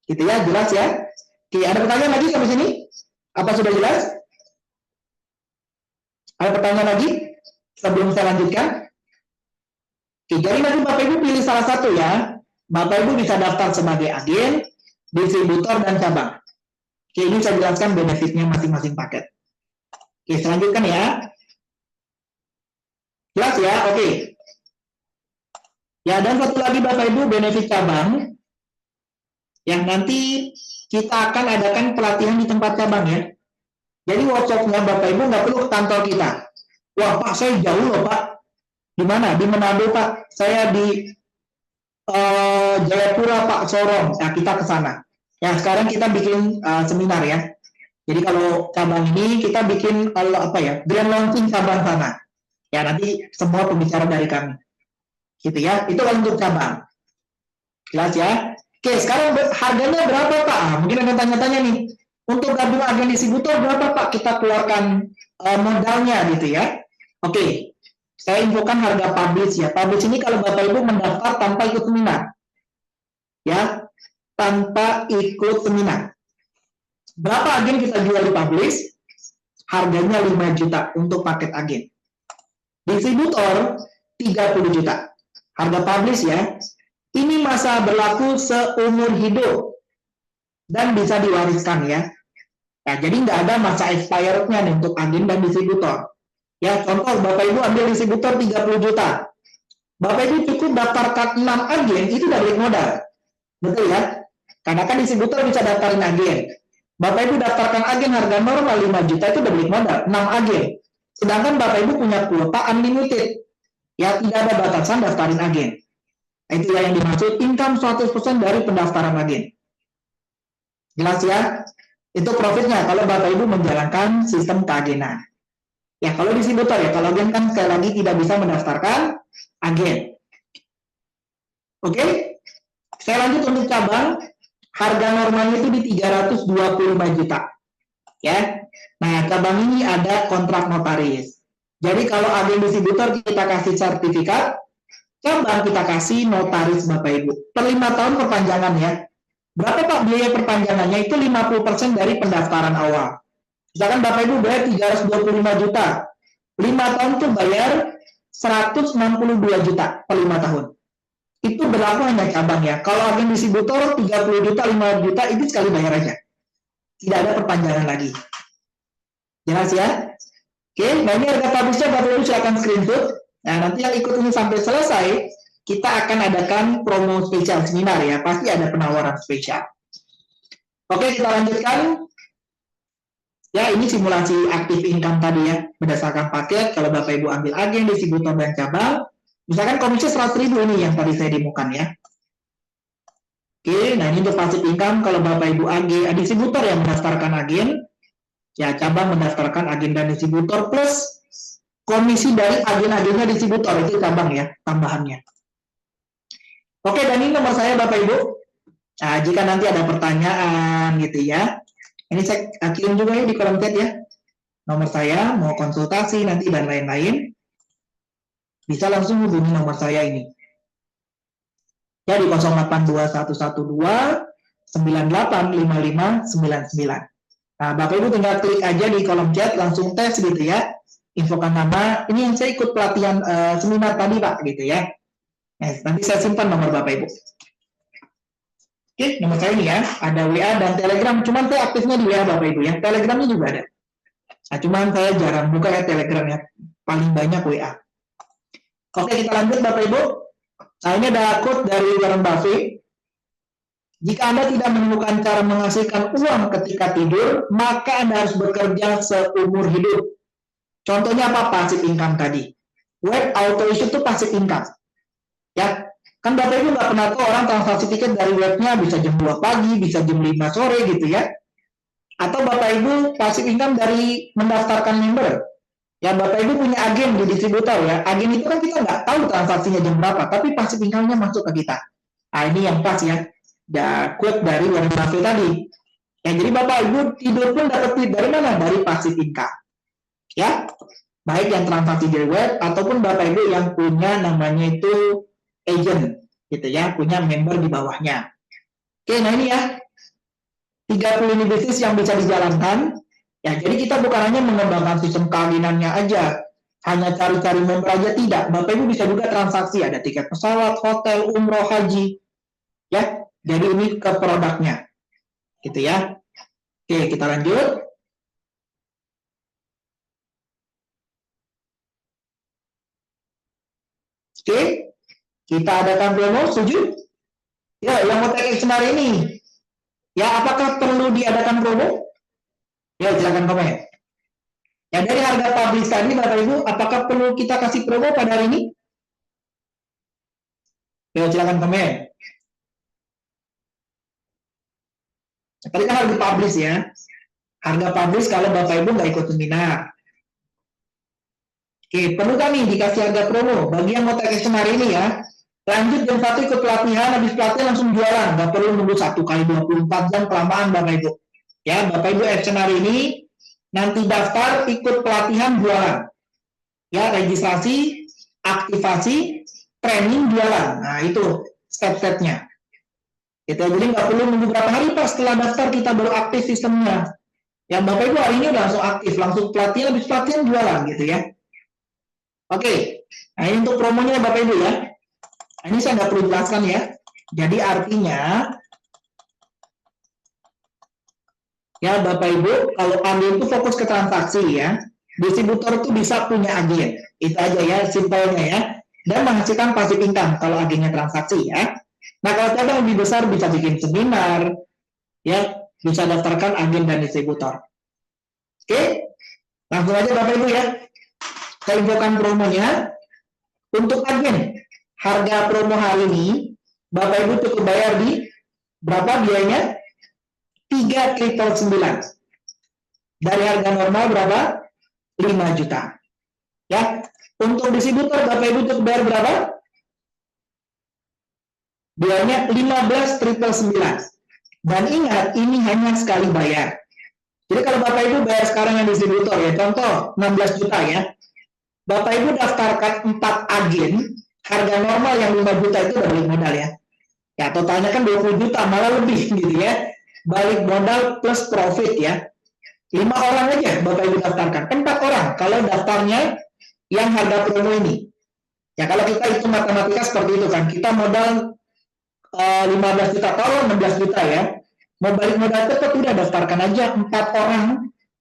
Gitu ya, jelas ya. Oke, ada pertanyaan lagi sampai sini? Apa sudah jelas? Ada pertanyaan lagi sebelum saya lanjutkan? Oke, jadi nanti Bapak Ibu pilih salah satu ya. Bapak Ibu bisa daftar sebagai agen, distributor, dan cabang. Oke, ini saya jelaskan benefitnya masing-masing paket. Oke, selanjutkan ya. Jelas ya? Oke. Ya, dan satu lagi Bapak Ibu, benefit cabang yang nanti kita akan adakan pelatihan di tempat cabang ya. Jadi workshopnya Bapak Ibu nggak perlu ke kantor kita. Wah Pak, saya jauh loh Pak. Di mana? Di Manado Pak. Saya di Jayapura Pak, Sorong. Nah, kita ke sana. Ya, sekarang kita bikin seminar ya. Jadi kalau cabang ini kita bikin apa ya? Grand launching cabang sana. Ya, nanti semua pembicara dari kami. Gitu ya, itu untuk cabang. Jelas ya. Oke, sekarang harganya berapa Pak? Mungkin ada tanya-tanya nih. Untuk gabung agen distributor berapa Pak kita keluarkan modalnya gitu ya. Oke, saya infokan harga publish ya. Publish ini kalau Bapak Ibu mendaftar tanpa ikut seminar. Ya, tanpa ikut seminar. Berapa agen kita jual di publish? Harganya 5 juta untuk paket agen. Distributor 30 juta. Harga publish ya. Ini masa berlaku seumur hidup dan bisa diwariskan ya. Ya, jadi nggak ada masa expirednya nih untuk agen dan distributor. Ya, contoh Bapak Ibu ambil distributor 30 juta. Bapak Ibu cukup daftarkan 6 agen, itu udah balik modal. Betul ya? Karena kan distributor bisa daftarin agen. Bapak Ibu daftarkan agen harga normal 5 juta, itu udah balik modal, 6 agen. Sedangkan Bapak Ibu punya kuota unlimited. Ya, tidak ada batasan daftarin agen. Itulah yang dimaksud income 100% dari pendaftaran agen. Jelas ya? Itu profitnya kalau Bapak Ibu menjalankan sistem keagenan. Ya, kalau distributor ya, kalau agen kan sekali lagi tidak bisa mendaftarkan agen. Oke? Saya lanjut untuk cabang, harga normalnya itu di 325 juta. Ya. Nah, cabang ini ada kontrak notaris. Jadi kalau agen distributor kita kasih sertifikat, cabang kita kasih notaris Bapak Ibu. Per 5 tahun perpanjangan ya. Berapa Pak biaya perpanjangannya? Itu 50% dari pendaftaran awal. Misalkan Bapak Ibu bayar 325 juta. 5 tahun tuh bayar 162 juta per 5 tahun. Itu berlaku hanya cabang ya. Kalau agen distributor 30 juta, 5 juta itu sekali bayar aja. Tidak ada perpanjangan lagi. Jelas ya? Oke, nah ini harga publishnya Bapak Ibu silakan screenshot. Nah, nanti yang ikut ini sampai selesai, kita akan adakan promo spesial seminar ya. Pasti ada penawaran spesial. Oke, kita lanjutkan. Ya, ini simulasi aktif income tadi ya, berdasarkan paket. Kalau Bapak Ibu ambil agen, distributor, dan cabang, misalkan komisi 100.000 ini yang tadi saya demokan ya. Oke, nah ini untuk passive income. Kalau Bapak Ibu agen, distributor yang mendaftarkan agen, ya cabang mendaftarkan agen dan distributor, plus komisi dari agen-agennya distributor, itu cabang ya, tambahannya. Oke, dan ini nomor saya Bapak Ibu. Nah, jika nanti ada pertanyaan gitu ya, ini saya kirim juga ya di kolom chat ya. Nomor saya, mau konsultasi nanti dan lain-lain, bisa langsung hubungi nomor saya ini. Ya, di 082112 985599. Nah, Bapak Ibu tinggal klik aja di kolom chat, langsung tes gitu ya. Infokan nama, ini yang saya ikut pelatihan seminar tadi Pak, gitu ya. Nah, nanti saya simpan nomor Bapak Ibu. Oke, nomor saya ini ya, ada WA dan Telegram, cuman saya aktifnya di WA Bapak Ibu ya, Telegramnya juga ada. Nah, cuman saya jarang buka ya Telegram ya, paling banyak WA. Oke, kita lanjut Bapak Ibu. Nah, ini ada quote dari Warren Buffett. Jika Anda tidak menemukan cara menghasilkan uang ketika tidur, maka Anda harus bekerja seumur hidup. Contohnya apa? Passive income tadi. Web auto issue itu passive income. Ya, kan Bapak Ibu nggak pernah tahu orang transaksi tiket dari webnya bisa jam 2 pagi, bisa jam 5 sore gitu ya. Atau Bapak Ibu passive income dari mendaftarkan member. Ya, Bapak Ibu punya agen di distributor ya. Agen itu kan kita nggak tahu transaksinya jam berapa, tapi passive income-nya masuk ke kita. Nah, ini yang pas ya. Quote dari Warren Buffett tadi. Ya, jadi Bapak Ibu tidur pun dapat duit dari mana? Dari passive income. Ya, baik yang transaksi dari web ataupun Bapak Ibu yang punya namanya itu agent gitu ya, punya member di bawahnya. Oke, nah ini ya 30 ini bisnis yang bisa dijalankan ya. Jadi kita bukan hanya mengembangkan sistem keagenannya aja, hanya cari-cari member aja, tidak. Bapak Ibu bisa juga transaksi, ada tiket pesawat, hotel, umroh, haji ya. Jadi ini ke produknya gitu ya. Oke, kita lanjut. Oke, kita adakan promo, setuju? Ya, yang mau take action hari ini, ya apakah perlu diadakan promo? Ya, silakan komen. Ya, dari harga publish tadi, Bapak Ibu, apakah perlu kita kasih promo pada hari ini? Ya, silakan komen. Tadi kan harga publish ya. Harga publish kalau Bapak Ibu nggak ikut seminar. Oke, perlu kan nih dikasih harga promo bagi yang mau take action hari ini ya. Lanjut jam 1 ikut pelatihan, habis pelatihan langsung jualan, nggak perlu nunggu 1 kali 24 jam kelamaan Bapak Ibu. Ya, Bapak Ibu action hari ini, nanti daftar, ikut pelatihan, jualan. Ya, registrasi, aktivasi, training, jualan. Nah, itu step-stepnya. Gitu, jadi nggak perlu nunggu berapa hari Pak setelah daftar kita baru aktif sistemnya. Ya, Bapak Ibu hari ini udah langsung aktif, langsung pelatihan, habis pelatihan jualan gitu ya. Oke, nah ini untuk promonya Bapak Ibu ya. Ini saya nggak perlu jelaskan ya. Jadi artinya, ya Bapak Ibu, kalau agen itu fokus ke transaksi ya. Distributor itu bisa punya agen. Itu aja ya, simpelnya ya. Dan menghasilkan passive income kalau agennya transaksi ya. Nah kalau cabang lebih besar bisa bikin seminar, ya bisa daftarkan agen dan distributor. Oke, langsung aja Bapak Ibu ya. Saya infokan promonya. Untuk agen, harga promo hari ini, Bapak Ibu cukup bayar di berapa biayanya? 3.999. Dari harga normal berapa? 5 juta. Ya, untuk distributor Bapak Ibu cukup bayar berapa? Biayanya 15.999. Dan ingat, ini hanya sekali bayar. Jadi kalau Bapak Ibu bayar sekarang yang distributor ya, contoh 16 juta ya. Bapak Ibu daftarkan 4 agen, harga normal yang 5 juta itu udah balik modal ya. Ya, totalnya kan 20 juta, malah lebih gitu ya. Balik modal plus profit ya. 5 orang aja Bapak Ibu daftarkan. 4 orang kalau daftarnya yang harga promo ini. Ya kalau kita hitung matematika seperti itu kan, kita modal 15 juta, kalau 16 juta ya, mau balik modal cepat udah daftarkan aja 4 orang,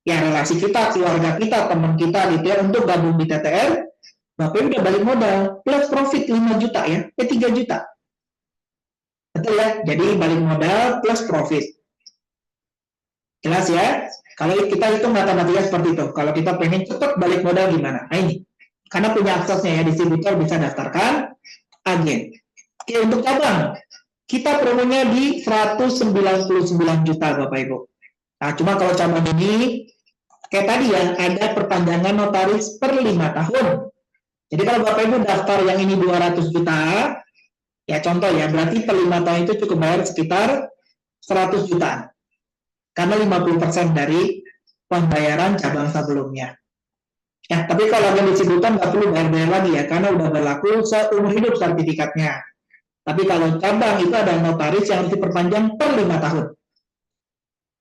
ya relasi kita, keluarga kita, teman kita gitu ya, untuk gabung di TTR, Bapak Ibu udah balik modal, plus profit 5 juta ya, 3 juta. Betul ya, jadi balik modal plus profit. Jelas ya, kalau kita hitung matematika seperti itu, kalau kita pengen cepat balik modal gimana? Nah ini, karena punya aksesnya ya, distributor bisa daftarkan agen. Oke, untuk cabang, kita promonya di 199 juta Bapak Ibu. Nah, cuma kalau cabang ini, kayak tadi ya, ada perpanjangan notaris per 5 tahun. Jadi kalau Bapak Ibu daftar yang ini 200 juta, ya contoh ya, berarti per 5 tahun itu cukup bayar sekitar 100 juta. Karena 50% dari pembayaran cabang sebelumnya. Ya, tapi kalau agen distributor nggak perlu bayar-bayar lagi ya, karena udah berlaku seumur hidup sertifikatnya. Tapi kalau cabang itu ada notaris yang harus diperpanjang per 5 tahun.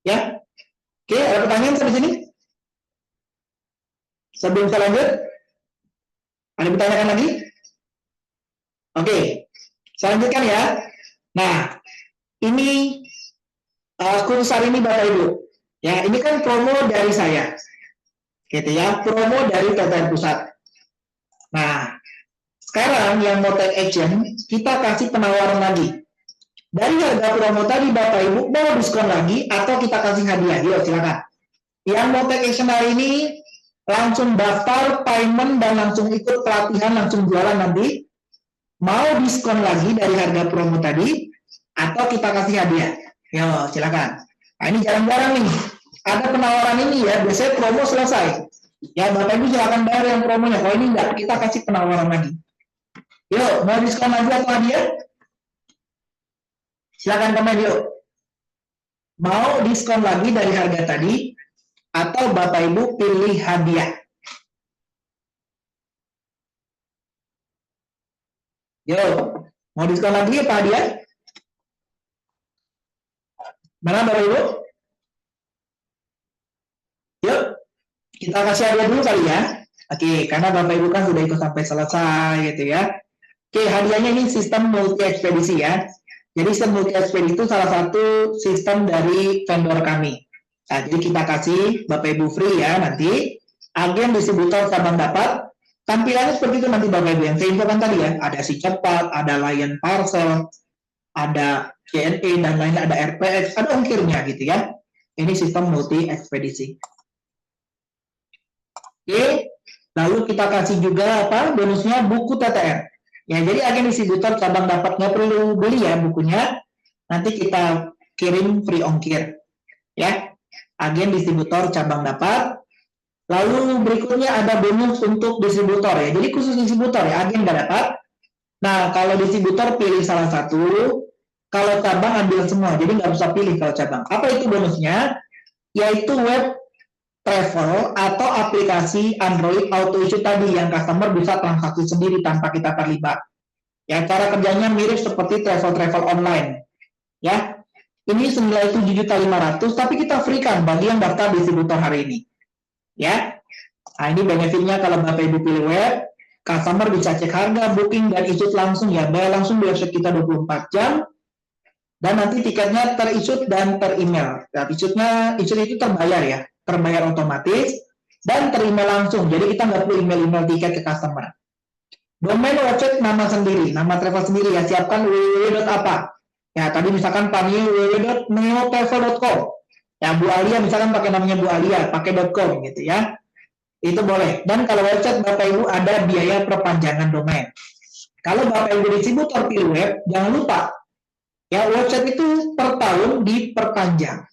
Ya, oke, ada pertanyaan sampai sini? Sebelum saya lanjut, ada yang bertanyakan lagi? Oke, saya lanjutkan ya. Nah, ini khusus hari ini Bapak Ibu. Ya, ini kan promo dari saya. Gitu ya, promo dari TTR Pusat. Nah, sekarang yang mau take action, kita kasih penawaran lagi. Dari harga promo tadi Bapak Ibu, mau diskon lagi atau kita kasih hadiah? Yuk, silakan. Yang mau take action hari ini, langsung daftar, payment, dan langsung ikut pelatihan, langsung jualan nanti. Mau diskon lagi dari harga promo tadi, atau kita kasih hadiah? Yuk, silakan. Nah, ini jarang-jarang nih. Ada penawaran ini ya, biasanya promo selesai. Ya, Bapak Ibu silakan bayar yang promonya. Kalau ini enggak, kita kasih penawaran lagi. Yuk, mau diskon lagi atau hadiah? Silakan komen yuk. Mau diskon lagi dari harga tadi, atau Bapak Ibu pilih hadiah? Yuk, mau diskon lagi apa hadiah? Mana Bapak Ibu? Yuk, kita kasih hadiah dulu kali ya. Oke, karena Bapak Ibu kan sudah ikut sampai selesai gitu ya. Oke, hadiahnya ini sistem multi ekspedisi ya. Jadi sistem multi ekspedisi itu salah satu sistem dari vendor kami. Nah, jadi kita kasih Bapak Ibu free ya nanti. Agen distributor cabang dapat. Tampilannya seperti itu nanti Bapak Ibu yang saya infokan tadi ya. Ada Si Cepat, ada Lion Parcel, ada JNE dan lainnya, ada RPX, ada ongkirnya gitu ya. Ini sistem multi ekspedisi. Oke, lalu kita kasih juga apa? Bonusnya buku TTR. Ya, jadi agen distributor cabang dapat, nggak perlu beli ya bukunya. Nanti kita kirim free ongkir. Ya, agen distributor cabang dapat. Lalu berikutnya ada bonus untuk distributor ya. Jadi khusus distributor ya, agen nggak dapat. Nah, kalau distributor pilih salah satu, kalau cabang ambil semua. Jadi nggak usah pilih kalau cabang. Apa itu bonusnya? Yaitu web travel atau aplikasi Android auto issue tadi yang customer bisa transaksi sendiri tanpa kita terlibat. Ya, cara kerjanya mirip seperti travel online. Ya, ini senilai 7.500.000 tapi kita free kan bagi yang daftar distributor hari ini. Ya, nah ini benefitnya kalau Bapak Ibu pilih web, customer bisa cek harga, booking dan issue langsung ya, bayar langsung di website kita 24 jam. Dan nanti tiketnya ter-issue dan ter-email. Nah, issue itu terbayar ya, terbayar otomatis dan ter-email langsung. Jadi kita nggak perlu email tiket ke customer. Domain website nama sendiri, nama travel sendiri ya, siapkan www.apa. Ya, tadi misalkan panggil www.neotravel.com. Ya, Bu Alia misalkan pakai namanya Bu Alia, pakai .com gitu ya. Itu boleh. Dan kalau website Bapak Ibu ada biaya perpanjangan domain. Kalau Bapak Ibu distributor pilih web, jangan lupa ya, website itu per tahun diperpanjang.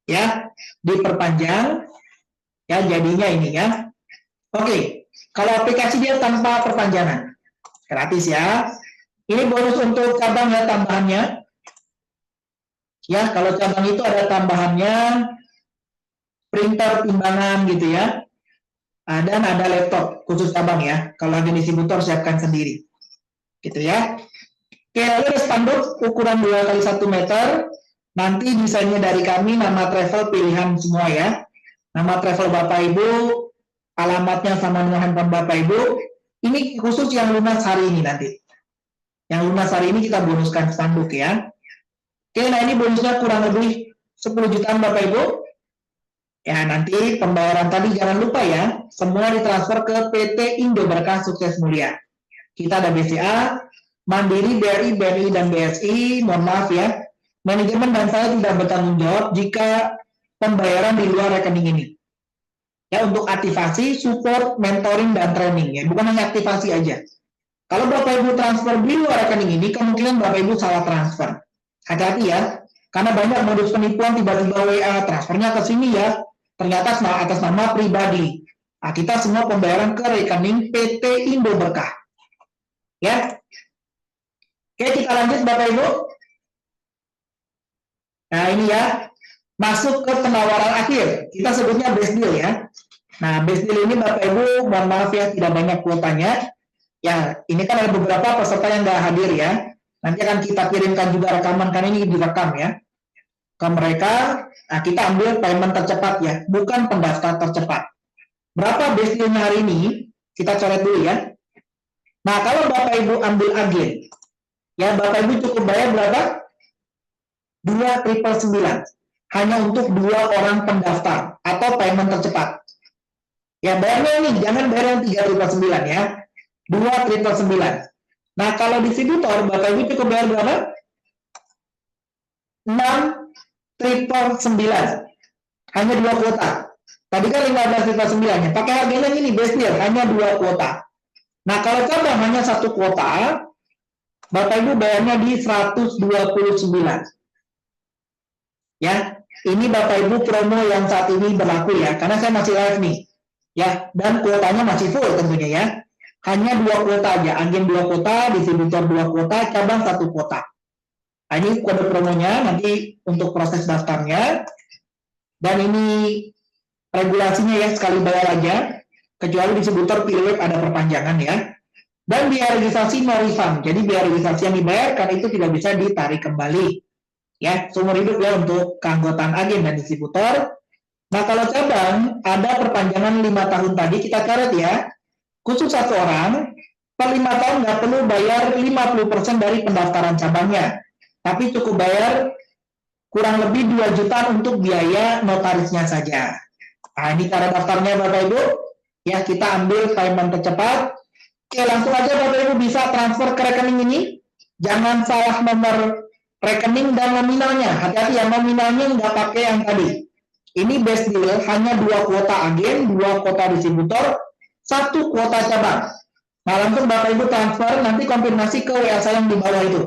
Ya, diperpanjang. Ya, jadinya ini ya. Oke, kalau aplikasi dia tanpa perpanjangan. Gratis ya. Ini bonus untuk cabang ya, tambahannya. Ya, kalau cabang itu ada tambahannya printer timbangan gitu ya. Dan ada laptop khusus cabang ya. Kalau agen distributor siapkan sendiri. Gitu ya. Oke, lalu ada spanduk ukuran 2x1 meter. Nanti desainnya dari kami, nama travel pilihan semua ya. Nama travel Bapak Ibu, alamatnya sama dengan handphone Bapak Ibu. Ini khusus yang lunas hari ini nanti. Yang lunas hari ini kita bonuskan spanduk ya. Oke, nah ini bonusnya kurang lebih 10 jutaan Bapak Ibu. Ya, nanti pembayaran tadi jangan lupa ya, semua ditransfer ke PT Indo Berkah Sukses Mulia. Kita ada BCA, Mandiri, BRI, BNI, dan BSI. Mohon maaf ya, manajemen dan saya tidak bertanggung jawab jika pembayaran di luar rekening ini. Ya, untuk aktivasi, support, mentoring, dan training ya, bukan hanya aktivasi aja. Kalau Bapak Ibu transfer di luar rekening ini, kemungkinan Bapak Ibu salah transfer. Hati-hati ya, karena banyak modus penipuan tiba-tiba WA, transfernya ke sini ya, ternyata atas nama pribadi. Nah, kita semua pembayaran ke rekening PT Indo Berkah. Ya. Oke, kita lanjut Bapak Ibu. Nah, ini ya, masuk ke penawaran akhir. Kita sebutnya best deal ya. Nah, best deal ini Bapak Ibu, mohon maaf ya, tidak banyak kuotanya. Ya, ini kan ada beberapa peserta yang nggak hadir ya. Nanti akan kita kirimkan juga rekaman, karena ini direkam ya. Ke mereka, nah kita ambil payment tercepat ya, bukan pendaftar tercepat. Berapa best deal-nya hari ini? Kita coret dulu ya. Nah, kalau Bapak Ibu ambil agen, ya Bapak Ibu cukup bayar berapa? 2.999. Hanya untuk 2 orang pendaftar atau payment tercepat. Ya, bayarnya ini, jangan bayar yang 3.999 ya. 2.999. Nah, kalau distributor, Bapak Ibu cukup bayar berapa? 6.999. Hanya 2 kuota. Tadi kan 15.999 ya. Pakai harganya ini best deal, hanya 2 kuota. Nah, kalau cabang hanya 1 kuota, Bapak Ibu bayarnya di 129. Ya, ini Bapak Ibu promo yang saat ini berlaku ya, karena saya masih live nih. Ya, dan kuotanya masih full tentunya ya. Hanya 2 kuota aja, agen 2 kuota, distributor 2 kuota, cabang 1 kuota. Nah, ini kode promonya nanti untuk proses daftarnya. Dan ini regulasinya ya, sekali bayar aja, kecuali distributor pilih web ada perpanjangan ya. Dan biaya registrasi no refund, jadi biaya registrasi yang dibayarkan itu tidak bisa ditarik kembali. Ya, seumur hidup ya untuk keanggotaan agen dan distributor. Nah, kalau cabang ada perpanjangan 5 tahun tadi, kita catat ya, khusus 1 orang, per 5 tahun nggak perlu bayar 50% dari pendaftaran cabangnya, tapi cukup bayar kurang lebih 2 juta untuk biaya notarisnya saja. Nah, ini cara daftarnya Bapak Ibu. Ya, kita ambil payment tercepat. Oke, langsung aja Bapak Ibu bisa transfer ke rekening ini. Jangan salah nomor rekening dan nominalnya. Hati-hati ya, nominalnya nggak pakai yang tadi. Ini best deal, hanya 2 kuota agen, 2 kuota distributor, 1 kuota cabang. Nah, langsung Bapak Ibu transfer, nanti konfirmasi ke WA saya yang di bawah itu.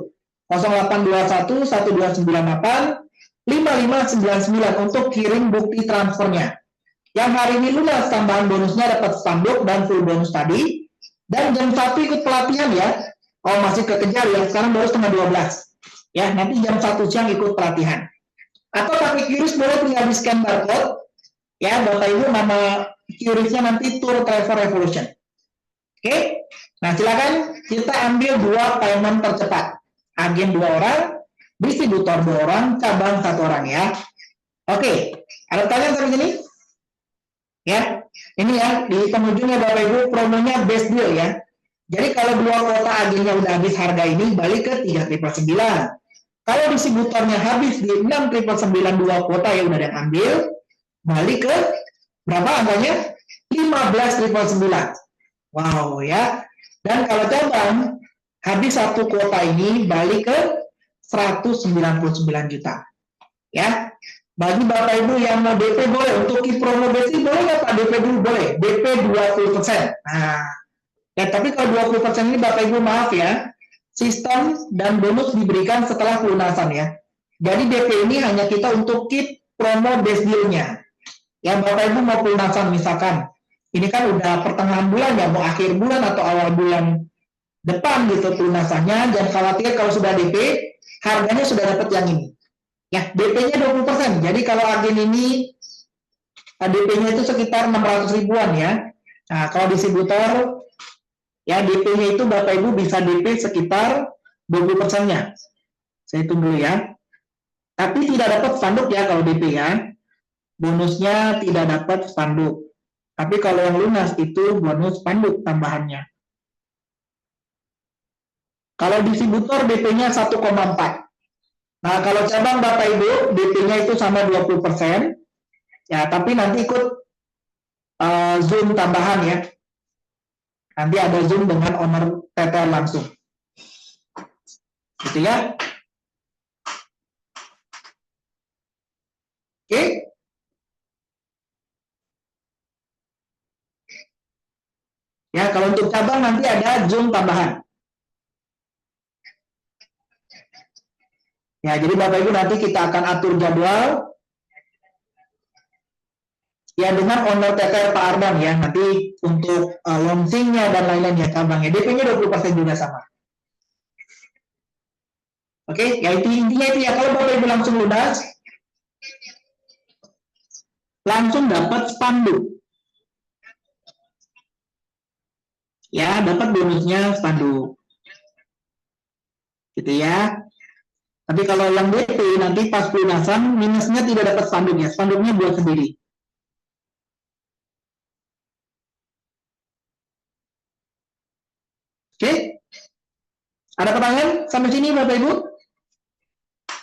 0821 1298 5599 untuk kirim bukti transfernya. Yang hari ini lunas, tambahan bonusnya dapat spanduk dan full bonus tadi. Dan jam 1 ikut pelatihan ya. Oh, masih kekejar ya, sekarang baru setengah 12. Ya, nanti jam 1 siang ikut pelatihan. Atau pakai QRIS boleh tinggal di scan barcode. Ya, Bapak Ibu nama QRIS-nya nanti Tour Travel Revolution. Oke, nah silakan kita ambil 2 payment tercepat. Agen 2 orang, distributor 2 orang, cabang 1 orang ya. Oke, ada pertanyaan sampai sini? Ya, ini ya di penghujungnya Bapak Ibu promonya best deal ya. Jadi kalau 2 kuota agennya udah habis harga ini, balik ke 3.999. Kalau distributornya habis di 6.999 2 kuota yang udah diambil, balik ke berapa angkanya? 15.999. Wow ya. Dan kalau cabang habis 1 kuota ini, balik ke 199 juta. Ya. Bagi Bapak Ibu yang mau DP boleh, untuk promo besi boleh nggak Pak? DP dulu boleh, DP 20%. Nah, ya tapi kalau 20% ini Bapak Ibu maaf ya, sistem dan bonus diberikan setelah pelunasan ya. Jadi DP ini hanya kita untuk kit promo best deal-nya. Ya Bapak Ibu mau pelunasan misalkan, ini kan udah pertengahan bulan ya, mau akhir bulan atau awal bulan depan gitu pelunasannya, jangan khawatir kalau sudah DP, harganya sudah dapat yang ini. Ya, DP-nya 20%. Jadi kalau agen ini DP-nya itu sekitar 600 ribuan ya. Nah, kalau distributor ya DP-nya itu Bapak Ibu bisa DP sekitar 20%-nya. Saya tunggu ya. Tapi tidak dapat spanduk ya kalau DP ya. Bonusnya tidak dapat spanduk. Tapi kalau yang lunas itu bonus spanduk tambahannya. Kalau distributor DP-nya 1,4. Nah, kalau cabang Bapak Ibu DP-nya itu sama 20%. Ya, tapi nanti ikut Zoom tambahan ya. Nanti ada Zoom dengan owner TTR langsung. Gitu ya. Oke. Ya, kalau untuk cabang nanti ada Zoom tambahan. Ya, jadi Bapak Ibu nanti kita akan atur jadwal ya dengan owner TTR Pak Ardan ya. Nanti untuk launchingnya dan lain-lain ya cabangnya. DP-nya 20% juga sama. Oke, ya intinya itu ya. Kalau Bapak Ibu langsung lunas, langsung dapat spanduk. Ya, dapat bonusnya spanduk. Gitu ya. Tapi kalau yang DP nanti pas pelunasan minusnya tidak dapat spanduknya. Spanduknya buat sendiri. Oke. Ada pertanyaan sampai sini Bapak Ibu?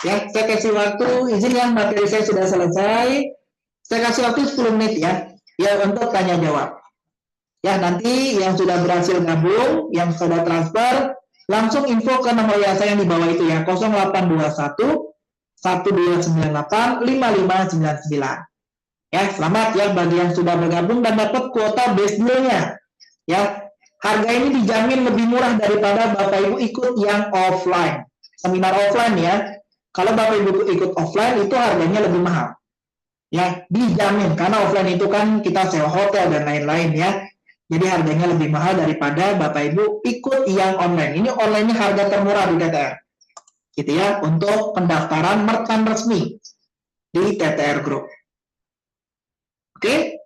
Ya, saya kasih waktu, izin yang materi saya sudah selesai. Saya kasih waktu 10 menit ya. Ya, untuk tanya jawab. Ya, nanti yang sudah berhasil gabung, yang sudah transfer, langsung info ke nomor WA saya yang di bawah itu ya, 0821 1298 5599. Ya, selamat ya bagi yang sudah bergabung dan dapat kuota base deal-nya. Ya, harga ini dijamin lebih murah daripada Bapak Ibu ikut yang offline. Seminar offline ya. Kalau Bapak Ibu ikut offline itu harganya lebih mahal. Ya, dijamin karena offline itu kan kita sewa hotel dan lain-lain ya. Jadi harganya lebih mahal daripada Bapak Ibu ikut yang online. Ini online-nya harga termurah di TTR. Gitu ya, untuk pendaftaran merchant resmi di TTR Group. Oke?